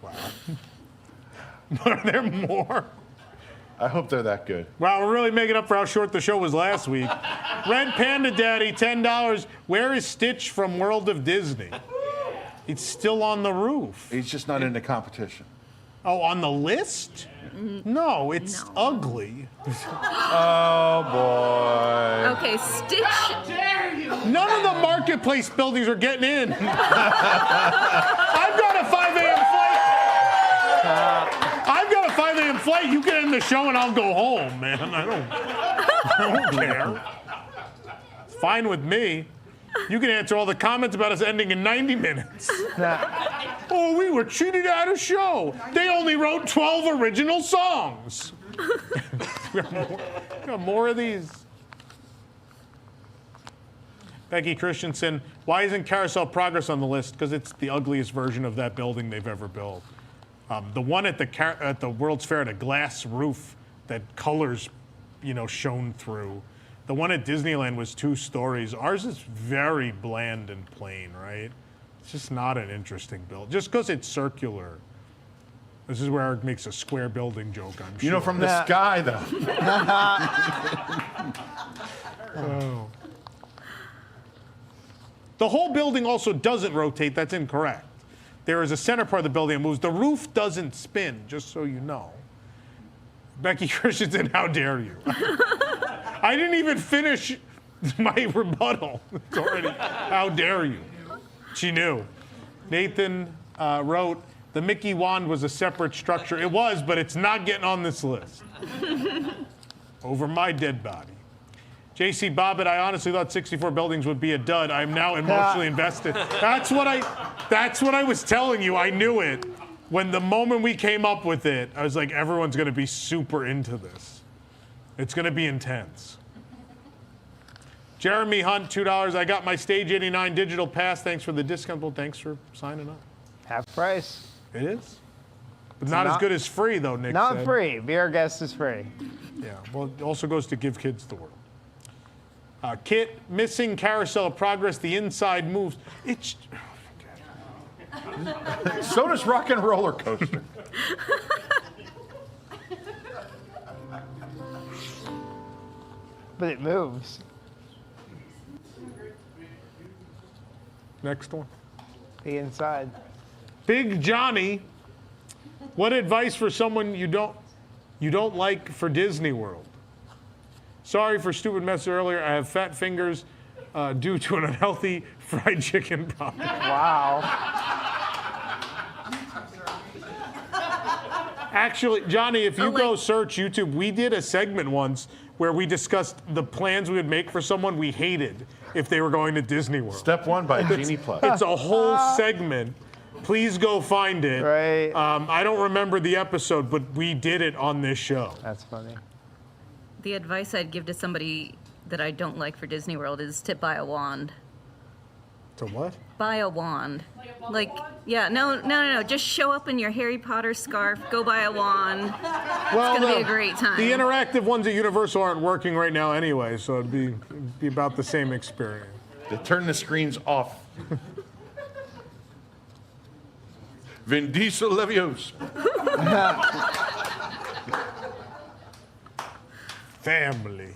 Wow. Are there more? I hope they're that good. Wow, we're really making up for how short the show was last week. Red Panda Daddy, $10. Where is Stitch from World of Disney? It's still on the roof. He's just not in the competition. Oh, on the list? No, it's ugly. Oh, boy. Okay, Stitch. How dare you! None of the marketplace buildings are getting in. I've got a 5 a.m. flight. You can end the show and I'll go home, man. I don't care. It's fine with me. You can answer all the comments about us ending in 90 minutes. Oh, we were cheated out of show. They only wrote 12 original songs. We got more of these. Becky Christensen, why isn't Carousel Progress on the list? Because it's the ugliest version of that building they've ever built. The one at the World's Fair had a glass roof that colors, shone through. The one at Disneyland was 2 stories. Ours is very bland and plain, right? It's just not an interesting build. Just because it's circular. This is where Eric makes a square building joke, I'm sure. From the sky, though. Oh. The whole building also doesn't rotate. That's incorrect. There is a center part of the building that moves. The roof doesn't spin, just so you know. Becky Christensen, how dare you? I didn't even finish my rebuttal. It's already, how dare you? She knew. Nathan wrote, the Mickey wand was a separate structure. It was, but it's not getting on this list. Over my dead body. J.C. Bobbitt, I honestly thought 64 buildings would be a dud. I'm now emotionally invested. That's what I was telling you. I knew it. When the moment we came up with it, I was like, everyone's going to be super into this. It's going to be intense. Jeremy Hunt, $2. I got my Stage 89 digital pass. Thanks for the discount. Well, thanks for signing up. Half price. It is? But not as good as free, though, Nick Not said. free. Be Our Guest is free. Yeah, well, it also goes to Give Kids the World. Kit, missing Carousel of Progress. The inside moves. It's... So does Rock and Roller Coaster. But it moves. Next one. The inside. Big Johnny, what advice for someone you don't like for Disney World? Sorry for stupid message earlier. I have fat fingers due to an unhealthy fried chicken product. Wow. Actually, Johnny, if you go search YouTube, we did a segment once where we discussed the plans we would make for someone we hated if they were going to Disney World. Step 1 by Genie Plus. It's a whole segment. Please go find it. Right. I don't remember the episode, but we did it on this show. That's funny. The advice I'd give to somebody that I don't like for Disney World is to buy a wand. To what? Buy a wand. Like, yeah, no. Just show up in your Harry Potter scarf, go buy a wand. Well, it's going to be a great time. The interactive ones at Universal aren't working right now anyway, so it'd be about the same experience. To turn the screens off. Vin Diesel Leviosa. Family.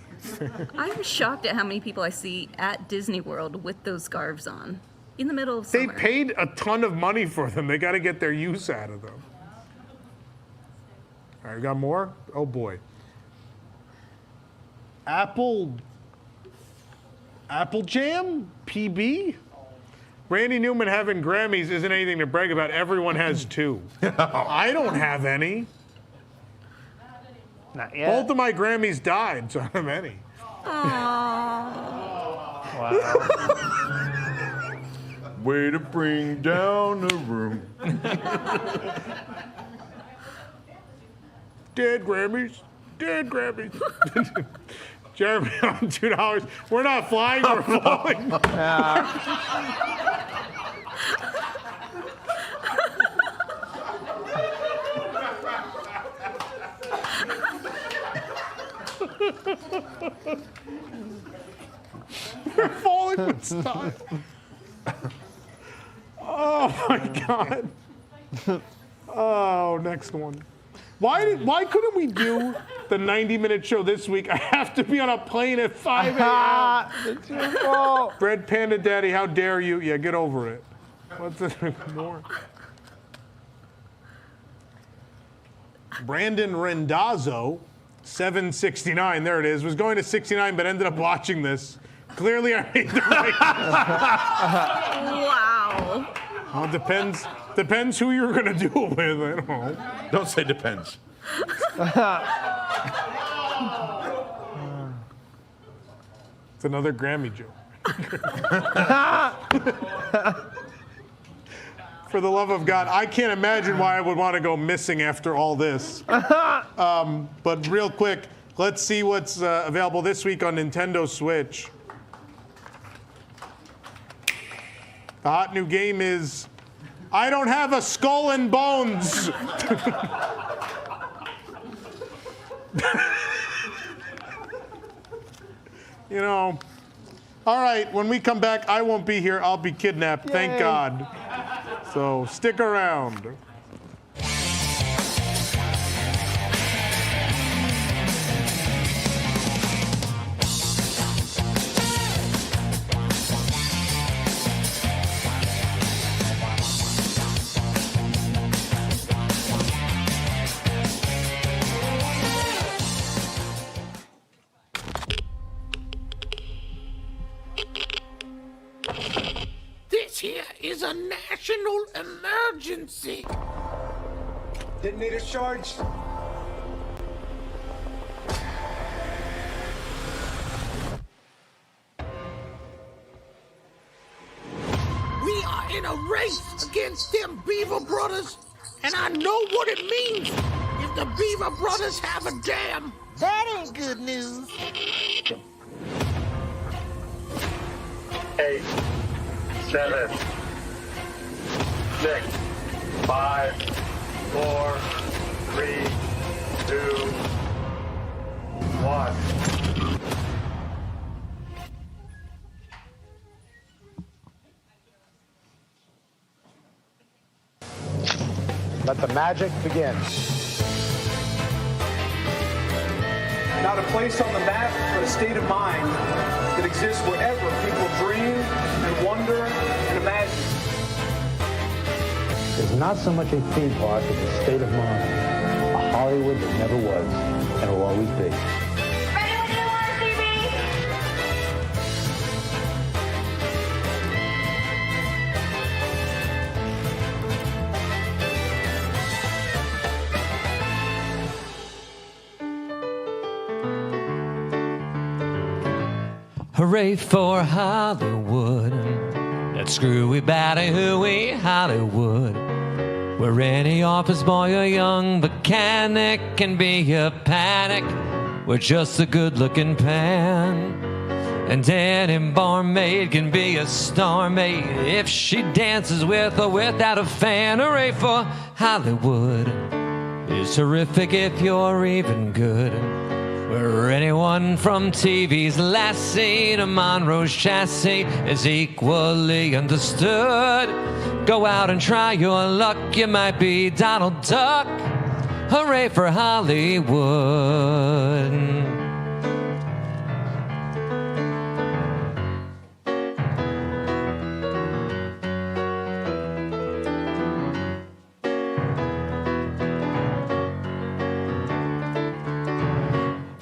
I'm shocked at how many people I see at Disney World with those scarves on in the middle of They summer. paid a ton of money for them. They got to get their use out of them. All right, we got more? Oh, boy. Apple Jam? PB? Randy Newman having Grammys isn't anything to brag about. Everyone has two. I don't have any. Not yet. Both of my Grammys died, so I don't have any. Wow. Way to bring down the room. Dead Grammys. Dead Grammys. Jeremy on $2. We're not flying, we're falling. We're falling with style. Oh my God. Oh, next one. Why couldn't we do the 90-minute show this week? I have to be on a plane at 5 a.m. It's your fault. Bread Panda Daddy, how dare you? Yeah, get over it. What's more? Brandon Rendazzo, 769, there it is, was going to 69 but ended up watching this. Clearly I made the right. Wow. Well, it depends who you're going to do it with. I don't know. Don't say depends. It's another Grammy joke. For the love of God, I can't imagine why I would want to go missing after all this. But real quick, let's see what's available this week on Nintendo Switch. The hot new game is I Don't Have a Skull and Bones. You know, all right, when we come back, I won't be here. I'll be kidnapped, thank Yay. God. So stick around. This here is a national emergency. Detonator charged. We are in a race against them Beaver Brothers, and I know what it means if the Beaver Brothers have a dam. That ain't good news. 8, 7, 6, 5, 4, 3, 2, 1. Let the magic begin. Not a place on the map, but a state of mind that exists wherever people dream and wonder and imagine. It's not so much a theme park as a state of mind, a Hollywood that never was and will always be. Hooray for Hollywood, that screwy batty hooey Hollywood, where any office boy or young mechanic can be a panic with just a good-looking pan. And any barmaid can be a star maid if she dances with or without a fan. Hooray for Hollywood. It's terrific if you're even good. Where anyone from TV's Lassie to Monroe's Chassis is equally understood. Go out and try your luck, you might be Donald Duck. Hooray for Hollywood.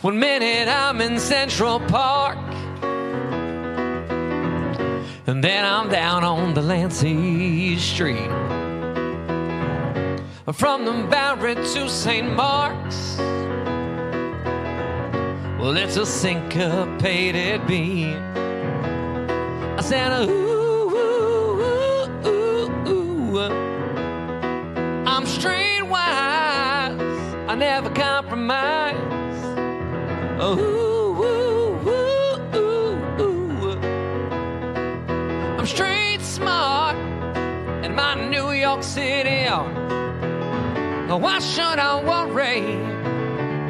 One minute I'm in Central Park, and then I'm down on Delancey Street. From the Bowery to St. Mark's, well, it's a syncopated beat. I said, ooh, ooh, ooh, ooh, ooh. I'm streetwise, I never compromise. Oh, ooh, ooh, ooh, ooh. I'm street smart in my New York City art. Why should I worry?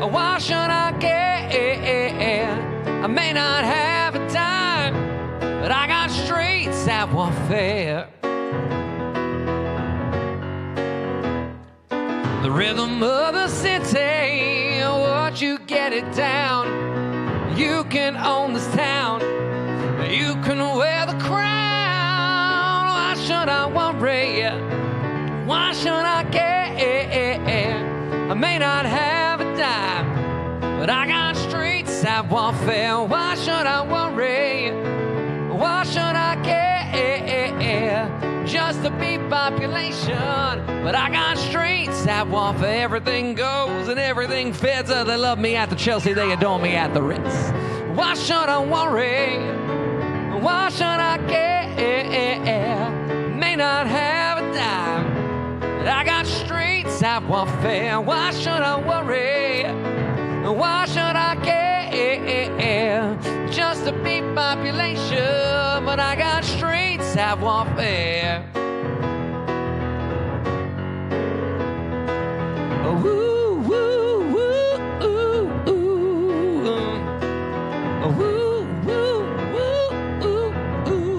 Why should I care? I may not have a dime, but I got street savoir-faire. The rhythm of the city, once you get it down, you can own this town, you can wear the crown. Why should I worry? Why should I care? I may not have a dime, but I got street savoir-faire. Why should I worry? Why should I care? Just a beat population, but I got street savoir-faire. Everything goes and everything fits. They love me at the Chelsea, they adore me at the Ritz. Why should I worry? Why should I care? May not have a dime, but I got street savoir-faire. Why should I worry? Why should I care? Just a beat population, but I got street savoir-faire. Ooh, ooh, ooh, ooh, ooh. Ooh, ooh, ooh, ooh, ooh.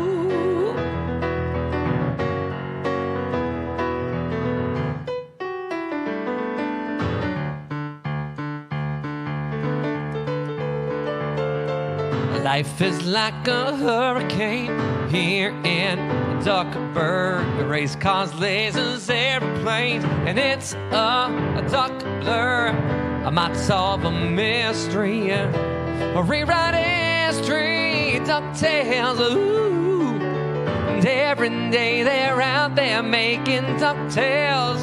Life is like a hurricane here in Duckburg. Race cars, lasers, airplanes, and it's a duck blur. I might solve a mystery or rewrite history. DuckTales, ooh. And every day they're out there making DuckTales.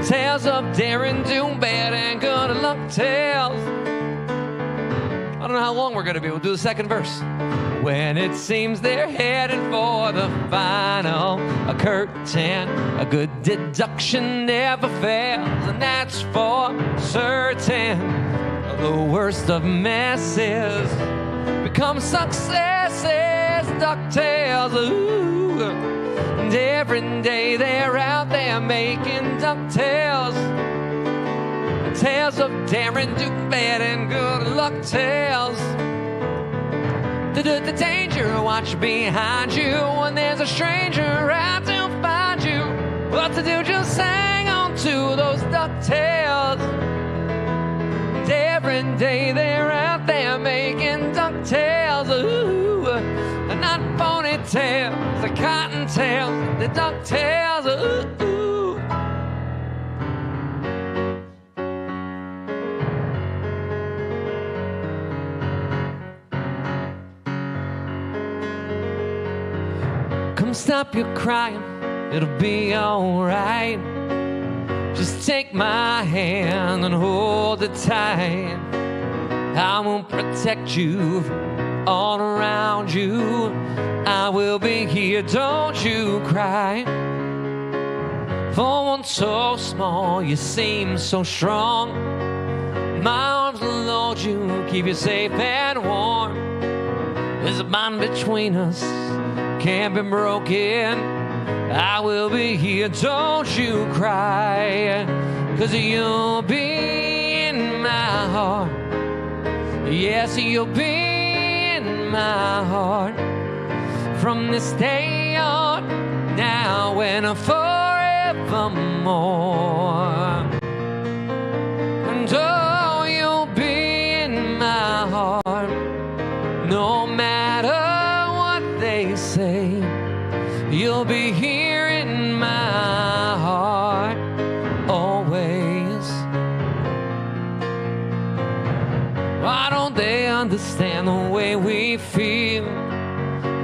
Tales of daring, doom, bad, and good luck tales. I don't know how long we're going to be. We'll do the second verse. When it seems they're headed for the final curtain, a good deduction never fails, and that's for certain. The worst of messes become successes. DuckTales, ooh. And every day they're out there making DuckTales. Tales of daring, do bad, and good luck tales. The danger, watch behind you when there's a stranger out to find you. What to do, just hang on to those DuckTales. And every day they're out there making DuckTales. Ooh, not ponytails, the cottontails, the DuckTales. Ooh, ooh. Stop your crying, it'll be alright. Just take my hand and hold it tight. I will protect you all around you. I will be here, don't you cry. For one so small, you seem so strong. My arms will hold you, keep you safe and warm. bond between us can't be broken. I will be here, don't you cry, 'cause you'll be in my heart. Yes, you'll be in my heart from this day on, now and forevermore. And oh, you'll be in my heart, no matter what they say. You'll be here in my heart always. Why don't they understand the way we feel?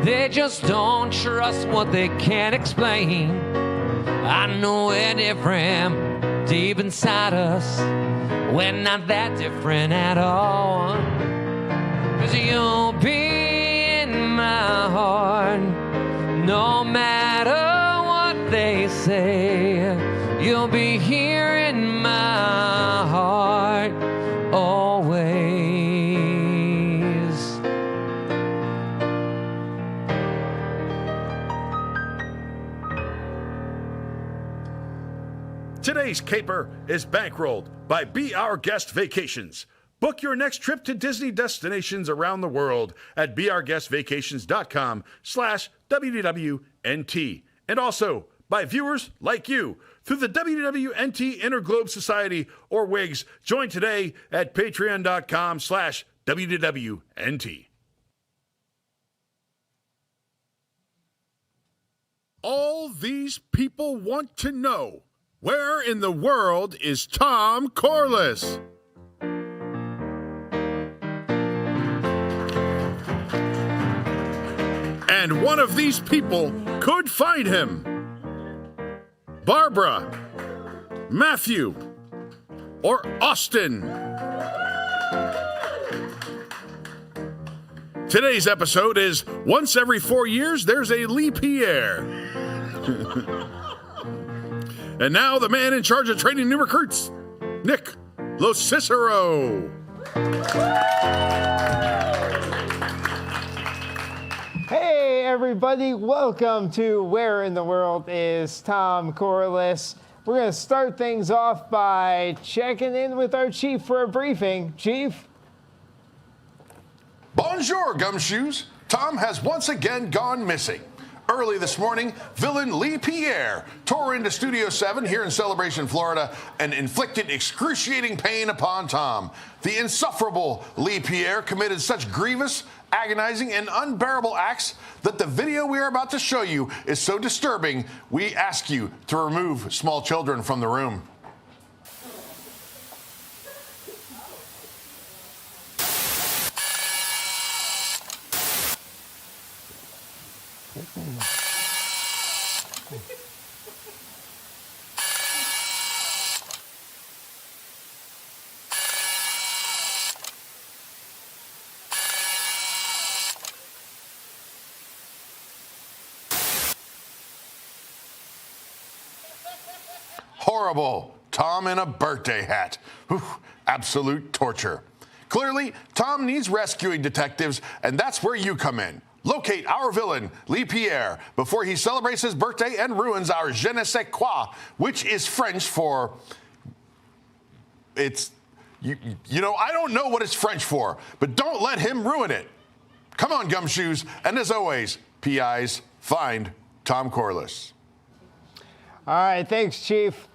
They just don't trust what they can't explain. I know we're different deep inside us. We're not that different at all. 'Cause you'll be in my heart, no matter what they say. You'll be here in my heart always. Today's caper is bankrolled by Be Our Guest Vacations. Book your next trip to Disney destinations around the world at beourguestvacations.com/WDWNT. And also by viewers like you through the WDWNT Interglobe Society or WIGS. Join today at patreon.com/WDWNT. All these people want to know, where in the world is Tom Corless? And one of these people could find him. Barbara, Matthew, or Austin. Today's episode is once every 4 years, there's a leap year. And now the man in charge of training new recruits, Nick LoCicero. Hey everybody, welcome to Where in the World is Tom Corless. We're going to start things off by checking in with our chief for a briefing. Chief? Bonjour, Gumshoes. Tom has once again gone missing. Early this morning, villain Lee Pierre tore into Studio 7 here in Celebration, Florida, and inflicted excruciating pain upon Tom. The insufferable Lee Pierre committed such grievous, agonizing, and unbearable acts that the video we are about to show you is so disturbing, we ask you to remove small children from the room. Horrible. Tom in a birthday hat. Whew, absolute torture. Clearly, Tom needs rescuing detectives, and that's where you come in. Locate our villain, Lee Pierre, before he celebrates his birthday and ruins our je ne sais quoi, which is French for... It's... You know, I don't know what it's French for, but don't let him ruin it. Come on, Gumshoes, and as always, PIs, find Tom Corless. All right, thanks, Chief.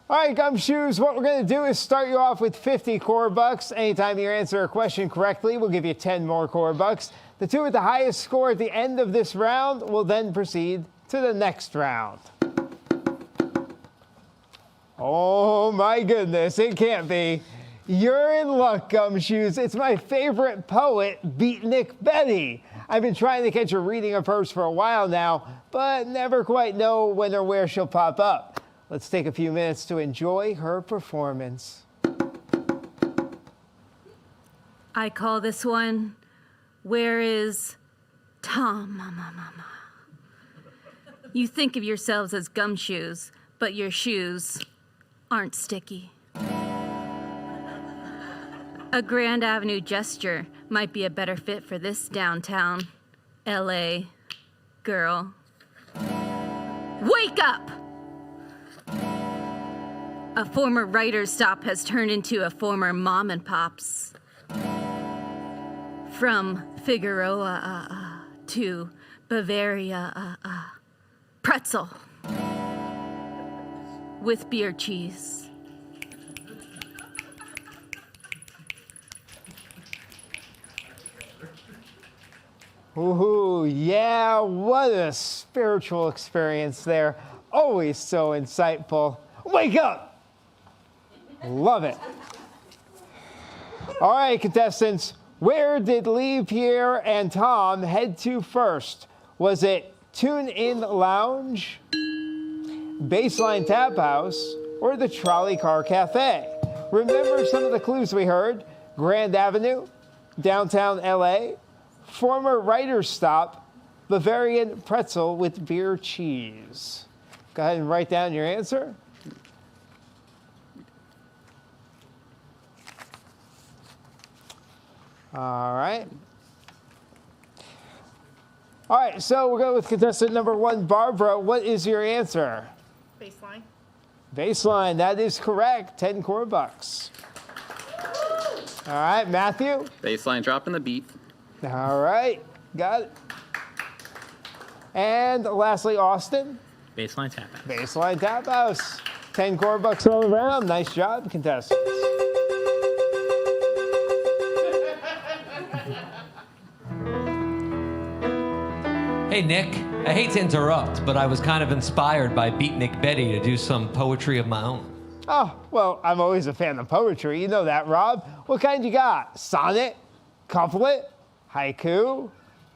All right, Gumshoes, what we're going to do is start you off with 50 core bucks. Anytime you answer a question correctly, we'll give you 10 more core bucks. The two with the highest score at the end of this round will then proceed to the next round. Oh, my goodness, it can't be. You're in luck, Gumshoes. It's my favorite poet, Beatnik Betty. I've been trying to catch a reading of hers for a while now, but never quite know when or where she'll pop up. Let's take a few minutes to enjoy her performance. I call this one, Where is Tom, Mama? You think of yourselves as gumshoes, but your shoes aren't sticky. A Grand Avenue gesture might be a better fit for this downtown. LA girl. Wake up! A former writer's stop has turned into a former mom and pop's. From Figueroa to Bavaria, pretzel with beer cheese. Ooh, yeah, what a spiritual experience there. Always so insightful. Wake up! Love it. All right, contestants, where did Lee, Pierre, and Tom head to first? Was it Tune In Lounge, Baseline Tap House, or the Trolley Car Cafe? Remember some of the clues we heard? Grand Avenue, downtown LA, former writer's stop, Bavarian pretzel with beer cheese. Go ahead and write down your answer. All right. All right, so we'll go with contestant number 1, Barbara. What is your answer? Baseline. Baseline, that is correct. 10 core bucks. All right, Matthew. Baseline dropping the beat. All right, got it. And lastly, Austin. Baseline Tap House. Baseline Tap House. 10 core bucks all around. Nice job, contestants. Hey, Nick, I hate to interrupt, but I was kind of inspired by Beatnik Betty to do some poetry of my own. Oh, well, I'm always a fan of poetry. You know that, Rob. What kind you got? Sonnet? Couplet? Haiku?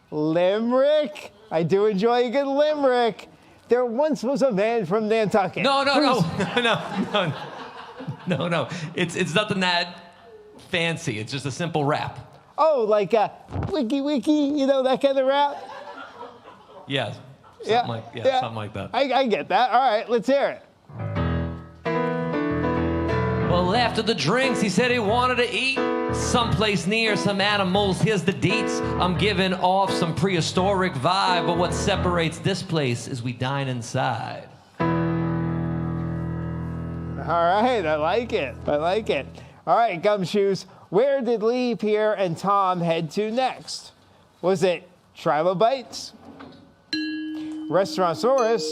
Limerick? I do enjoy a good limerick. There once was a man from Nantucket. No. It's nothing that fancy. It's just a simple rap. Oh, like a wiki, you know, that kind of rap? Yeah, something like that. I get that. All right, let's hear it. Well, after the drinks, he said he wanted to eat someplace near some animals. Here's the deets. I'm giving off some prehistoric vibe, but what separates this place is we dine inside. All right, I like it. All right, Gumshoes, where did Lee, Pierre, and Tom head to next? Was it Trilobites, Restaurantosaurus,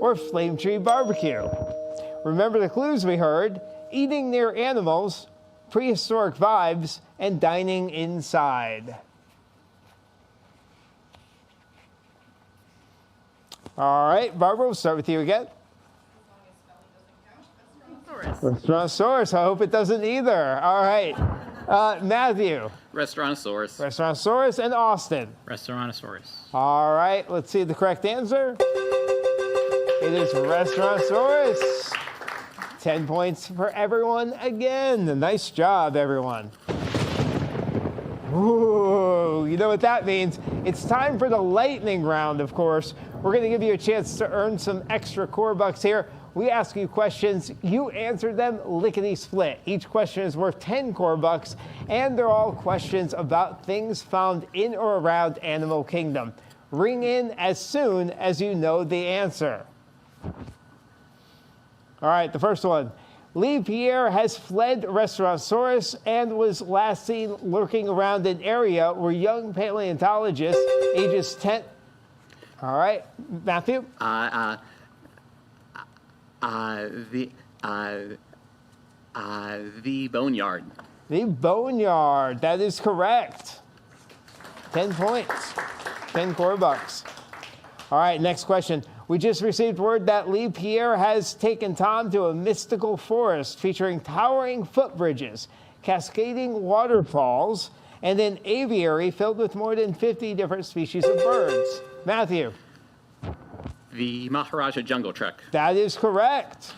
or Flame Tree Barbecue? Remember the clues we heard: eating near animals, prehistoric vibes, and dining inside. All right, Barbara, we'll start with you again. Restaurantosaurus. I hope it doesn't either. All right. Matthew. Restaurantosaurus. Restaurantosaurus. And Austin. Restaurantosaurus. All right. Let's see the correct answer. It is Restaurantosaurus. 10 points for everyone again. Nice job, everyone. Ooh, you know what that means? It's time for the lightning round, of course. We're going to give you a chance to earn some extra core bucks here. We ask you questions, you answer them lickety-split. Each question is worth 10 core bucks, and they're all questions about things found in or around Animal Kingdom. Ring in as soon as you know the answer. All right, the first one. Lee Pierre has fled Restaurantosaurus and was last seen lurking around an area where young paleontologists ages 10... All right, Matthew? The boneyard. The boneyard. That is correct. 10 points. 10 core bucks. All right, next question. We just received word that Lee Pierre has taken Tom to a mystical forest featuring towering footbridges, cascading waterfalls, and an aviary filled with more than 50 different species of birds. Matthew? The Maharaja Jungle Trek. That is correct.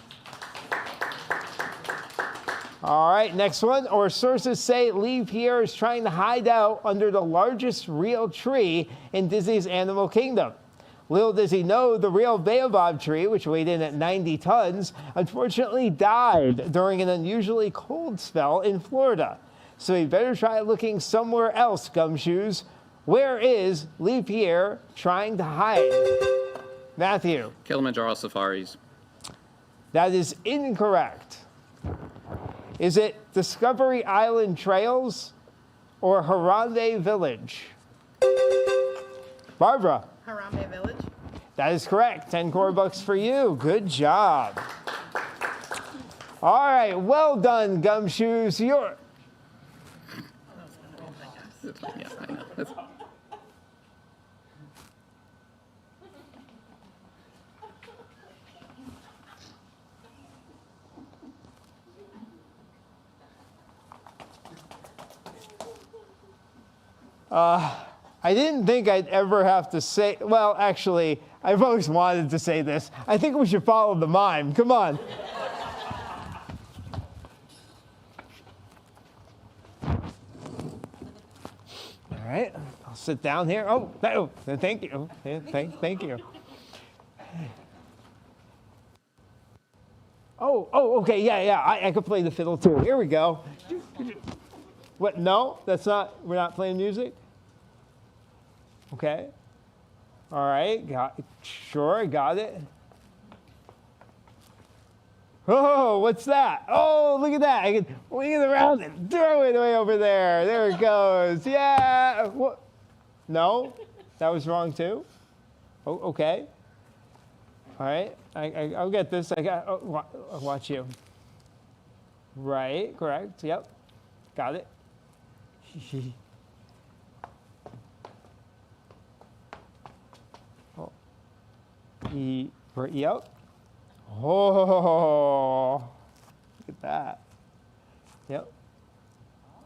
All right, next one. Our sources say Lee Pierre is trying to hide out under the largest real tree in Disney's Animal Kingdom. Little does he know, the real baobab tree, which weighed in at 90 tons, unfortunately died during an unusually cold spell in Florida. So he better try looking somewhere else, Gumshoes. Where is Lee Pierre trying to hide? Matthew. Kilimanjaro Safaris. That is incorrect. Is it Discovery Island Trails or Harambe Village? Barbara. Harambe Village. That is correct. 10 core bucks for you. Good job. All right, well done, Gumshoes. You're... Yeah, I know. I didn't think I'd ever have to say, well, actually, I've always wanted to say this. I think we should follow the mime. Come on. All right, I'll sit down here. Oh, thank you. Yeah, thank you. Oh, okay, yeah, I could play the fiddle too. Here we go. What, no, that's not, we're not playing music? Okay. All right, got it. Oh, what's that? Oh, look at that. I can wing it around and throw it way over there. There it goes. Yeah. What? No, that was wrong too. Oh, okay. All right, I'll get this. Watch you. Right, correct. Yep, got it. Yep. Oh, look at that. Yep.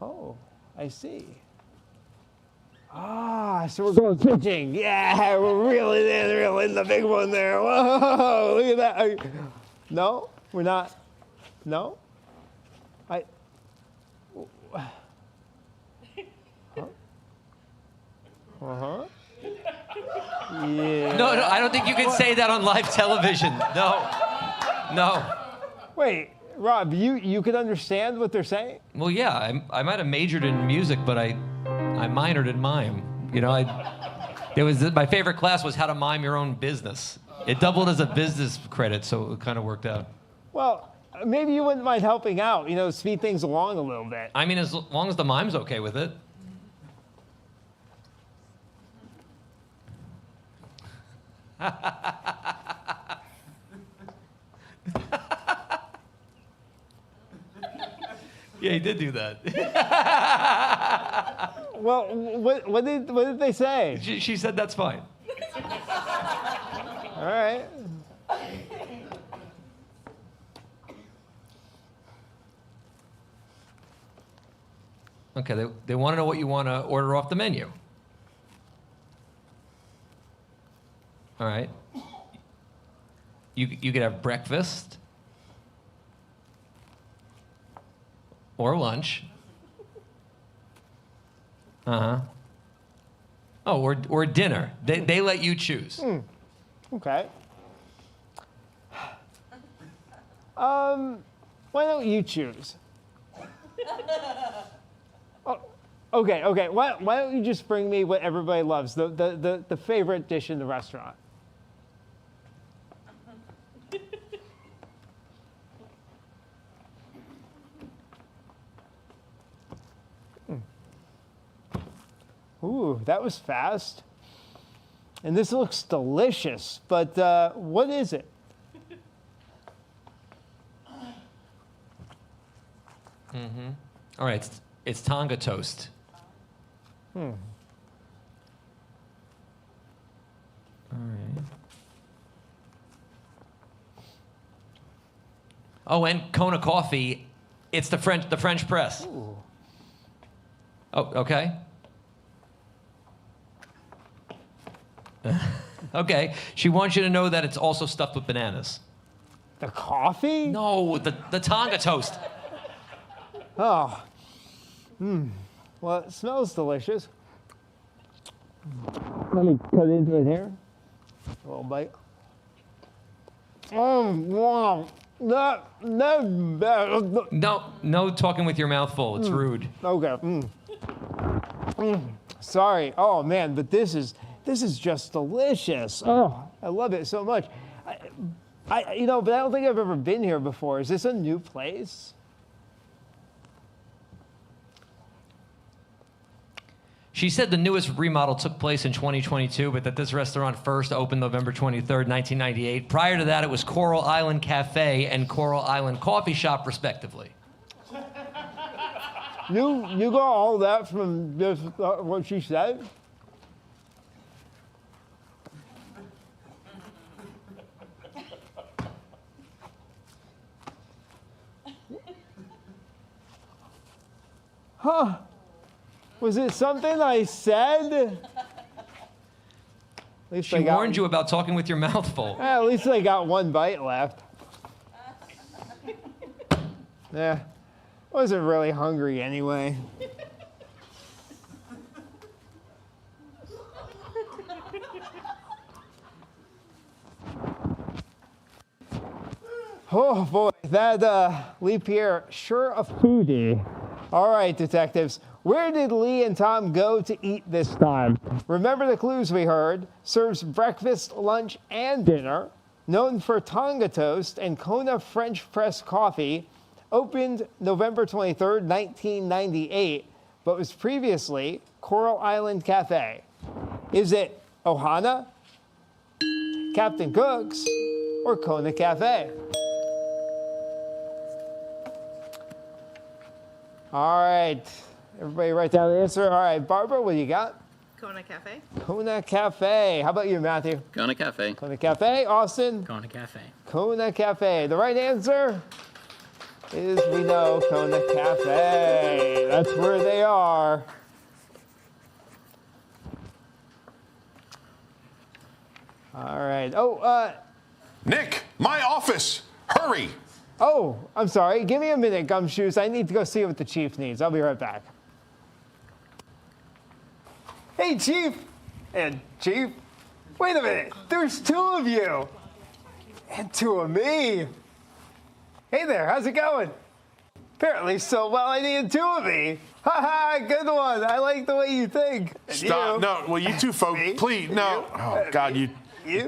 Oh, I see. So we're going pitching. Yeah, we're really in the big one there. Whoa, look at that. No, we're not. No. Uh-huh. Yeah. No, I don't think you can say that on live television. No. Wait, Rob, you can understand what they're saying? Well, yeah, I might have majored in music, but I minored in mime. You know, my favorite class was how to mime your own business. It doubled as a business credit, so it kind of worked out. Well, maybe you wouldn't mind helping out, speed things along a little bit. I mean, as long as the mime's okay with it. Yeah, he did do that. Well, what did they say? She said that's fine. All right. Okay, they want to know what you want to order off the menu. All right. You could have breakfast or lunch. Uh-huh. Oh, or dinner. They let you choose. Okay. Why don't you choose? Oh, okay. Why don't you just bring me what everybody loves, the favorite dish in the restaurant? Ooh, that was fast. And this looks delicious, but what is it? Mm-hmm. All right, it's Tonga toast. All right. Oh, and Kona coffee. It's the French press. Ooh. Oh, okay. Okay. She wants you to know that it's also stuffed with bananas. The coffee? No, the Tonga toast. Oh. Well, it smells delicious. Let me cut into it here. A little bite. Oh, wow. No talking with your mouth full. It's rude. Okay. Sorry. Oh man, but this is just delicious. Oh, I love it so much. But I don't think I've ever been here before. Is this a new place? She said the newest remodel took place in 2022, but that this restaurant first opened November 23rd, 1998. Prior to that, it was Coral Island Cafe and Coral Island Coffee Shop, respectively. You got all that from just what she said? Huh? Was it something I said? At least She warned you about talking with your mouth full. At least I got one bite left. Yeah, wasn't really hungry anyway. Oh boy, that Lee Pierre, sure a foodie. All right, detectives, where did Lee and Tom go to eat this time? Remember the clues we heard. Serves breakfast, lunch, and dinner. Known for Tonga toast and Kona French press coffee. Opened November 23rd, 1998, but was previously Coral Island Cafe. Is it Ohana, Captain Cook's, or Kona Cafe? All right, everybody write down the answer. All right, Barbara, what do you got? Kona Cafe. Kona Cafe. How about you, Matthew? Kona Cafe. Kona Cafe. Austin? Kona Cafe. Kona Cafe. The right answer is, we know, Kona Cafe. That's where they are. All right. Oh, Nick, my office. Hurry. Oh, I'm sorry. Give me a minute, Gumshoes. I need to go see what the chief needs. I'll be right back. Hey, Chief. And Chief, wait a minute. There's two of you. And two of me. Hey there, how's it going? Apparently so well I needed two of me. Ha ha, good one. I like the way you think. And Stop. you. No, well, you two folks, please, no. Oh, God, you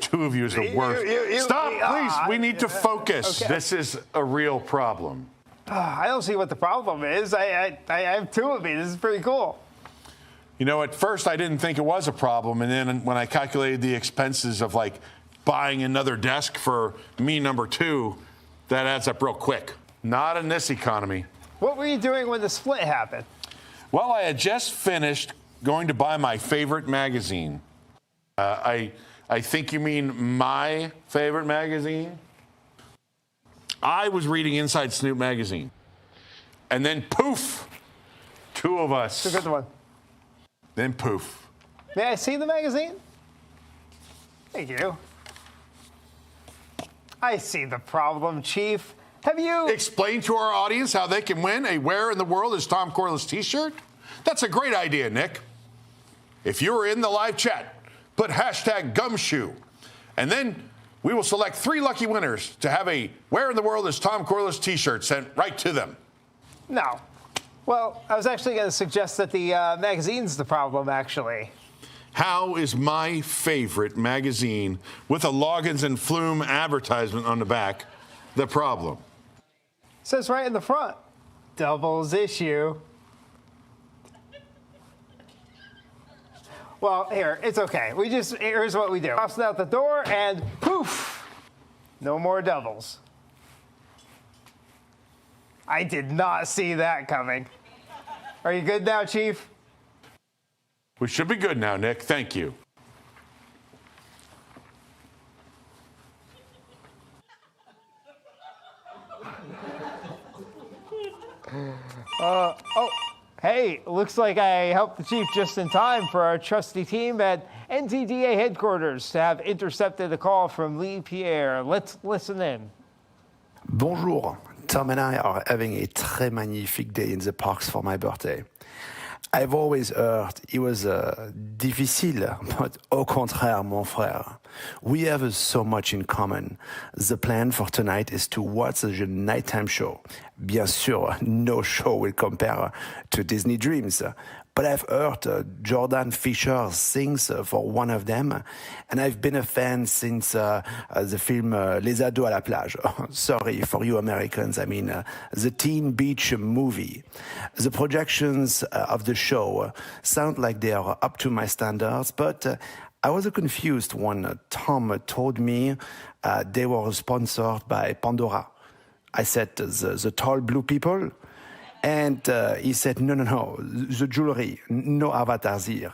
two of you is the worst. Stop, please. We need to focus. Okay. This is a real problem. I don't see what the problem is. I have two of me. This is pretty cool. You know, at first I didn't think it was a problem, and then when I calculated the expenses of, like, buying another desk for me number two, that adds up real quick. Not in this economy. What were you doing when the split happened? Well, I had just finished going to buy my favorite magazine. I think you mean my favorite magazine. I was reading Inside Snoop magazine. And then poof, two of us. It's a good one. Then poof. May I see the magazine? Thank you. I see the problem, Chief. Have you explained to our audience how they can win a Where in the World is Tom Corless t-shirt? That's a great idea, Nick. If you're in the live chat, put hashtag gumshoe, and then we will select 3 lucky winners to have a Where in the World is Tom Corless t-shirt sent right to them. No. Well, I was actually going to suggest that the magazine's the problem, actually. How is my favorite magazine with a Loggins and Flume advertisement on the back the problem? It says right in the front, doubles issue. Well, here, it's okay. Here's what we do. Toss it out the door and poof, no more doubles. I did not see that coming. Are you good now, Chief? We should be good now, Nick. Thank you. Hey, looks like I helped the Chief just in time for our trusty team at NTDA headquarters to have intercepted a call from Lee Pierre. Let's listen in. Bonjour. Tom and I are having a très magnifique day in the parks for my birthday. I've always heard it was difficile, but au contraire, mon frère. We have so much in common. The plan for tonight is to watch the nighttime show. Bien sûr, no show will compare to Disney Dreams. but I've heard Jordan Fisher sings for one of them, and I've been a fan since the film Les Ados à la plage. Sorry for you Americans, I mean the Teen Beach movie. The projections of the show sound like they are up to my standards, but I was confused when Tom told me they were sponsored by Pandora. I said, the tall blue people? And he said, no, the jewelry, no avatars here.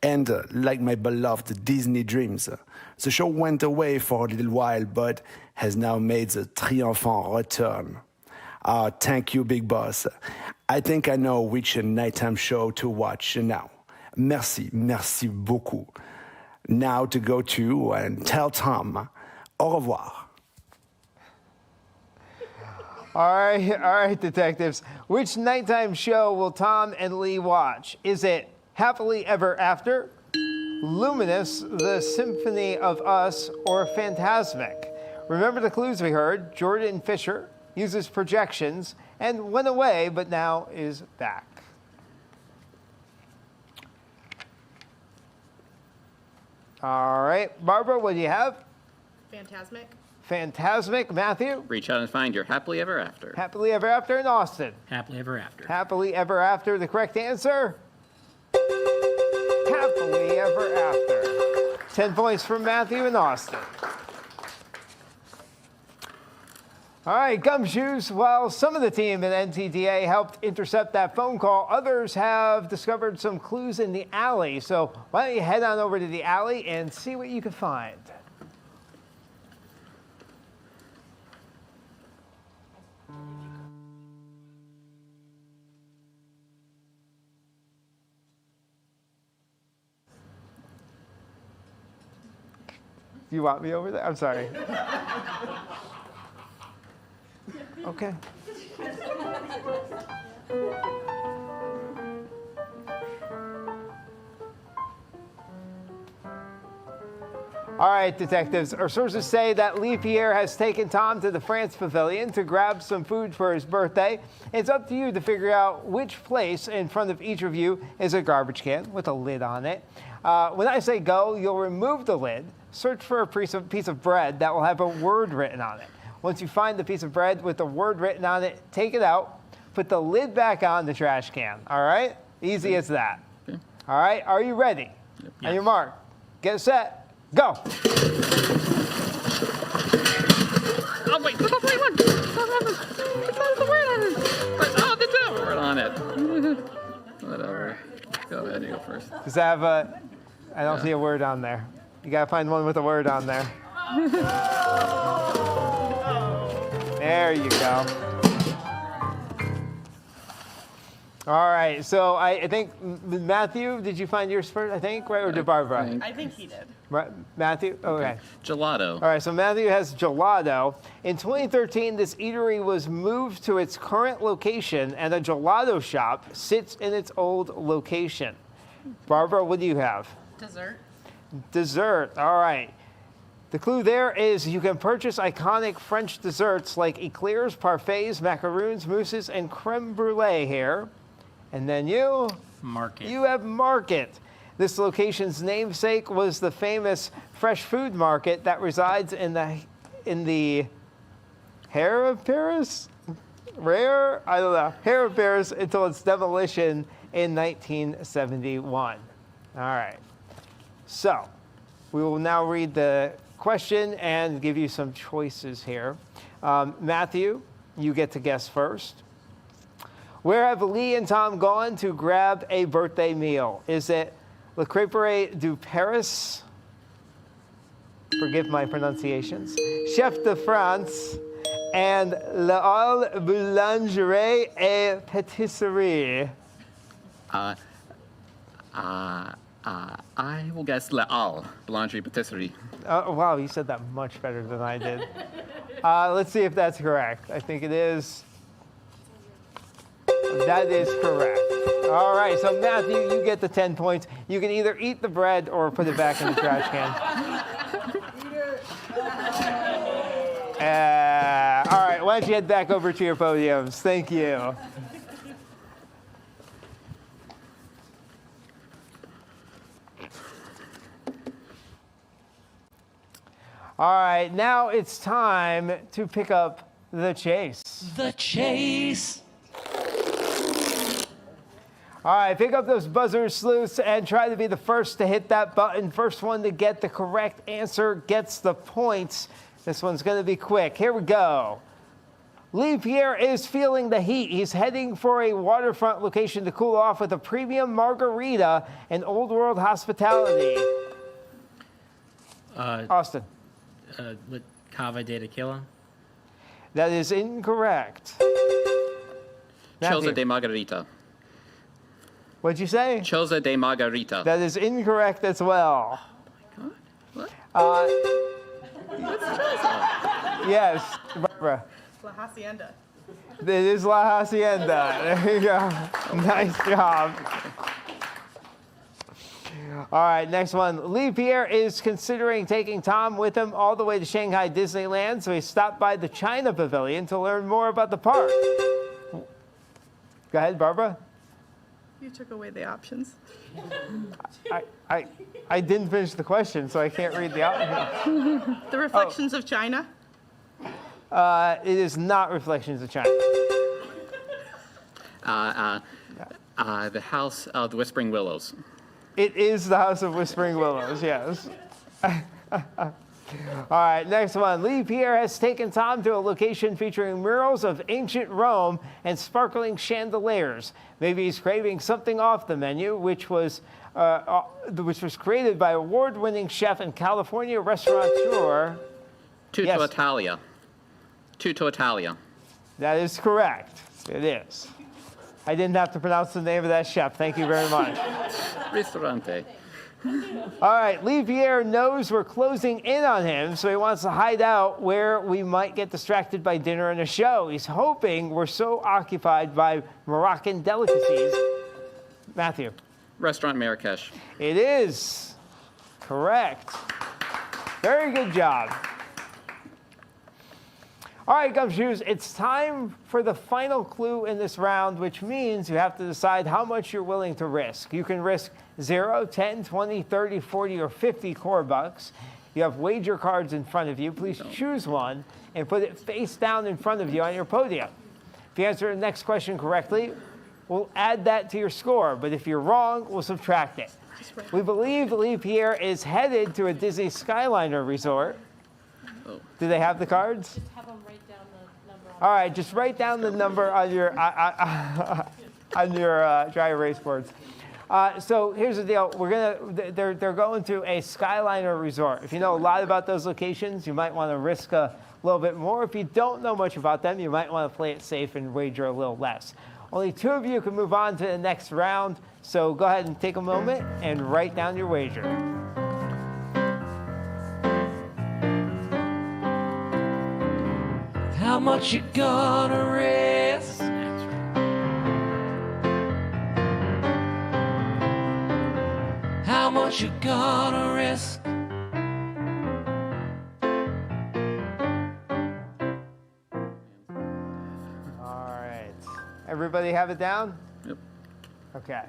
And like my beloved Disney dreams, the show went away for a little while, but has now made the triumphant return. Thank you, Big Boss. I think I know which nighttime show to watch now. Merci beaucoup. Now to go to and tell Tom, au revoir. All right, detectives. Which nighttime show will Tom and Lee watch? Is it Happily Ever After, Luminous, The Symphony of Us, or Phantasmic? Remember the clues we heard. Jordan Fisher uses projections and went away, but now is back. All right, Barbara, what do you have? Phantasmic. Phantasmic. Matthew? Reach out and find your happily ever after. Happily Ever After in Austin. Happily ever after. Happily Ever After. The correct answer? Happily Ever After. 10 points from Matthew in Austin. All right, Gumshoes. While some of the team at NTDA helped intercept that phone call, others have discovered some clues in the alley. So why don't you head on over to the alley and see what you can find. You want me over there? I'm sorry. Okay. All right, detectives. Our sources say that Lee Pierre has taken Tom to the France Pavilion to grab some food for his birthday. It's up to you to figure out which place in front of each of you is a garbage can with a lid on it. When I say go, you'll remove the lid, search for a piece of bread that will have a word written on it. Once you find the piece of bread with the word written on it, take it out, put the lid back on the trash can. All right? Easy as that. Okay. All right? Are you ready? Yes. On your mark, get set, go. Oh, wait, wait, one. There's the word on it. Oh, there's a word on it. Whatever. Go ahead, you go first. Does that have a, I don't see a word on there. You gotta find one with a word on there. There you go. All right, so I think, Matthew, did you find yours first, I think, right? Or did Barbara? I think he did. Right, Matthew? Okay. Gelato. All right, so Matthew has gelato. In 2013, this eatery was moved to its current location, and a gelato shop sits in its old location. Barbara, what do you have? Dessert. Dessert, all right. The clue there is you can purchase iconic French desserts like eclairs, parfaits, macaroons, mousses, and creme brulee here. And then you? Market. You have Market. This location's namesake was the famous fresh food market that resides in the Hair of Paris? Rare? I don't know. Hair of Paris until its demolition in 1971. All right. So we will now read the question and give you some choices here. Matthew, you get to guess first. Where have Lee and Tom gone to grab a birthday meal? Is it Le Crêperie du Paris? Forgive my pronunciations. Chef de France and La Halle Boulangerie et Patisserie. I will guess La Halle Boulangerie Patisserie. Oh, wow, you said that much better than I did. Let's see if that's correct. I think it is. That is correct. All right, so Matthew, you get the 10 points. You can either eat the bread or put it back in the trash can. All right, why don't you head back over to your podiums? Thank you. All right, now it's time to pick up the chase. The chase. All right, pick up those buzzers, sleuths, and try to be the first to hit that button. First one to get the correct answer gets the points. This one's going to be quick. Here we go. Lee Pierre is feeling the heat. He's heading for a waterfront location to cool off with a premium margarita and old world hospitality. Austin. With Cava de Tequila. That is incorrect. Choza de Margarita. What'd you say? Choza de Margarita. That is incorrect as well. Oh my God. What? Yes, Barbara. La Hacienda. It is La Hacienda. There you go. Nice job. All right, next one. Lee Pierre is considering taking Tom with him all the way to Shanghai Disneyland, so he stopped by the China Pavilion to learn more about the park. Go ahead, Barbara. You took away the options. I didn't finish the question, so I can't read the options. The Reflections of China. It is not Reflections of China. The House of the Whispering Willows. It is the House of Whispering Willows, yes. All right, next one. Lee Pierre has taken Tom to a location featuring murals of ancient Rome and sparkling chandeliers. Maybe he's craving something off the menu, which was created by award-winning chef and California restaurateur. Tutto Italia. Tutto Italia. That is correct. It is. I didn't have to pronounce the name of that chef. Thank you very much. Ristorante. All right, Lee Pierre knows we're closing in on him, so he wants to hide out where we might get distracted by dinner and a show. He's hoping we're so occupied by Moroccan delicacies. Matthew. Restaurant Marrakesh. It is correct. Very good job. All right, Gumshoes, it's time for the final clue in this round, which means you have to decide how much you're willing to risk. You can risk 0, 10, 20, 30, 40, or 50 core bucks. You have wager cards in front of you. Please choose one and put it face down in front of you on your podium. If you answer the next question correctly, we'll add that to your score. But if you're wrong, we'll subtract it. We believe Lee Pierre is headed to a Disney Skyliner resort. Do they have the cards? Just have them write down the number. All right, just write down the number on your dry erase boards. So here's the deal: they're going to a Skyliner resort. If you know a lot about those locations, you might want to risk a little bit more. If you don't know much about them, you might want to play it safe and wager a little less. Only 2 of you can move on to the next round. So go ahead and take a moment and write down your wager. How much you gonna risk? How much you gonna risk? All right. Everybody have it down? Yep. Okay.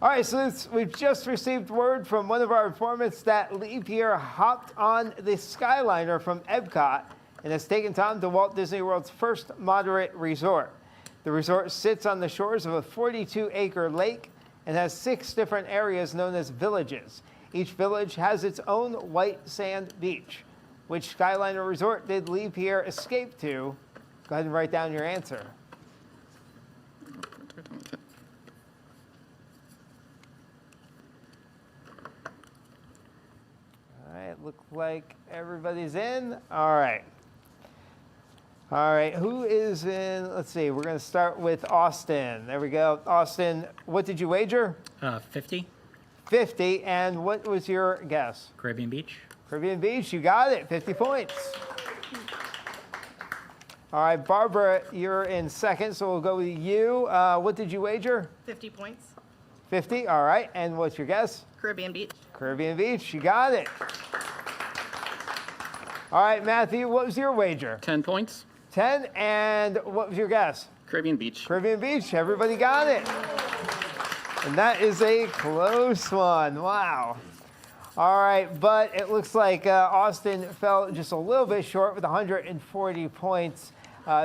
All right, so we've just received word from one of our informants that Lee Pierre hopped on the Skyliner from Epcot and has taken Tom to Walt Disney World's first moderate resort. The resort sits on the shores of a 42-acre lake and has 6 different areas known as villages. Each village has its own white sand beach. Which Skyliner resort did Lee Pierre escape to? Go ahead and write down your answer. All right, looks like everybody's in. All right. All right, who is in? Let's see, we're going to start with Austin. There we go. Austin, what did you wager? 50. 50, and what was your guess? Caribbean Beach. Caribbean Beach, you got it, 50 points. All right, Barbara, you're in second, so we'll go with you. What did you wager? 50 points. 50, all right, and what's your guess? Caribbean Beach. Caribbean Beach, you got it. All right, Matthew, what was your wager? 10 points. 10, and what was your guess? Caribbean Beach. Caribbean Beach, everybody got it. And that is a close one, wow. All right, but it looks like Austin fell just a little bit short with 140 points.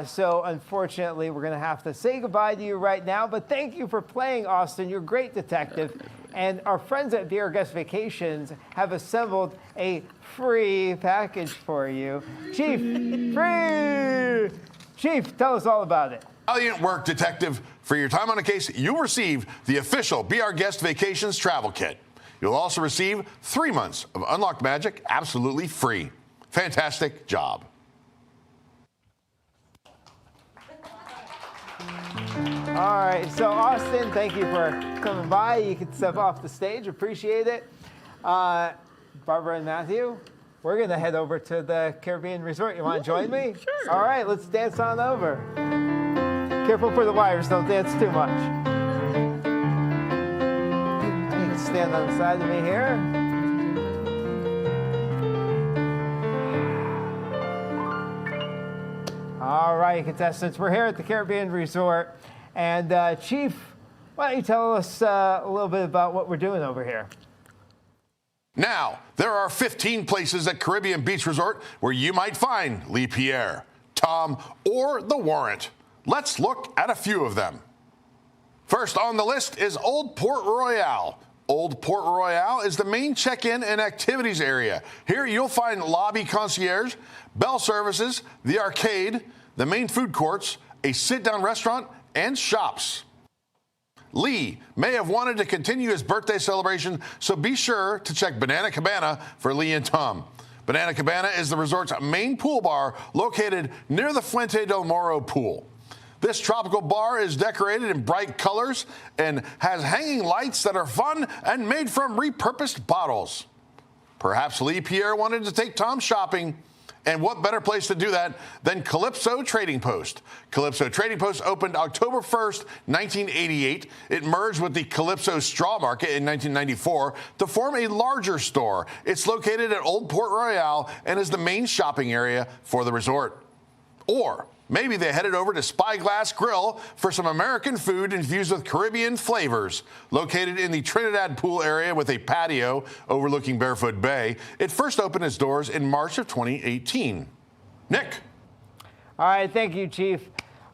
So unfortunately, we're going to have to say goodbye to you right now. But thank you for playing, Austin. You're a great detective. And our friends at Be Our Guest Vacations have assembled a free package for you. Chief, free! Chief, tell us all about it. Valiant work, detective. For your time on a case, you'll receive the official Be Our Guest Vacations travel kit. You'll also receive 3 months of Unlocked Magic absolutely free. Fantastic job. All right, so Austin, thank you for coming by. You can step off the stage. Appreciate it. Barbara and Matthew, we're going to head over to the Caribbean Resort. You want to join me? Sure. All right, let's dance on over. Careful for the wires. Don't dance too much. You can stand on the side of me here. All right, contestants, we're here at the Caribbean Resort. And Chief, why don't you tell us a little bit about what we're doing over here? Now, there are 15 places at Caribbean Beach Resort where you might find Lee Pierre, Tom, or the Warrant. Let's look at a few of them. First on the list is Old Port Royale. Old Port Royale is the main check-in and activities area. Here you'll find lobby concierge, bell services, the arcade, the main food courts, a sit-down restaurant, and shops. Lee may have wanted to continue his birthday celebration, so be sure to check Banana Cabana for Lee and Tom. Banana Cabana is the resort's main pool bar located near the Fuente del Moro pool. This tropical bar is decorated in bright colors and has hanging lights that are fun and made from repurposed bottles. Perhaps Lee Pierre wanted to take Tom shopping, and what better place to do that than Calypso Trading Post? Calypso Trading Post opened October 1st, 1988. It merged with the Calypso Straw Market in 1994 to form a larger store. It's located at Old Port Royale and is the main shopping area for the resort. Or maybe they headed over to Spyglass Grill for some American food infused with Caribbean flavors. Located in the Trinidad pool area with a patio overlooking Barefoot Bay, it first opened its doors in March of 2018. Nick. All right, thank you, Chief.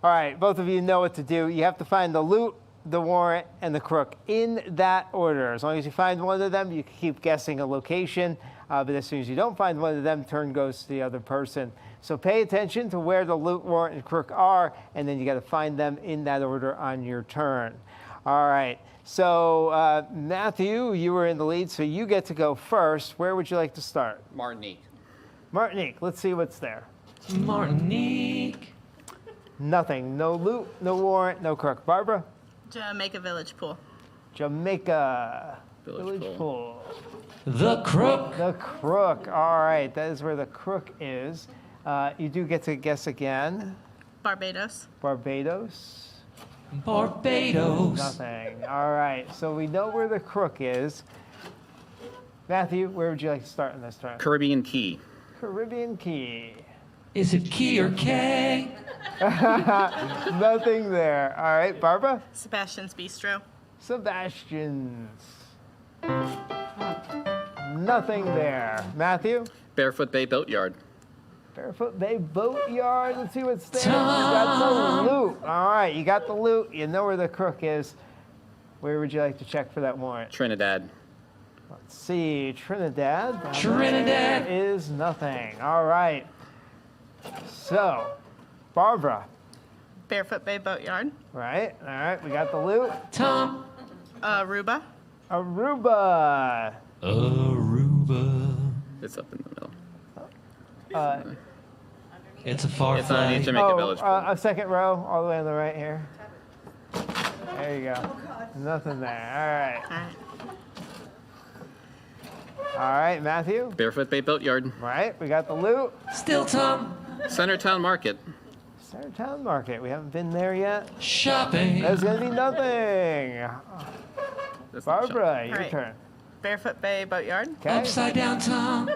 All right, both of you know what to do. You have to find the loot, the warrant, and the crook in that order. As long as you find one of them, you can keep guessing a location. But as soon as you don't find one of them, turn goes to the other person. So pay attention to where the loot, warrant, and crook are, and then you got to find them in that order on your turn. All right. So Matthew, you were in the lead, so you get to go first. Where would you like to start? Martinique. Martinique. Let's see what's there. Martinique. Nothing. No loot, no warrant, no crook. Barbara? Jamaica Village Pool. Jamaica Village Pool. The crook. The crook. All right. That is where the crook is. You do get to guess again. Barbados. Barbados. Barbados. Nothing. All right. So we know where the crook is. Matthew, where would you like to start in this turn? Caribbean Key. Caribbean Key. Is it Key or K? Nothing there. All right. Barbara? Sebastian's Bistro. Sebastian's. Nothing there. Matthew? Barefoot Bay Boatyard. Barefoot Bay Boatyard. Let's see what's there. You got the loot. All right, you got the loot. You know where the crook is. Where would you like to check for that warrant? Trinidad. Let's see. Trinidad. Trinidad. There is nothing. All right. So, Barbara. Barefoot Bay Boatyard. Right. All right. We got the loot. Tom. Aruba. Aruba. Aruba. It's up in the middle. It's a far It's on the Jamaica Village Pool. A second row, all the way on the right here. There you go. Nothing there. All right. All right, Matthew. Barefoot Bay Boatyard. Right. We got the loot. Still Tom. Centertown Market. Centertown Market. We haven't been there yet. Shopping. There's going to be nothing. Barbara, your Right. turn. Barefoot Bay Boatyard. Okay. Upside down Tom.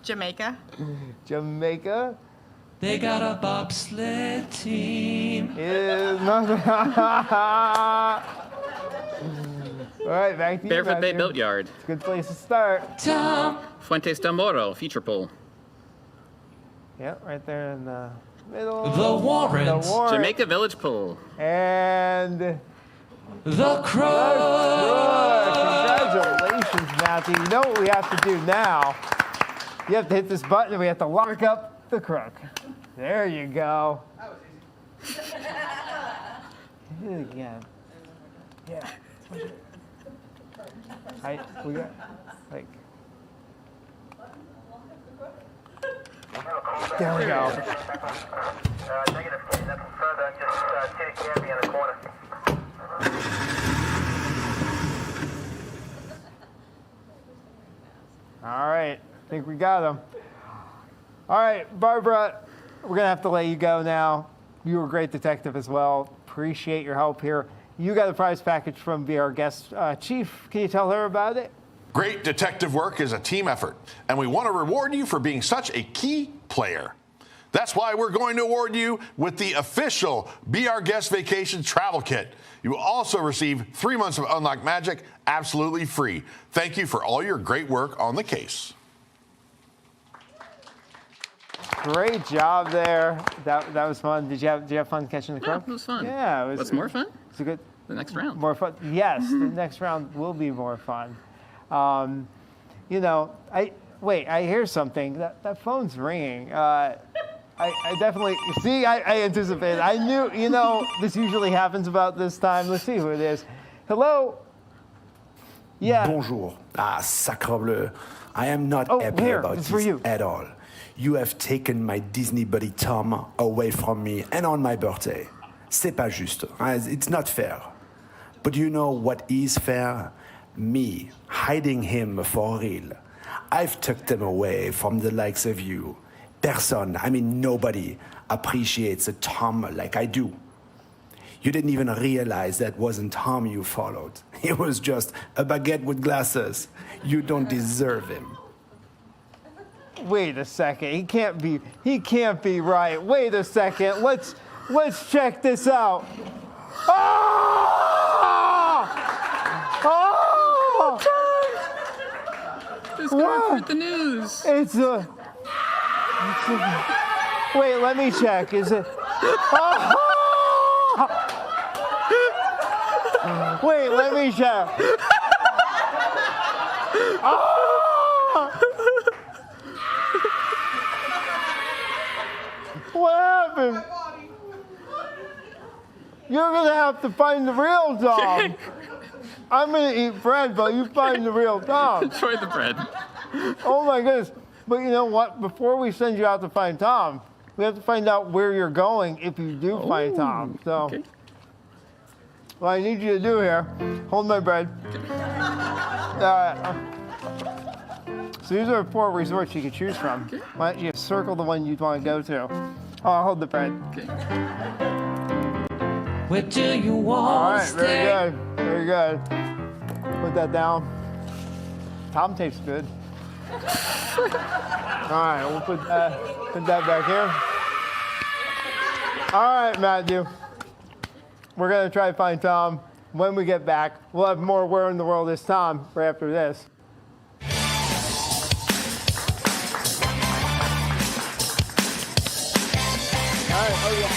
Jamaica. Jamaica. They got a bobsled team. Is nothing. All right, back to you, Barefoot Bay Matthew. Boatyard. It's a good place to start. Tom. Fuentes del Moro, feature pool. Yep, right there in the middle. The Warrant. The Warrant. Jamaica Village Pool. And the Crook. Congratulations, Matthew. You know what we have to do now? You have to hit this button and we have to lock up the Crook. There you go. Hit it again. Yeah. We got, like. There we go. Negative, nothing further, just see the candy in the corner. All right, I think we got him. All right, Barbara, we're going to have to let you go now. You were a great detective as well. Appreciate your help here. You got a prize package from our guest chief. Can you tell her about it? Great detective work is a team effort, and we want to reward you for being such a key player. That's why we're going to award you with the official Be Our Guest Vacation Travel Kit. You will also receive 3 months of Unlocked Magic absolutely free. Thank you for all your great work on the case. Great job there. That was fun. Did you have fun catching the Crook? Yeah, it was fun. Yeah, it was. What's more fun? It's a good. The next round. More fun. Yes, the next round will be more fun. You know, I hear something. That phone's ringing. I definitely see. I anticipated. I knew. You know, this usually happens about this time. Let's see who it is. Hello. Yeah. Bonjour. Ah, sacre bleu. I am not happy about it's this for you. at all. You have taken my Disney buddy Tom away from me and on my birthday. C'est pas juste. It's not fair. But you know what is fair? Me hiding him for real. I've tucked him away from the likes of you. Nobody appreciates a Tom like I do. You didn't even realize that wasn't Tom you followed. He was just a baguette with glasses. You don't deserve him. Wait a second. He can't be right. Wait a second. Let's check this out. Just go with the news. Wait, let me check. Is it? Wait, let me check. What happened? You're gonna have to find the real Tom. I'm gonna eat bread, but you find the real Tom. Enjoy the bread. Oh my goodness. But you know what? Before we send you out to find Tom, we have to find out where you're going if you do find Tom. So, what I need you to do here, hold my bread. So these are 4 resorts you can choose from. Why don't you circle the one you'd want to go to? Oh, I'll hold the bread. Where do you want All right, to stay? very good, very good. Put that down. Tom tastes good. All right, we'll put that back here. All right, Matthew. We're gonna try to find Tom. When we get back, we'll have more Where in the World is Tom right after this. All right, oh yeah.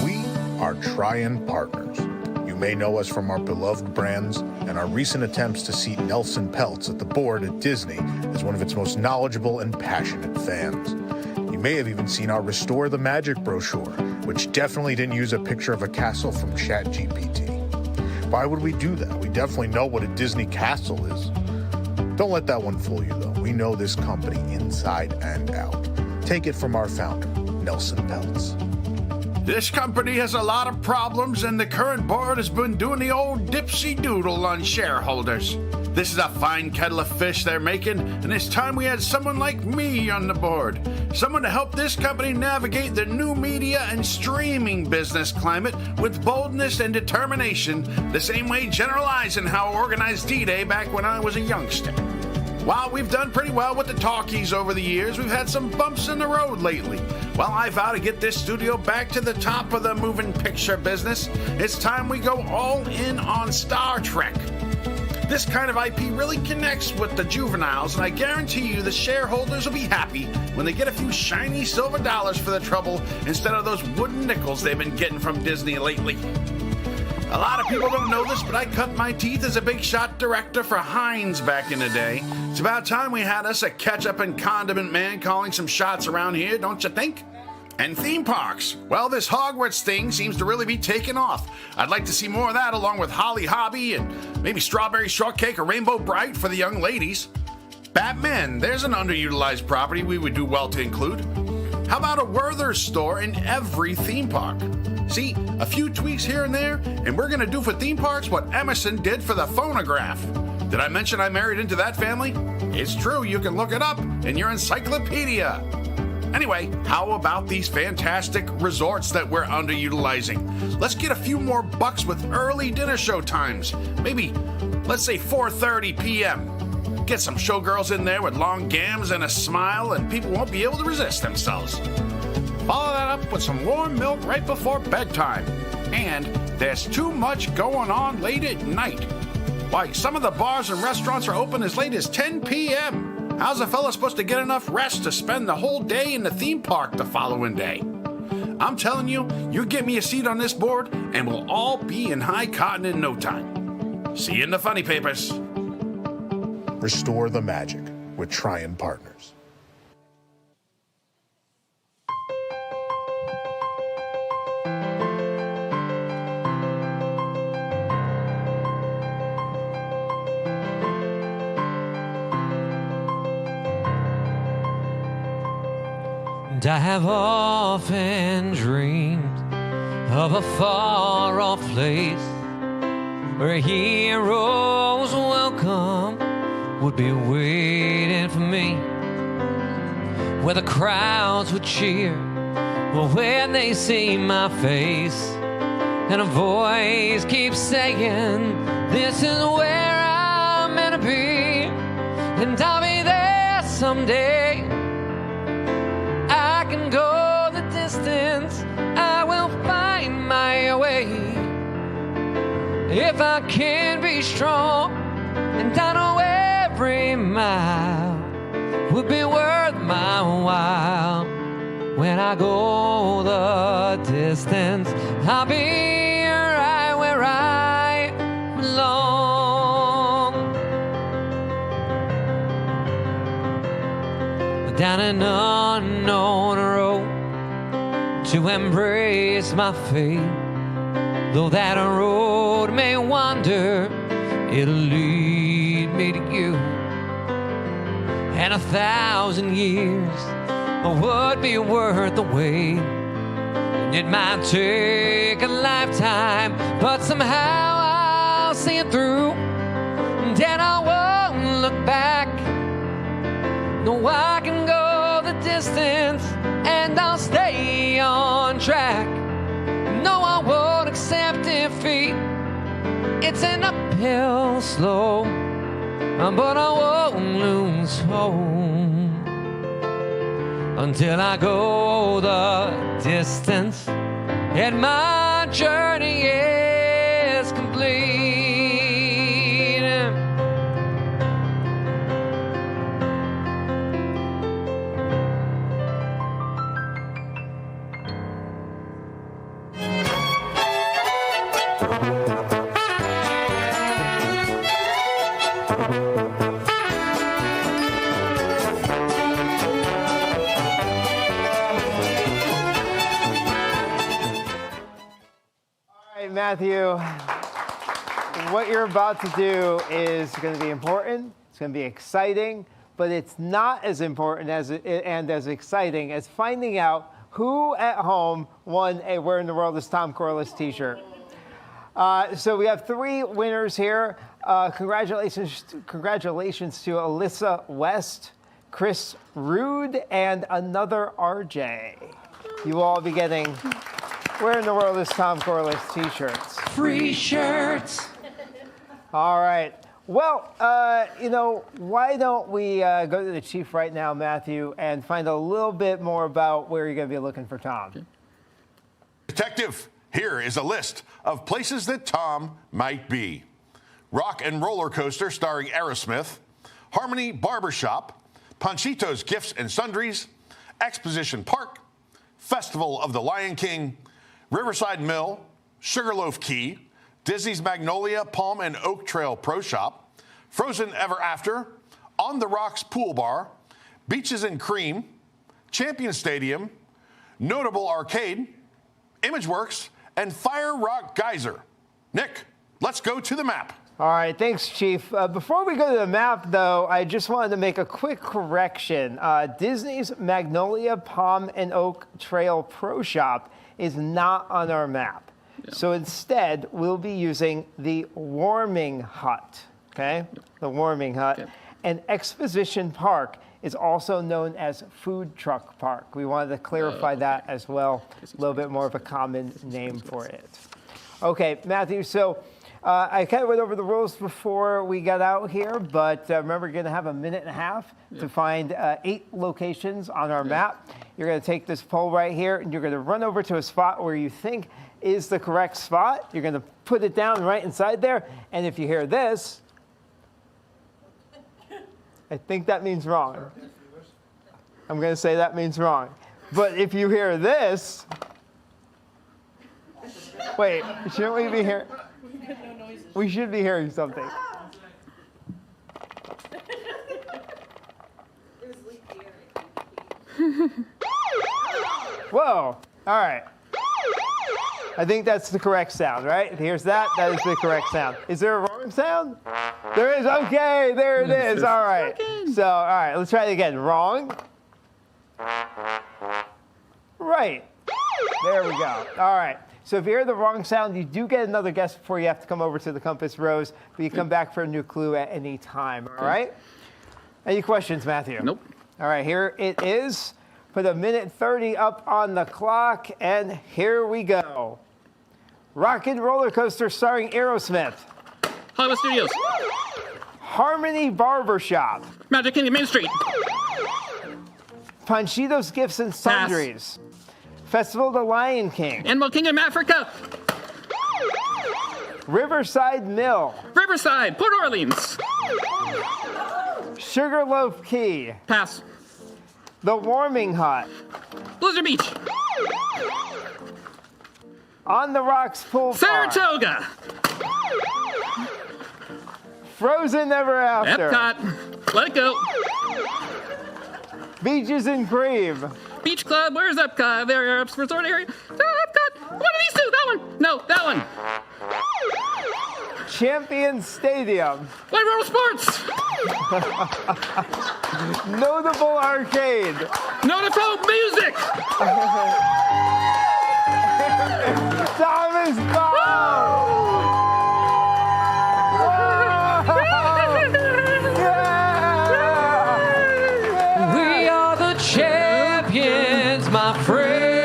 We are Trian Partners. You may know us from our beloved brands and our recent attempts to seat Nelson Peltz at the board at Disney as one of its most knowledgeable and passionate fans. You may have even seen our Restore the Magic brochure, which definitely didn't use a picture of a castle from ChatGPT. Why would we do that? We definitely know what a Disney castle is. Don't let that one fool you, though. We know this company inside and out. Take it from our founder, Nelson Peltz. This company has a lot of problems, and the current board has been doing the old dipsy doodle on shareholders. This is a fine kettle of fish they're making, and it's time we had someone like me on the board. Someone to help this company navigate the new media and streaming business climate with boldness and determination, the same way General Eisenhower organized D-Day back when I was a youngster. While we've done pretty well with the talkies over the years, we've had some bumps in the road lately. Well, I vow to get this studio back to the top of the moving picture business. It's time we go all in on Star Trek. This kind of IP really connects with the juveniles, and I guarantee you the shareholders will be happy when they get a few shiny silver dollars for the trouble instead of those wooden nickels they've been getting from Disney lately. A lot of people don't know this, but I cut my teeth as a big shot director for Heinz back in the day. It's about time we had us a ketchup and condiment man calling some shots around here, don't you think? And theme parks. Well, this Hogwarts thing seems to really be taking off. I'd like to see more of that along with Holly Hobby and maybe Strawberry Shortcake or Rainbow Bright for the young ladies. Batman, there's an underutilized property we would do well to include. How about a Werther's store in every theme park? See, a few tweaks here and there, and we're gonna do for theme parks what Emerson did for the phonograph. Did I mention I married into that family? It's true, you can look it up in your encyclopedia. Anyway, how about these fantastic resorts that we're underutilizing? Let's get a few more bucks with early dinner show times. Maybe, let's say 4:30 p.m. Get some showgirls in there with long gams and a smile, and people won't be able to resist themselves. Follow that up with some warm milk right before bedtime. And there's too much going on late at night. Why, some of the bars and restaurants are open as late as 10 p.m. How's a fella supposed to get enough rest to spend the whole day in the theme park the following day? I'm telling you, you get me a seat on this board, and we'll all be in high cotton in no time. See you in the funny papers. Restore the magic with Tryon Partners. And I have often dreamed of a far-off place where heroes welcome would be waiting for me, where the crowds would cheer when they see my face, and a voice keeps saying, this is where I'm meant to be, and I'll be there someday. I can go the distance, I will find my way. If I can be strong, and I know every mile would be worth my while. When I go the distance, I'll be right where I belong. Down an unknown road to embrace my fate, though that road may wander, it'll lead me to you. And 1,000 years would be worth the wait, and it might take a lifetime, but somehow I'll see it through, and then I won't look back. No, I can go the distance, and I'll stay on track. No, I won't accept defeat. It's an uphill slope, but I won't lose hope until I go the distance and my journey is complete. Matthew, what you're about to do is going to be important. It's going to be exciting, but it's not as important and as exciting as finding out who at home won a Where in the World is Tom Corless t-shirt. So we have 3 winners here. Congratulations to Alyssa West, Chris Rude, and another RJ. You will all be getting Where in the World is Tom Corless t-shirts. Free shirts. All right. Well, why don't we go to the chief right now, Matthew, and find a little bit more about where you're going to be looking for Tom. Detective, here is a list of places that Tom might be. Rock and Roller Coaster starring Aerosmith, Harmony Barbershop, Panchito's Gifts and Sundries, Exposition Park, Festival of the Lion King, Riverside Mill, Sugarloaf Key, Disney's Magnolia, Palm and Oak Trail Pro Shop, Frozen Ever After, On the Rocks Pool Bar, Beaches and Cream, Champion Stadium, Notable Arcade, Imageworks, and Fire Rock Geyser. Nick, let's go to the map. All right, thanks, Chief. Before we go to the map, though, I just wanted to make a quick correction. Disney's Magnolia, Palm and Oak Trail Pro Shop is not on our map. Yeah. So instead, we'll be using the Warming Hut, okay? The Warming Hut. Okay. And Exposition Park is also known as Food Truck Park. We wanted to clarify that as well, a little bit more of a common name for it. Okay, Matthew, so I kind of went over the rules before we got out here, but remember, you're going to have a minute and a half to find 8 locations on our map. You're going to take this pole right here, and you're going to run over to a spot where you think is the correct spot. You're going to put it down right inside there, and if you hear this, I think that means wrong. I'm going to say that means wrong. But if you hear this, wait, shouldn't we be hearing? We should be hearing something. Whoa, all right. I think that's the correct sound, right? Here's that. That is the correct sound. Is there a wrong sound? There is. Okay, there it is. All right. So, all right, let's try it again. Wrong. Right. There we go. All right. So if you hear the wrong sound, you do get another guess before you have to come over to the Compass Rose, but you come back for a new clue at any time, all right? Any questions, Matthew? Nope. All right, here it is. Put a minute 30 up on the clock, and here we go. Rock and Roller Coaster starring Aerosmith. Hollywood Studios. Harmony Barbershop. Magic Kingdom Main Street. Panchito's Gifts and Sundries. Festival of the Lion King. Animal Kingdom Africa. Riverside Mill. Riverside, Port Orleans. Sugarloaf Key. Pass. The Warming Hut. Blizzard Beach. On the Rocks Pool Bar. Saratoga. Frozen Ever After. Epcot. Let it go. Beaches and Cream. Beach Club. Where's Epcot? There, resort area. Epcot. One of these two. That one. No, that one. Champion Stadium. White Roller Sports. Notable Arcade. Notable Music. Thomas Bob. We are the champions, my friends,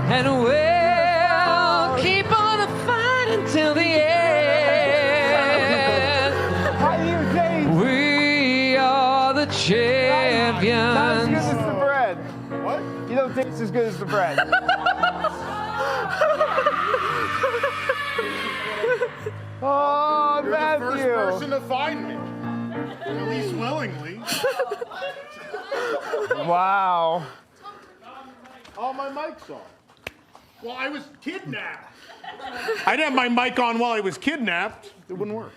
and we'll keep on fighting till the end. How do you taste? We are the champions. Not as good as the bread. What? You don't taste as good as the bread. Oh, Matthew. You're the first person to find me. At least willingly. Wow. Oh, my mic's on. Well, I was kidnapped. I didn't have my mic on while I was kidnapped. It wouldn't work.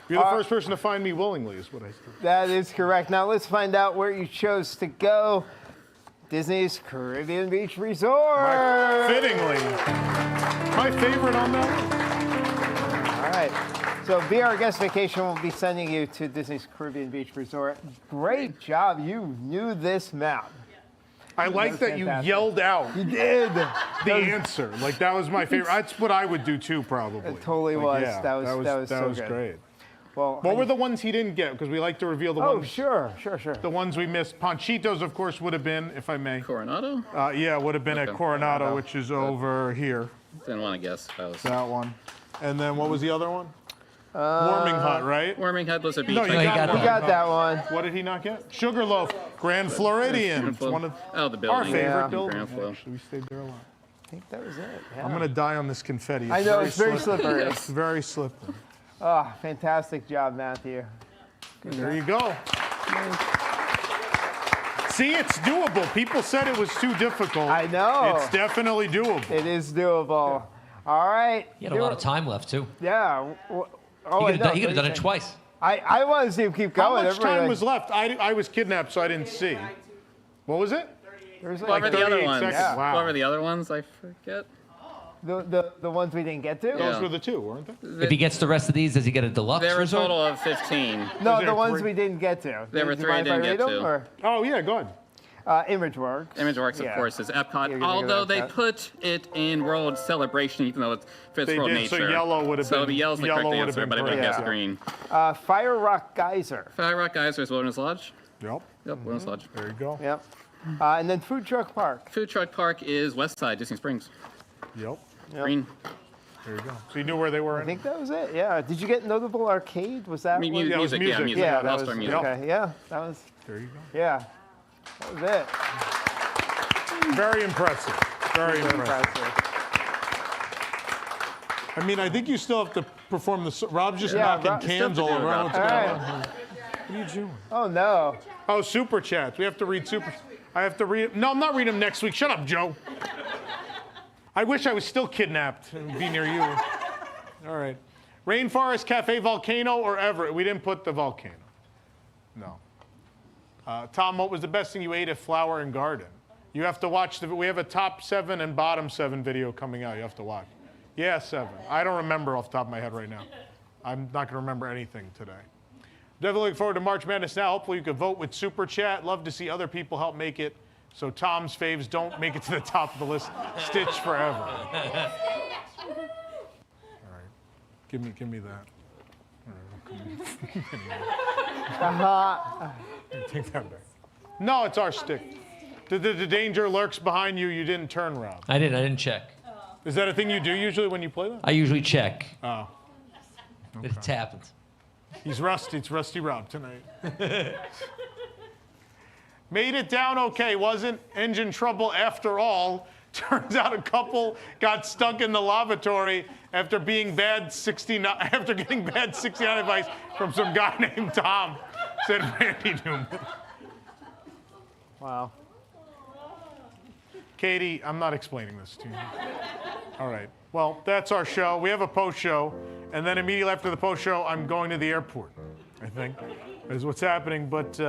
You're the first person to find me willingly, is what I said. That is correct. Now let's find out where you chose to go. Disney's Caribbean Beach Resort. Fittingly. My favorite on that. So Be Our Guest Vacation will be sending you to Disney's Caribbean Beach Resort. Great job. You knew this map. I like that you yelled out. You did. The answer. Like, that was my favorite. That's what I would do too, probably. It totally was. Yeah, That was so good. Great. Well, what were the ones he didn't get? Because we like to reveal the ones. Oh, sure. The ones we missed. Panchitos, of course, would have been, if I may. Coronado? Yeah, would have been at Coronado, which is over here. Didn't want to guess. That one. And then what was the other one? Warming Hut, right? Warming Hut was a beach. No, you got that one. What did he not get? Sugarloaf, Grand Floridian. It's one of the building. our favorite building. Grand Flow. Actually, we stayed there a lot. I think that was it. Yeah. I'm going to die on this confetti. I know, it's very slippery. It's very slippery. Oh, fantastic job, Matthew. There you go. See, it's doable. People said it was too difficult. I know. It's definitely doable. It is doable. All right. He had a lot of time left, too. Yeah. He could have done it twice. I want to see him keep going. How much time was left? I was kidnapped, so I didn't see. What was it? There's What were the other ones? Yeah. Wow. What were the other ones? I forget. The ones we didn't get to? Those were the two, weren't they? If he gets the rest of these, does he get a deluxe There were a resort? total of 15. No, the ones we didn't get to. There were Do you 3 I mind if didn't read get them, to. or? Oh, yeah, go ahead. ImageWorks. ImageWorks, of Yeah. course, is Epcot. You're gonna Although go they with that. put it in World Celebration, even though it fits They World did, Nature. so yellow would have So been- the yellow's the yellow correct would have answer, been but everybody correct, guessed yeah. green. Fire Rock Geyser. Fire Rock Geyser is Wilderness Lodge. Yep. Yep, Wilderness Lodge. There you go. Yep. And then Food Truck Park. Food Truck Park is West Side, Disney Springs. Yep. Green. There you go. So you knew where they were? I think that was it. Yeah. Did you get Notable Arcade? Was that one? Music, music. yeah, music. Yeah, that All-Star was music. okay. Yeah, that was. There you go. Yeah, that was it. Very impressive. Very impressive. I mean, I think you still have to perform the. Rob's just knocking cans all around. What's going on? What are you doing? Oh no. Oh, super chats. We have to read super. I have to read. No, I'm not reading them next week. Shut up, Joe. I wish I was still kidnapped and be near you. All right. Rainforest Cafe, Volcano, or Everett? We didn't put the volcano. No. Tom, what was the best thing you ate at Flower and Garden? You have to watch we have a top 7 and bottom 7 video coming out. You have to watch. Yeah, 7. I don't remember off the top of my head right now. I'm not going to remember anything today. Definitely looking forward to March Madness now. Hopefully you can vote with Super Chat. Love to see other people help make it so Tom's faves don't make it to the top of the list. Stitch forever. All right. Give me that. Take that back. No, it's our stick. The danger lurks behind you. You didn't turn, Rob. I didn't check. Is that a thing you do usually when you play that? I usually check. Oh. It happens. He's rusty. It's Rusty Rob tonight. Made it down okay. Wasn't engine trouble after all. Turns out a couple got stuck in the lavatory after being bad 69. After getting bad 69 advice from some guy named Tom. Said Randy Newman. Wow. Katie, I'm not explaining this to you. All right. Well, that's our show. We have a post show, and then immediately after the post show, I'm going to the airport. I think is what's happening. But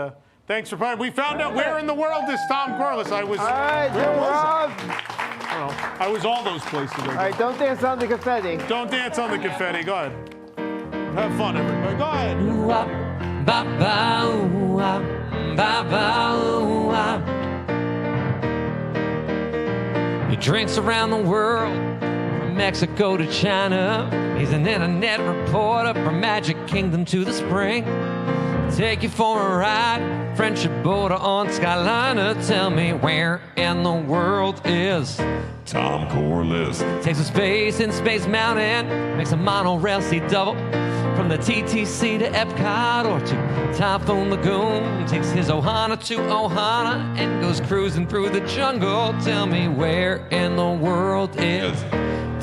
thanks for playing. We found out where in the world is Tom Corless. I was. All right, where was Rob. I don't know. I was all those places. All right, don't dance on the confetti. Don't dance on the confetti. Go ahead. Have fun, everybody. Go ahead. He drinks around the world, from Mexico to China. He's an internet reporter from Magic Kingdom to the Spring. Take you for a ride, friendship border on Skyliner. Tell me where in the world is Tom Corless? Takes a space in Space Mountain, makes a monorail seat double. From the TTC to Epcot or to Typhoon Lagoon. Takes his Ohana to Ohana and goes cruising through the jungle. Tell me where in the world is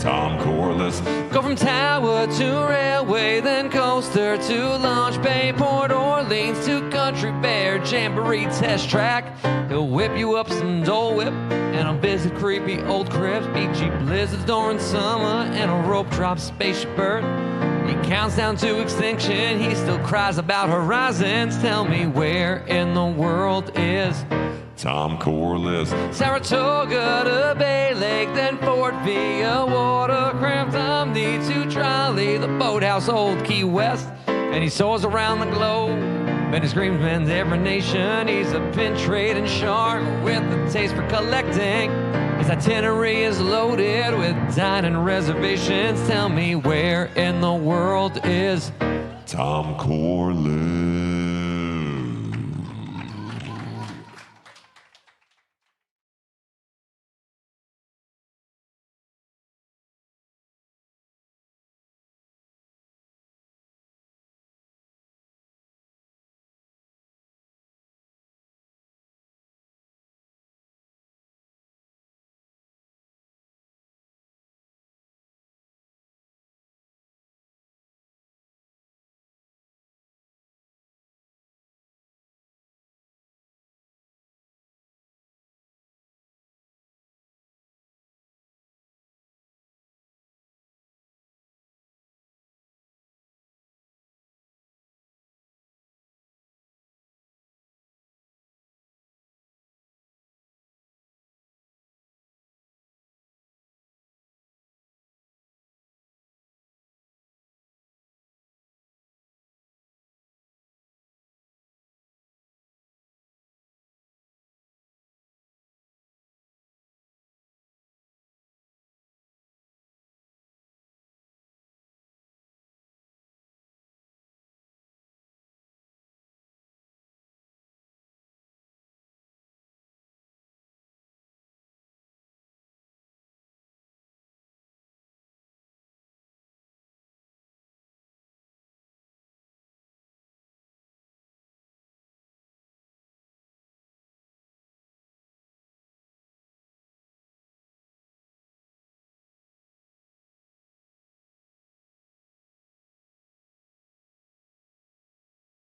Tom Corless? Go from tower to railway, then coaster to Launch Bay, Port Orleans to Country Bear, Jamboree Test Track. He'll whip you up some Dole Whip and a busy, creepy old cribs, beachy blizzards during summer, and a rope drop spaceship bird. He counts down to extinction, he still cries about horizons. Tell me where in the world is Tom Corless. Saratoga to Bay Lake, then Fort via Watercraft. Tom needs to trolley the boathouse, Old Key West, and he soars around the globe. And he screams, man's every nation. He's a pin trading shark with a taste for collecting. His itinerary is loaded with dining reservations. Tell me, where in the world is Tom Corless?